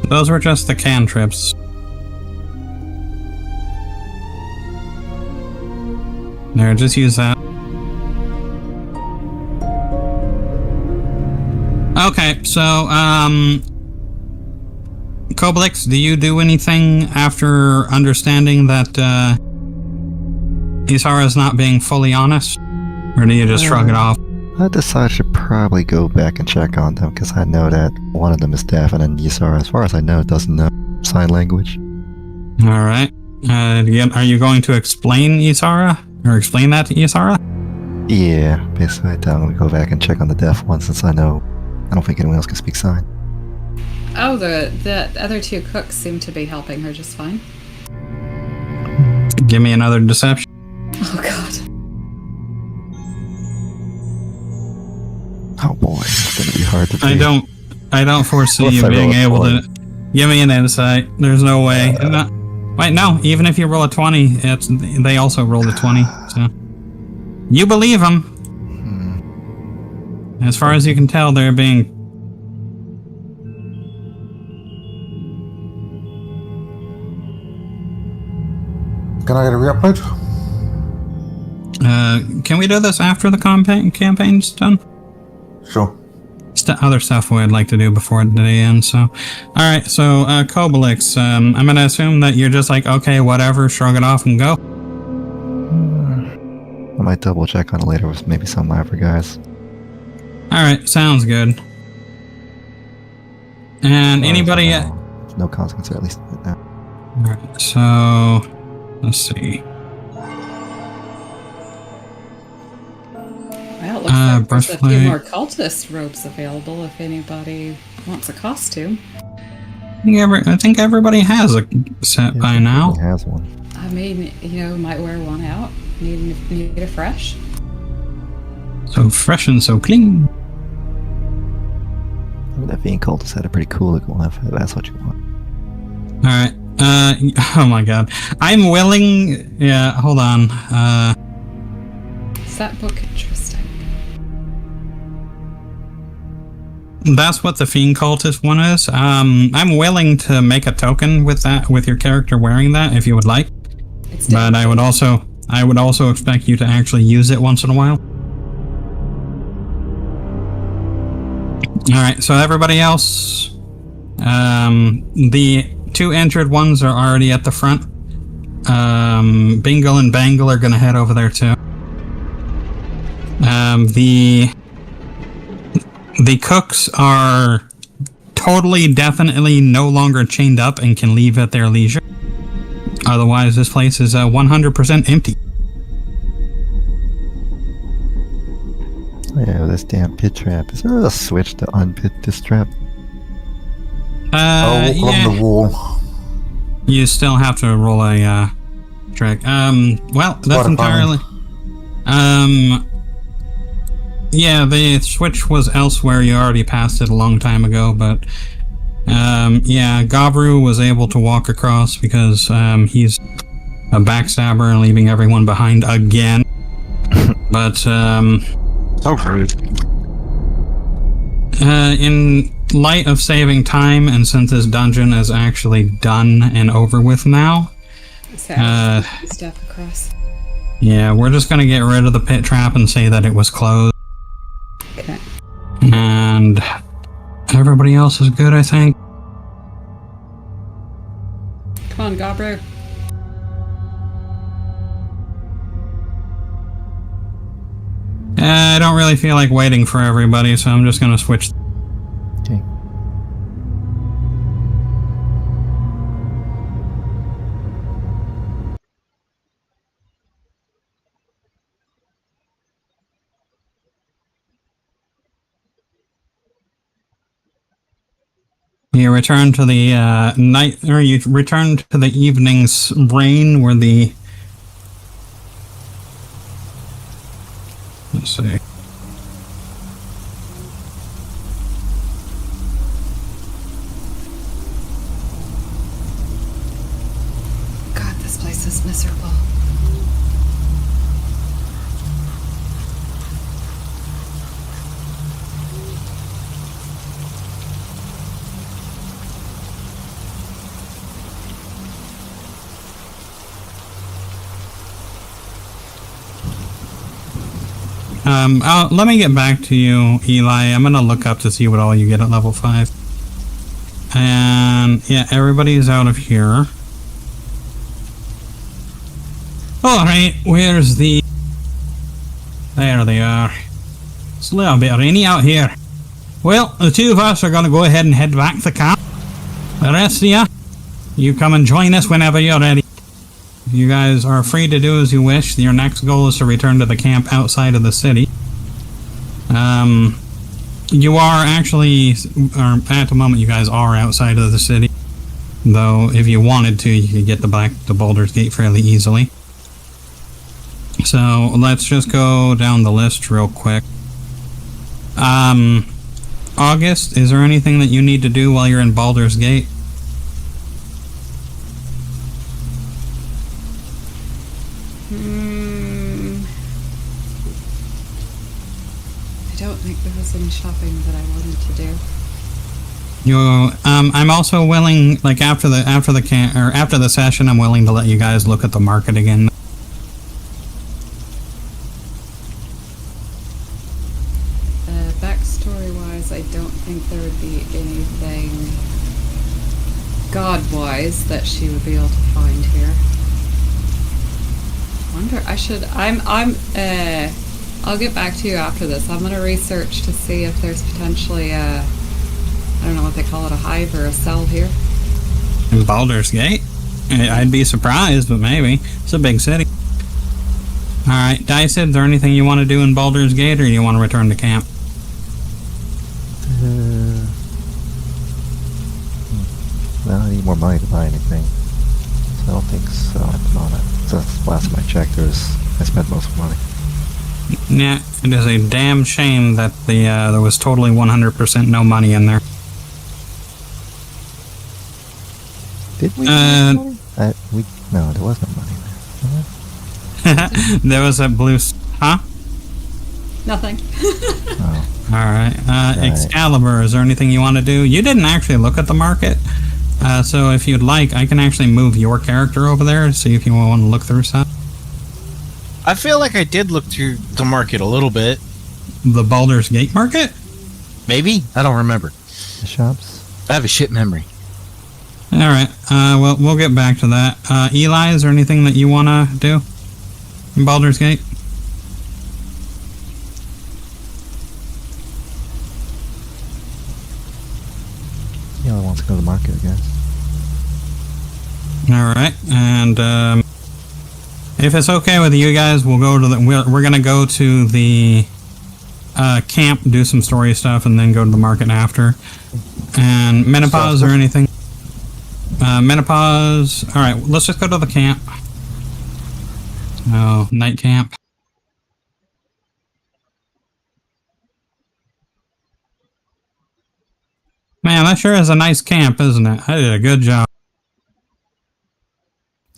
Those were just the cantrips. There, just use that. Okay, so, Koblix, do you do anything after understanding that, Isara's not being fully honest? Or do you just shrug it off? I decided I should probably go back and check on them, because I know that one of them is deaf, and then Yisara, as far as I know, doesn't know sign language. Alright. Are you going to explain Isara? Or explain that to Isara? Yeah, basically I tell them to go back and check on the deaf one, since I don't think anyone else can speak sign. Oh, the other two cooks seem to be helping her just fine. Give me another deception. Oh god. Oh boy, it's gonna be hard to do. I don't foresee Unless you I being roll a able to... Give me an insight. There's no way. Wait, no. Even if you roll a 20, they also rolled a 20. So you believe them. As far as you can tell, they're being... Can I get a re-upload? Can we do this after the campaign's done? Sure. Other stuff we'd like to do before the day ends, so... Alright, so, Koblix, I'm gonna assume that you're just like, okay, whatever, shrug it off and go. I might double check on it later with maybe some of my other guys. Alright, sounds good. And anybody... No consequence, at least right now. Alright, so... Let's see. Well, it looks like there's a few breastplate. more cultist robes available if anybody wants a costume. I think everybody has a set by now. He has one. I mean, might wear one out. Need a fresh? So fresh and so clean. That being cultist had a pretty cool looking one, if that's what you want. Alright. Oh my god. I'm willing... Yeah, hold on. Is that book interesting? That's what the Fiend Cultist one is. I'm willing to make a token with that, with your character wearing that, if you would like. But I would also expect you to actually use it once in a while. Alright, so everybody else... the 2 injured ones are already at the front. Bingle and Bangle are gonna head over there too. The cooks are totally, definitely no longer chained up and can leave at their leisure. Otherwise, this place is 100% empty. Oh yeah, this damn pit trap. Is there a switch to unpit this trap? I'll walk along the wall. You still have to roll a track. Well, that's entirely... Yeah, the switch was elsewhere. You already passed it a long time ago, but... yeah, Gabru was able to walk across because he's a backstabber, leaving everyone behind again. But, So rude. in light of saving time, and since this dungeon is actually done and over with now, Step across. yeah, we're just gonna get rid of the pit trap and say that it was closed. Okay. And everybody else is good, I think. Come on, Gabru. I don't really feel like waiting for everybody, so I'm just gonna switch. Okay. You return to the night, or you return to the evening's rain, where the... Let's see. God, this place is miserable. Let me get back to you, Eli. I'm gonna look up to see what all you get at level 5. And, yeah, everybody's out of here. Alright, where's the... There they are. It's a little bit rainy out here. Well, the 2 of us are gonna go ahead and head back to the camp. The rest of you come and join us whenever you're ready. You guys are free to do as you wish. Your next goal is to return to the camp outside of the city. You are actually, or at the moment you guys are outside of the city. Though, if you wanted to, you could get to Baldur's Gate fairly easily. So, let's just go down the list real quick. August, is there anything that you need to do while you're in Baldur's Gate? I don't think there was any shopping that I wanted to do. I'm also willing, like after the session, I'm willing to let you guys look at the market again. Backstory-wise, I don't think there would be anything god-wise that she would be able to find here. I'll get back to you after this. I'm gonna research to see if there's potentially I don't know what they call it, a hive or a cell here. In Baldur's Gate? I'd be surprised, but maybe. It's a big city. Alright, Dice, is there anything you want to do in Baldur's Gate, or do you want to return to camp? Well, I need more money to buy anything. So I don't think so at the moment. So last time I checked, there's I spent most of the money. Yeah, it is a damn shame that there was totally 100% no money in there. Did we? No, there was no money there. There was a blue... Huh? Nothing. Oh. Alright. Excalibur, is there anything you want to do? You didn't actually look at the market. So if you'd like, I can actually move your character over there, see if you want to look through stuff. I feel like I did look through the market a little bit. The Baldur's Gate market? Maybe? I don't remember. The shops? I have a shit memory. Alright, well, we'll get back to that. Eli, is there anything that you want to do in Baldur's Gate? Eli wants to go to the market, I guess. Alright, and if it's okay with you guys, we'll go to the... We're gonna go to the camp, do some story stuff, and then go to the market after. And menopause or anything? Menopause... Alright, let's just go to the camp. Oh, night camp. Man, that sure is a nice camp, isn't it? I did a good job.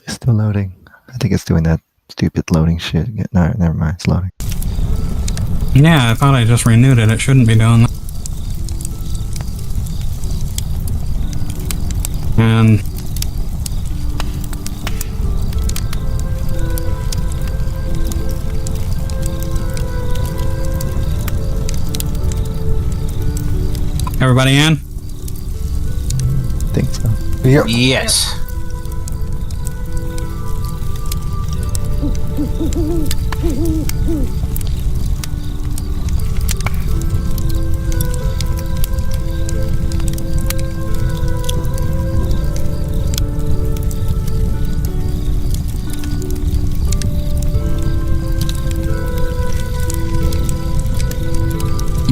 It's still loading. I think it's doing that stupid loading shit. No, never mind. It's loading. Yeah, I thought I just renewed it. It shouldn't be doing that. And... everybody in? I think so. Yep. Yes.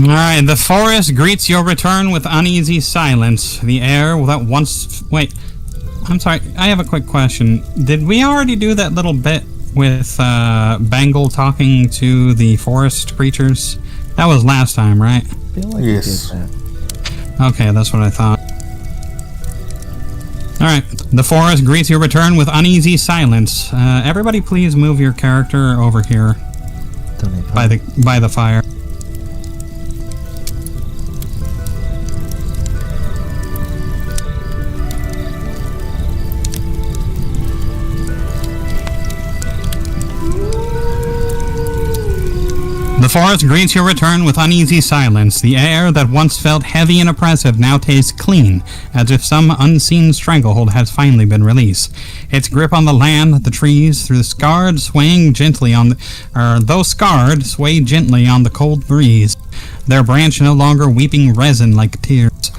Alright, the forest greets your return with uneasy silence. The air that once... Wait, I'm sorry, I have a quick question. Did we already do that little bit with Bangle talking to the forest creatures? That was last time, right? I feel like Yes. we did that. Okay, that's what I thought. Alright, the forest greets your return with uneasy silence. Everybody please move your character over here Donate by the fire. The forest greets your return with uneasy silence. The air that once felt heavy and oppressive now tastes clean, as if some unseen stranglehold has finally been released. Its grip on the land, the trees, through the scarred, swaying gently on those scarred, sway gently on the cold breeze. Their branch no longer weeping resin like tears.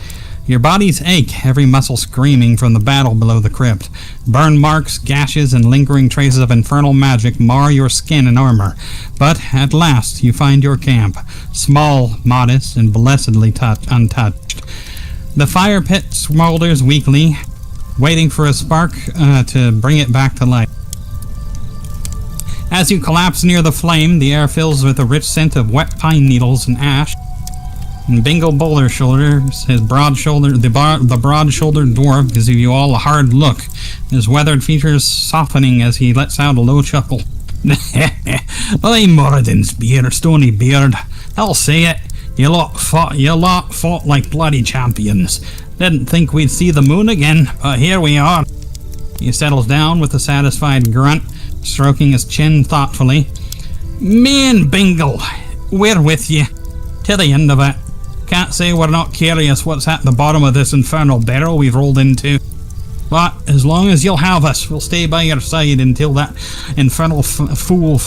Your bodies ache, every muscle screaming from the battle below the crypt. Burn marks, gashes, and lingering traces of infernal magic mar your skin and armor. But at last you find your camp, small, modest, and blessedly untouched. The fire pit smolders weakly, waiting for a spark to bring it back to life. As you collapse near the flame, the air fills with a rich scent of wet pine needles and ash. And Bingo Boulder Shoulders, the broad-shouldered dwarf, gives you all a hard look, his weathered features softening as he lets out a low chuckle. I'm Moradin's stony beard. I'll say it. You lot fought like bloody champions. Didn't think we'd see the moon again, but here we are. He settles down with a satisfied grunt, stroking his chin thoughtfully. Me and Bingle, we're with you. To the end of it. Can't say we're not curious what's at the bottom of this infernal barrel we've rolled into. But as long as you'll have us, we'll stay by your side until that infernal fool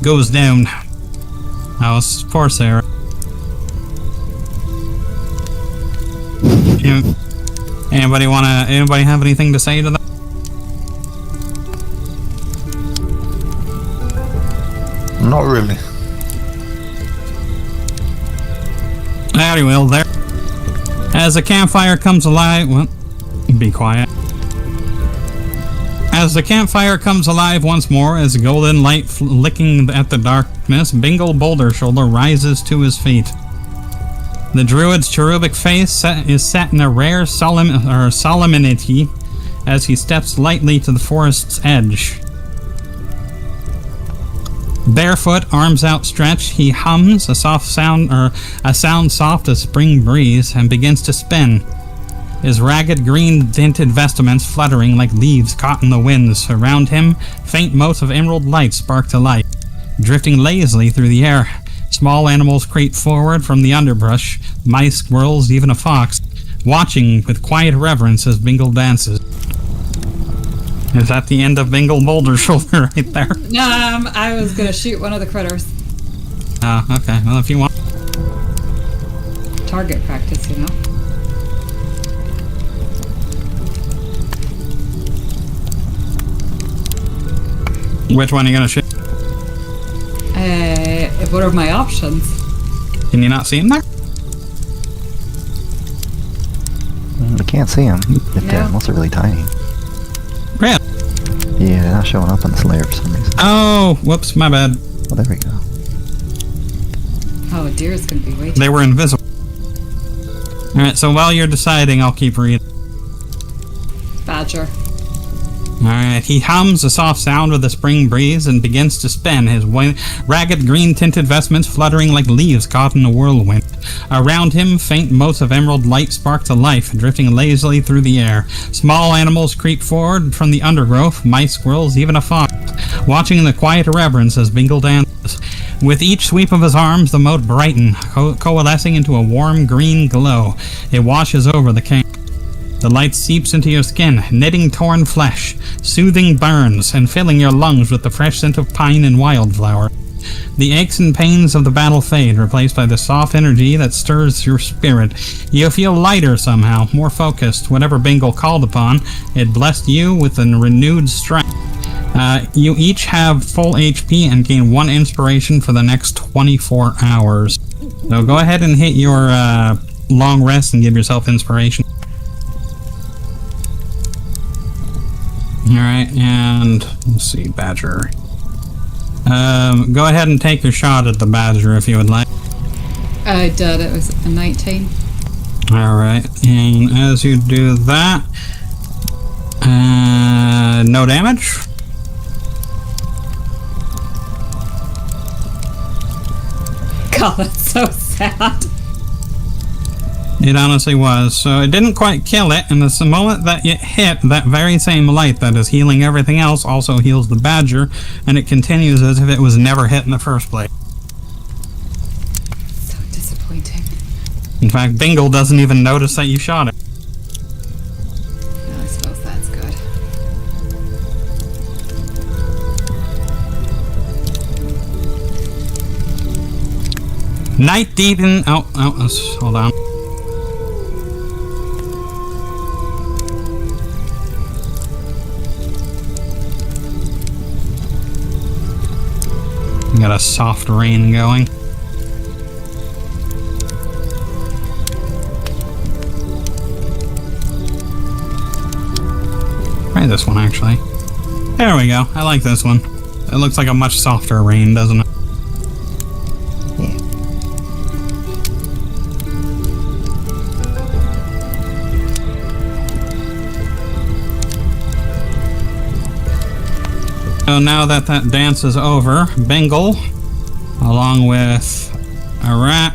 goes down. That was poor Sarah. Anybody have anything to say to that? Not really. Very well, there. As the campfire comes alive, well, be quiet. As the campfire comes alive once more, as golden light flicking at the darkness, Bingle Boulder Shoulder rises to his feet. The druid's cherubic face is set in a rare solemnity as he steps lightly to the forest's edge. Barefoot, arms outstretched, he hums a sound soft as spring breeze and begins to spin. His ragged green tinted vestments fluttering like leaves caught in the winds. Around him, faint motes of emerald light spark to life, drifting lazily through the air. Small animals creep forward from the underbrush, mice, squirrels, even a fox, watching with quiet reverence as Bingle dances. Is that the end of Bingle Boulder Shoulder right there? I was gonna shoot one of the critters. Oh, okay. Well, if you want. Target practice, you know. Which one are you gonna shoot? What are my options? Can you not see him there? We can't see them. No. Most are really tiny. Really? Yeah, they're not showing up on this layer for some reason. Oh, whoops, my bad. Oh, there we go. Oh, a deer is gonna be way too. They were invisible. Alright, so while you're deciding, I'll keep reading. Badger. Alright, he hums a soft sound with the spring breeze and begins to spin, his ragged green-tinted vestments fluttering like leaves caught in a whirlwind. Around him, faint motes of emerald light spark to life, drifting lazily through the air. Small animals creep forward from the undergrowth, mice, squirrels, even a fox, watching in the quiet reverence as Bingle dances. With each sweep of his arms, the mote brighten, coalescing into a warm green glow. It washes over the camp. The light seeps into your skin, knitting torn flesh, soothing burns, and filling your lungs with the fresh scent of pine and wildflower. The aches and pains of the battle fade, replaced by the soft energy that stirs your spirit. You feel lighter somehow, more focused. Whatever Bingle called upon, it blessed you with a renewed strength. You each have full HP and gain 1 inspiration for the next 24 hours. So go ahead and hit your long rest and give yourself inspiration. Alright, and let's see, Badger. Go ahead and take your shot at the Badger if you would like. I did, it was a 19. Alright, and as you do that, no damage. God, that's so sad. It honestly was. So it didn't quite kill it, and the moment that it hit, that very same light that is healing everything else also heals the Badger, and it continues as if it was never hit in the first place. So disappointing. In fact, Bingle doesn't even notice that you shot it. I suppose that's good. Night deepen. Hold on. Got a soft rain going. Try this one, actually. There we go. I like this one. It looks like a much softer rain, doesn't it? Yeah. So now that dance is over, Bingle, along with a rat,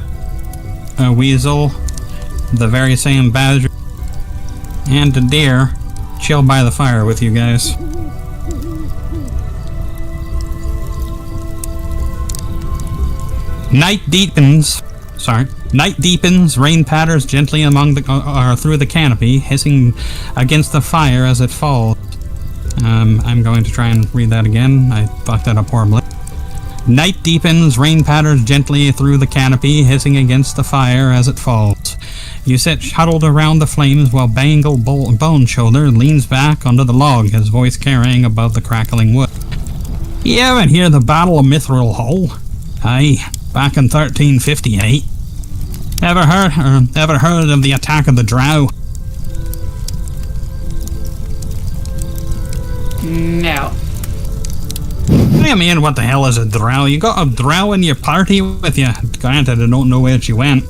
a weasel, the very same badger, and a deer, chill by the fire with you guys. Night deepens. Night deepens. Rain patters gently through the canopy, hissing against the fire as it falls. I'm going to try and read that again. I fucked that up horribly. Night deepens, rain patters gently through the canopy, hissing against the fire as it falls. You sit huddled around the flames while Bingle Bone Shoulder leans back onto the log, his voice carrying above the crackling wood. You ever hear the Battle of Mithril Hole? Aye, back in 1358. Ever heard of the attack of the Drow? No. I mean, what the hell is a drow? You got a drow in your party with you. Granted, I don't know where she went.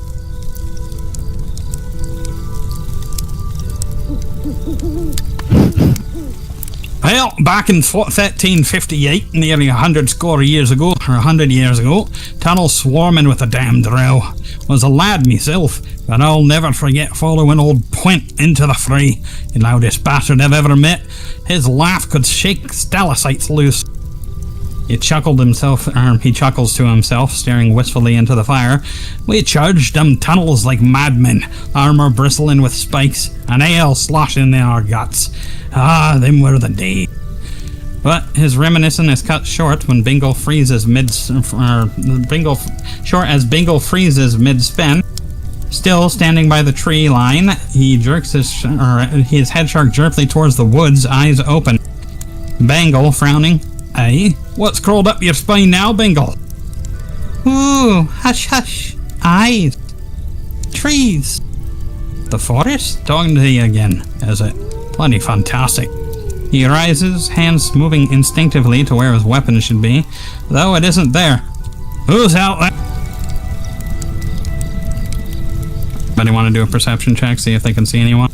Well, back in 1358, nearly 100 score years ago, or 100 years ago, tunnel swarming with a damn drow. Was a lad myself, but I'll never forget following old Point into the fray. The loudest bastard I've ever met. His laugh could shake stalactites loose. He chuckles to himself, staring wistfully into the fire. We charged them tunnels like madmen, armor bristling with spikes, and ale sloshing in our guts. Ah, them were the days. But his reminiscence is cut short when Bingo freezes mid-spin. Still standing by the tree line, he jerks his head shark jerkly towards the woods, eyes open. Bangle, frowning. Eh? What's crawled up your spine now, Bingle? Ooh, hush hush. Eyes. Trees. The forest? Talking to you again, is it? Bloody fantastic. He rises, hands moving instinctively to where his weapon should be, though it isn't there. Who's out there? Anybody want to do a perception check, see if they can see anyone?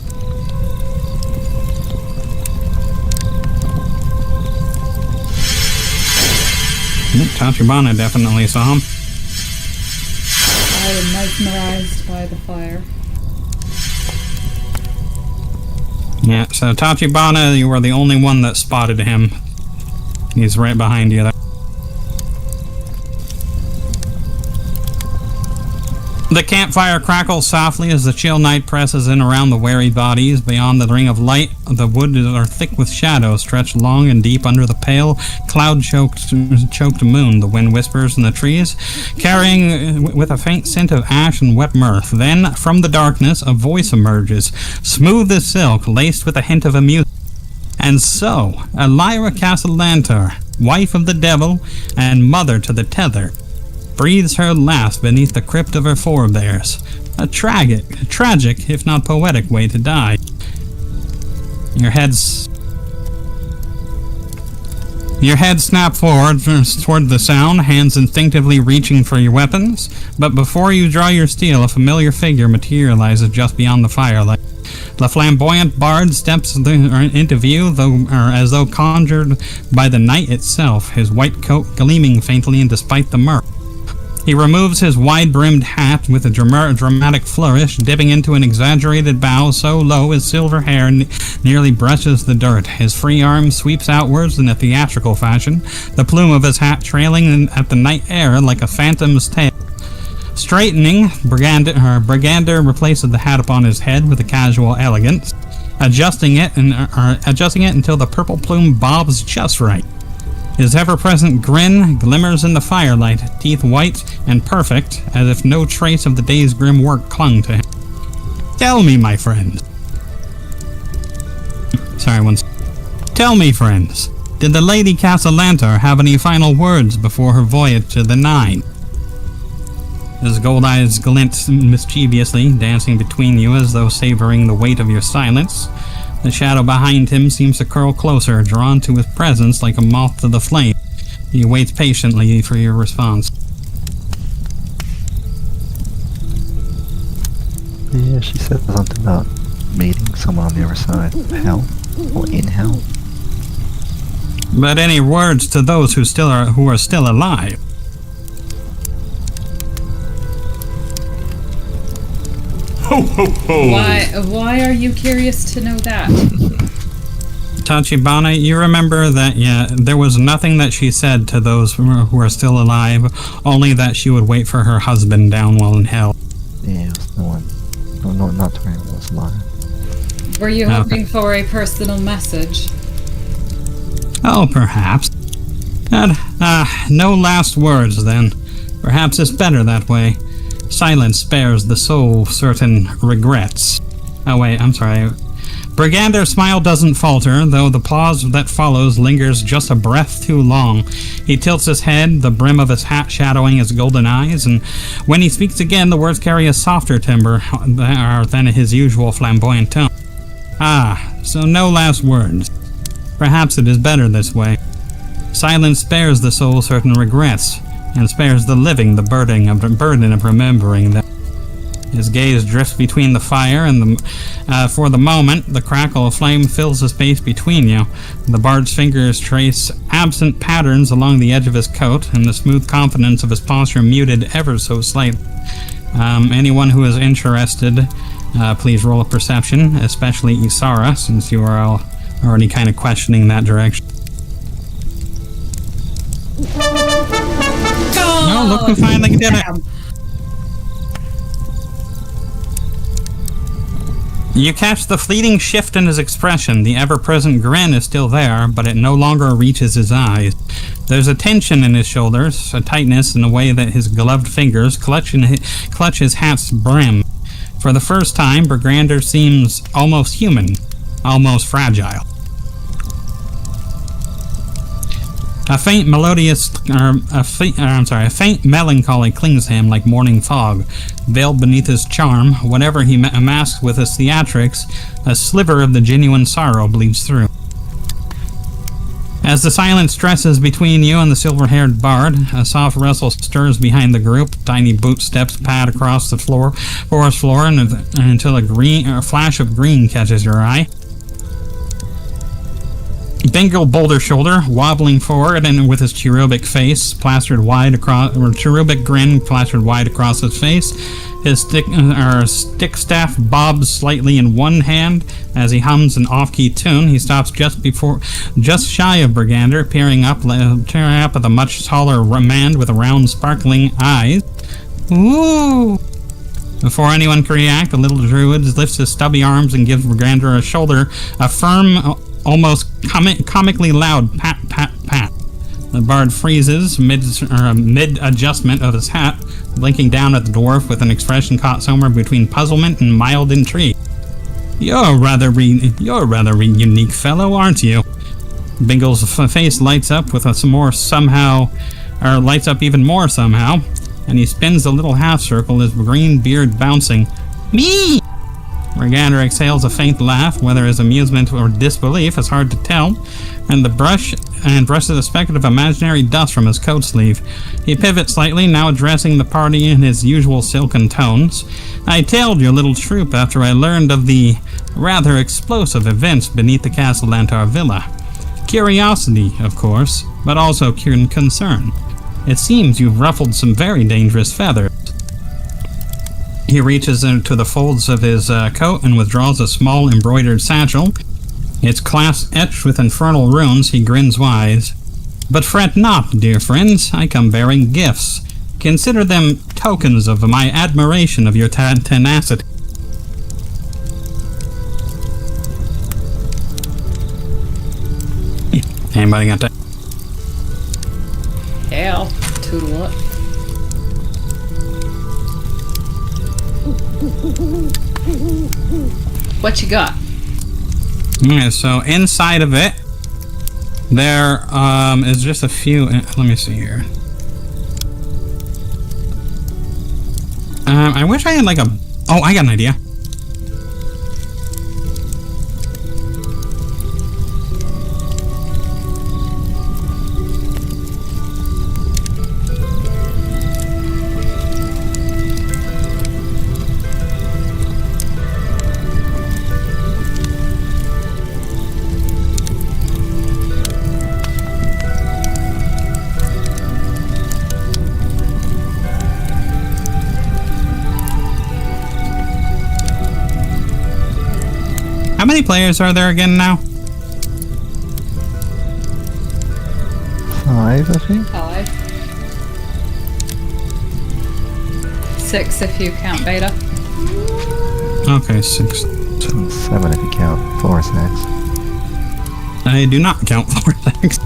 Tachibana definitely saw him. I am mesmerized by the fire. Yeah, so Tachibana, you were the only one that spotted him. He's right behind you there. The campfire crackles softly as the chill night presses in around the weary bodies. Beyond the ring of light, the woods are thick with shadows, stretched long and deep under the pale, cloud-choked moon. The wind whispers in the trees, carrying with a faint scent of ash and wet mirth. Then, from the darkness, a voice emerges, smooth as silk, laced with a hint of amusement. And so, Elira Castellantar, wife of the devil and mother to the tether, breathes her last beneath the crypt of her forebears. A tragic, if not poetic way to die. Your head snap forward toward the sound, hands instinctively reaching for your weapons, but before you draw your steel, a familiar figure materializes just beyond the firelight. The flamboyant bard steps into view, as though conjured by the night itself, his white coat gleaming faintly and despite the murk. He removes his wide-brimmed hat with a dramatic flourish, dipping into an exaggerated bow so low his silver hair nearly brushes the dirt. His free arm sweeps outwards in a theatrical fashion, the plume of his hat trailing at the night air like a phantom's tail. Straightening, Brigander replaces the hat upon his head with a casual elegance, adjusting it until the purple plume bobs just right. His ever-present grin glimmers in the firelight, teeth white and perfect, as if no trace of the day's grim work clung to him. Tell me, my friends. Tell me, friends, did the Lady Castellantar have any final words before her voyage to the Nine? His gold eyes glint mischievously, dancing between you as though savoring the weight of your silence. The shadow behind him seems to curl closer, drawn to his presence like a moth to the flame. He waits patiently for your response. Yeah, she said something about meeting someone on the other side of hell, or in hell. But any words to those who are still alive? Ho, ho, ho. Why are you curious to know that? Tachibana, you remember that, there was nothing that she said to those who are still alive, only that she would wait for her husband down while in hell. Yeah, it was not to anyone was alive. Were you hoping for a personal message? Oh, perhaps. No last words, then. Perhaps it's better that way. Silence spares the soul certain regrets. Oh wait, I'm sorry. Brigander's smile doesn't falter, though the pause that follows lingers just a breath too long. He tilts his head, the brim of his hat shadowing his golden eyes, and when he speaks again, the words carry a softer timbre than his usual flamboyant tone. Ah, so no last words. Perhaps it is better this way. Silence spares the soul certain regrets, and spares the living the burden of remembering them. His gaze drifts between the fire, and for the moment, the crackle of flame fills the space between you. The bard's fingers trace absent patterns along the edge of his coat, and the smooth confidence of his posture muted ever so slightly. Anyone who is interested, please roll a perception, especially Isara, since you are all already kind of questioning that direction. Oh, look who finally did it! You catch the fleeting shift in his expression. The ever-present grin is still there, but it no longer reaches his eyes. There's a tension in his shoulders, a tightness in the way that his gloved fingers clutch his hat's brim. For the first time, Brigander seems almost human, almost fragile. A faint melancholy clings to him like morning fog. Veiled beneath his charm, whatever he masks with his theatrics, a sliver of the genuine sorrow bleeds through. As the silence stresses between you and the silver-haired bard, a soft rustle stirs behind the group. Tiny boot steps pad across the forest floor until a flash of green catches your eye. Bingle Boulder Shoulder, wobbling forward and with his cherubic grin plastered wide across his face. His stick staff bobs slightly in one hand as he hums an off-key tune. He stops just shy of Brigander, peering up at the much taller man with round, sparkling eyes. Ooh! Before anyone can react, the little druid lifts his stubby arms and gives Brigander a firm, almost comically loud pat, pat, pat. The bard freezes mid-adjustment of his hat, blinking down at the dwarf with an expression caught somewhere between puzzlement and mild intrigue. You're a rather unique fellow, aren't you? Bingle's face lights up with lights up even more somehow, and he spins a little half circle, his green beard bouncing. Me! Brigander exhales a faint laugh, whether his amusement or disbelief is hard to tell, and brushes a speck of imaginary dust from his coat sleeve. He pivots slightly, now addressing the party in his usual silken tones. I tailed your little troop after I learned of the rather explosive events beneath the Castle Lantar Villa. Curiosity, of course, but also concern. It seems you've ruffled some very dangerous feathers. He reaches into the folds of his coat and withdraws a small embroidered satchel. Its clasp etched with infernal runes, he grins wise. But fret not, dear friends, I come bearing gifts. Consider them tokens of my admiration of your tenacity. Anybody got that? Hell, toodle up. What you got? Okay, so inside of it, there is just a few. Let me see here. I wish I had like a. Oh, I got an idea. How many players are there again now? 5, I think. 5. 6 if you count beta. Okay, 6. 7 if you count 4 stacks. I do not count 4 stacks.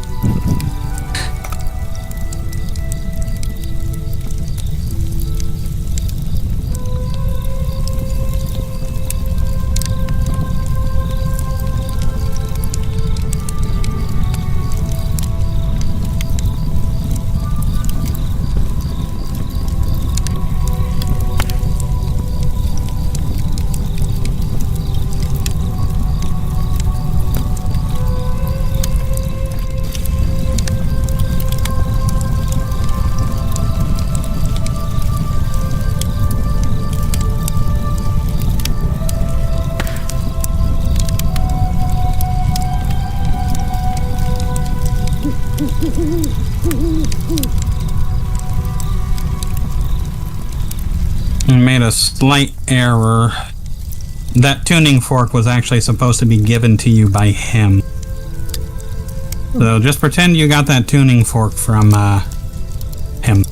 made a slight error. That tuning fork was actually supposed to be given to you by him. So just pretend you got that tuning fork from him.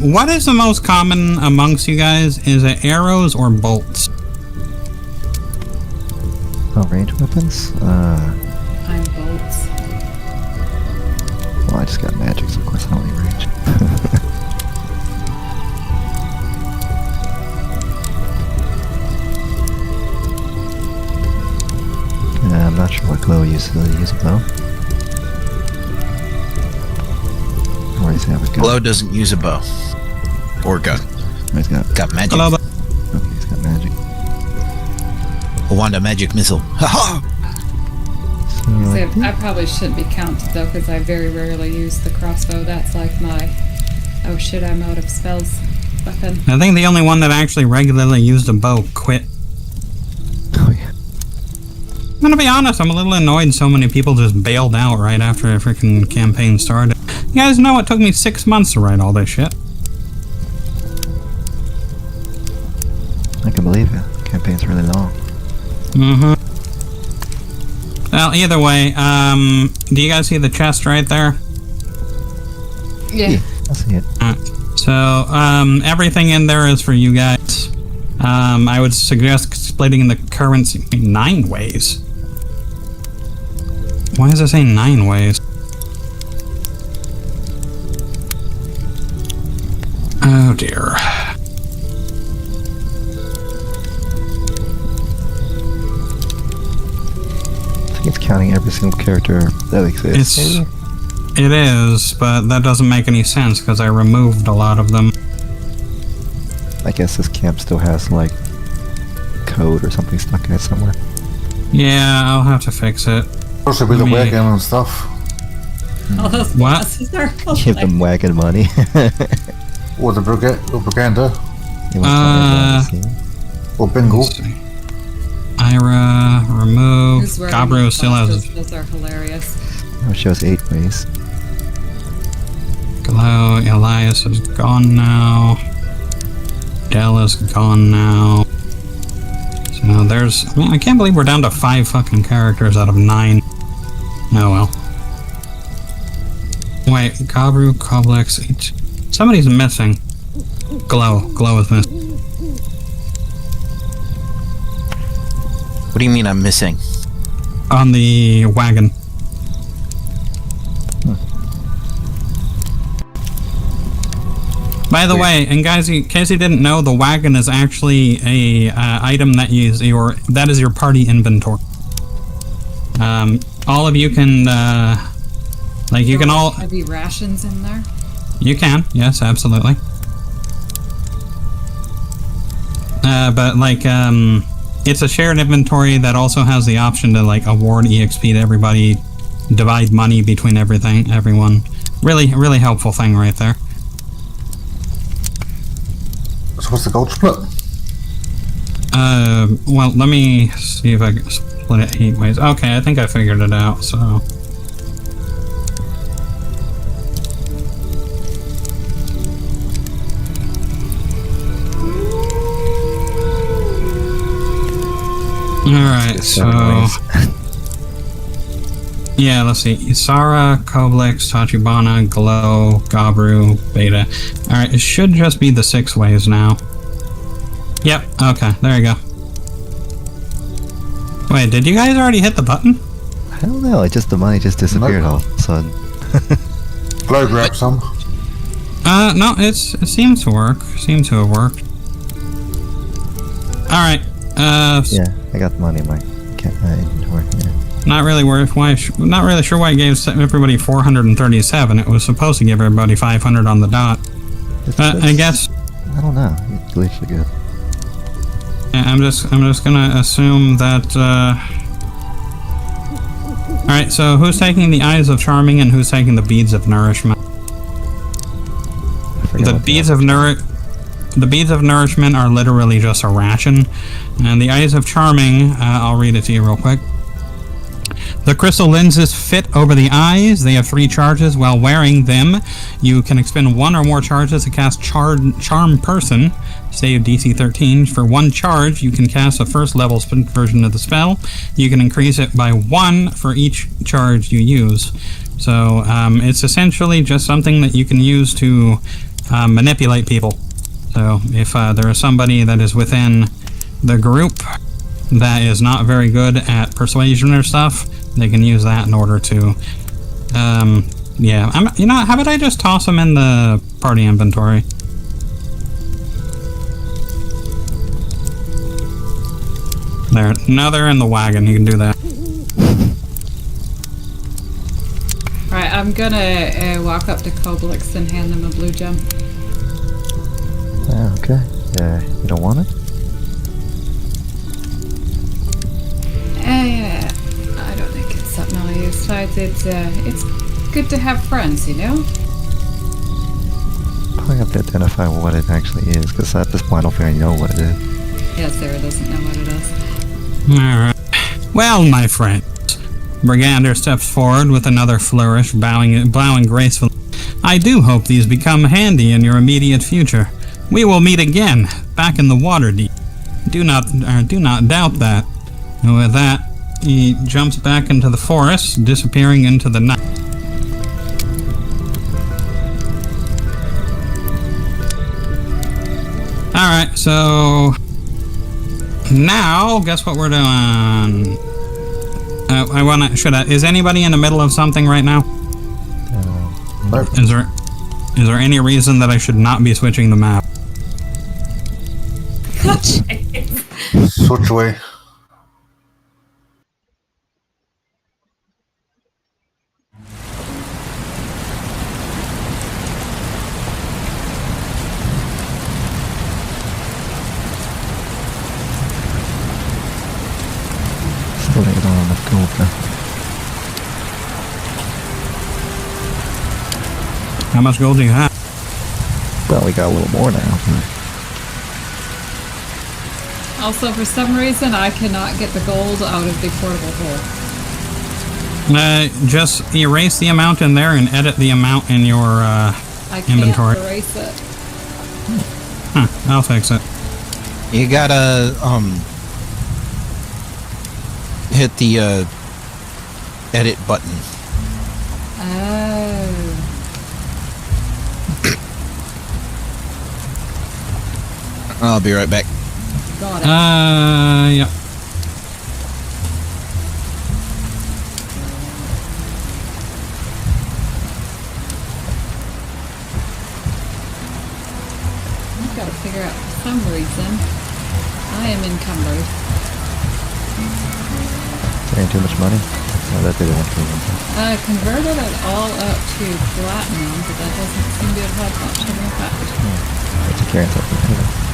What is the most common amongst you guys? Is it arrows or bolts? Oh, range weapons? I'm bolts. Well, I just got magic, so of course I don't need range. Yeah, I'm not sure what glow uses. Do they use a bow? Or does he have a gun? Glow doesn't use a bow. Or gun. Oh, he's got Magic. Hello, okay, he's got magic. A Wanda magic missile. Ha So, See, I probably shouldn't be counted though, because I very rarely use the crossbow. That's like my, oh shit, I'm out of spells weapon. I think the only one that actually regularly used a bow quit. oh yeah. I'm gonna be honest, I'm a little annoyed so many people just bailed out right after the freaking campaign started. You guys know it took me 6 months to write all this shit. I can believe it. The campaign's really long. Mm-hmm. Well, either way, do you guys see the chest right there? Yeah. I see it. So, everything in there is for you guys. I would suggest splitting the currency 9 ways. Why does it say 9 ways? Oh dear. I think it's counting every single character that exists. It is, but that doesn't make any sense because I removed a lot of them. I guess this camp still has, like, code or something stuck in it somewhere. Yeah, I'll have to fix it. Supposed to be the Me- wagon and stuff. All those What? glasses are Give them wagon money. Or the propaganda. You want to come in and see? Or bingo. Let's see. Ira, remove. Who's wearing Gabro those still has glasses? Those are hilarious. Oh, it shows 8 ways. glow. Elias is gone now. Dell is gone now. So there's... I can't believe we're down to 5 fucking characters out of 9. Oh well. Wait, Gabru, Koblex... Somebody's missing. Glow. Glow is missing. What do you mean I'm missing? On the wagon. By the way, and guys, in case you didn't know, the wagon is actually a item that is your party inventory. All of you can, you can all... Heavy rations in there? You can, yes, absolutely. But, it's a shared inventory that also has the option to, award EXP to everybody, divide money between everyone. Really, really helpful thing right there. So what's the gold split? Well, let me see if I can split it 8 ways. Okay, I think I figured it out, so... Alright, so... yeah, let's see. Isara, Koblex, Tachibana, Glow, Gabru, Beta. Alright, it should just be the 6 ways now. Yep, okay, there you go. Wait, did you guys already hit the button? I don't know, the money just disappeared all of a sudden. Glow grab some. No, it seems to work. Seems to have worked. Alright, Yeah, I got the money in my inventory. Yeah. Not really not really sure why it gave everybody 437. It was supposed to give everybody 500 on the dot. I guess. I don't know. It's glitchy good. I'm just gonna assume that. All right. So who's taking the Eyes of Charming and who's taking the Beads of Nourishment? The Beads of Nourishment are literally just a ration, and the Eyes of Charming. I'll read it to you real quick. The crystal lenses fit over the eyes. They have 3 charges. While wearing them, you can expend 1 or more charges to cast Charm Person. Save DC 13. For 1 charge, you can cast a first level version of the spell. You can increase it by 1 for each charge you use. So it's essentially just something that you can use to manipulate people. So if there is somebody that is within the group that is not very good at persuasion or stuff, they can use that in order to, yeah. How about I just toss them in the party inventory? There. Now they're in the wagon. You can do that. Right, I'm gonna walk up to Koblix and hand them a blue gem. Okay. You don't want it? I don't think it's something I'll use. Besides, it's good to have friends, you know? Probably have to identify what it actually is, because at this point I don't think I know what it is. Yeah, Sarah doesn't know what it is. Alright. Well, my friend. Brigander steps forward with another flourish, bowing gracefully. I do hope these become handy in your immediate future. We will meet again, back in the Waterdeep. Do not doubt that. And with that, he jumps back into the forest, disappearing into the night. Alright, so now, guess what we're doing? Is anybody in the middle of something right now? Nope. Is there any reason that I should not be switching the map? Switch away. Still ain't on enough gold though. How much gold do you have? Well, we got a little more now. Also, for some reason, I cannot get the gold out of the portable hole. Just erase the amount in there and edit the amount in your I inventory. can't erase it. Huh, I'll fix it. You gotta hit the edit button. Oh. I'll be right back. Got it. Yeah. I've got to figure out, for some reason, I am encumbered. Ain't too much money? Oh, that did it want to I converted it all up to platinum, but that doesn't seem to have had much of an effect. It's a carrying something.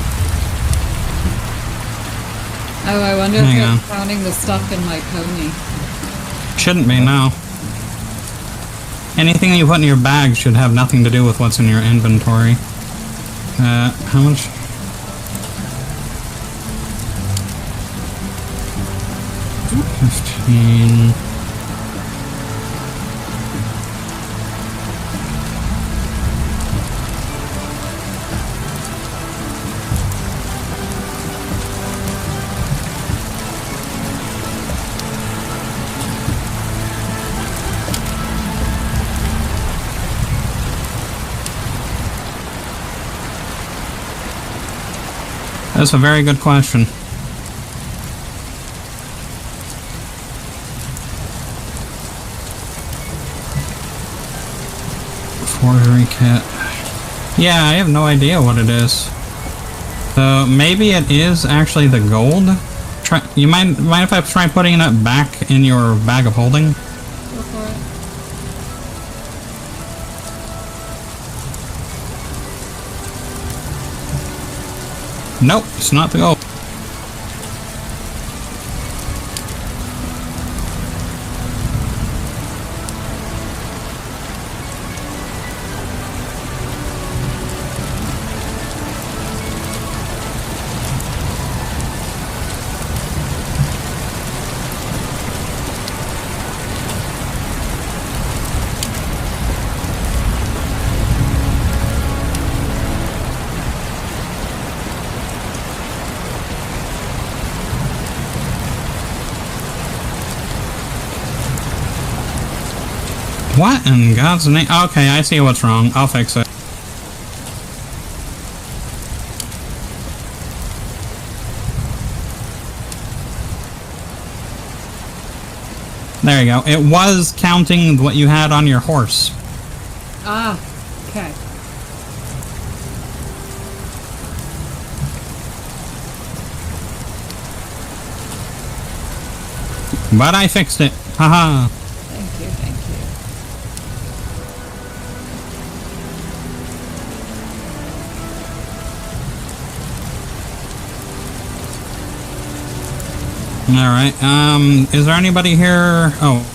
Oh, I wonder if Hang they're on. counting the stuff in my pony. Shouldn't be, no. Anything you put in your bag should have nothing to do with what's in your inventory. How much? $15. That's a very good question. Forgery kit. Yeah, I have no idea what it is. So maybe it is actually the gold. You mind if I try putting it back in your bag of holding? Go for it. Nope, it's not the goal. What in God's name? Okay, I see what's wrong. I'll fix it. There you go. It was counting what you had on your horse. Ah, okay. But I fixed it. Haha. Thank you, thank you. Alright, is there anybody here? Oh,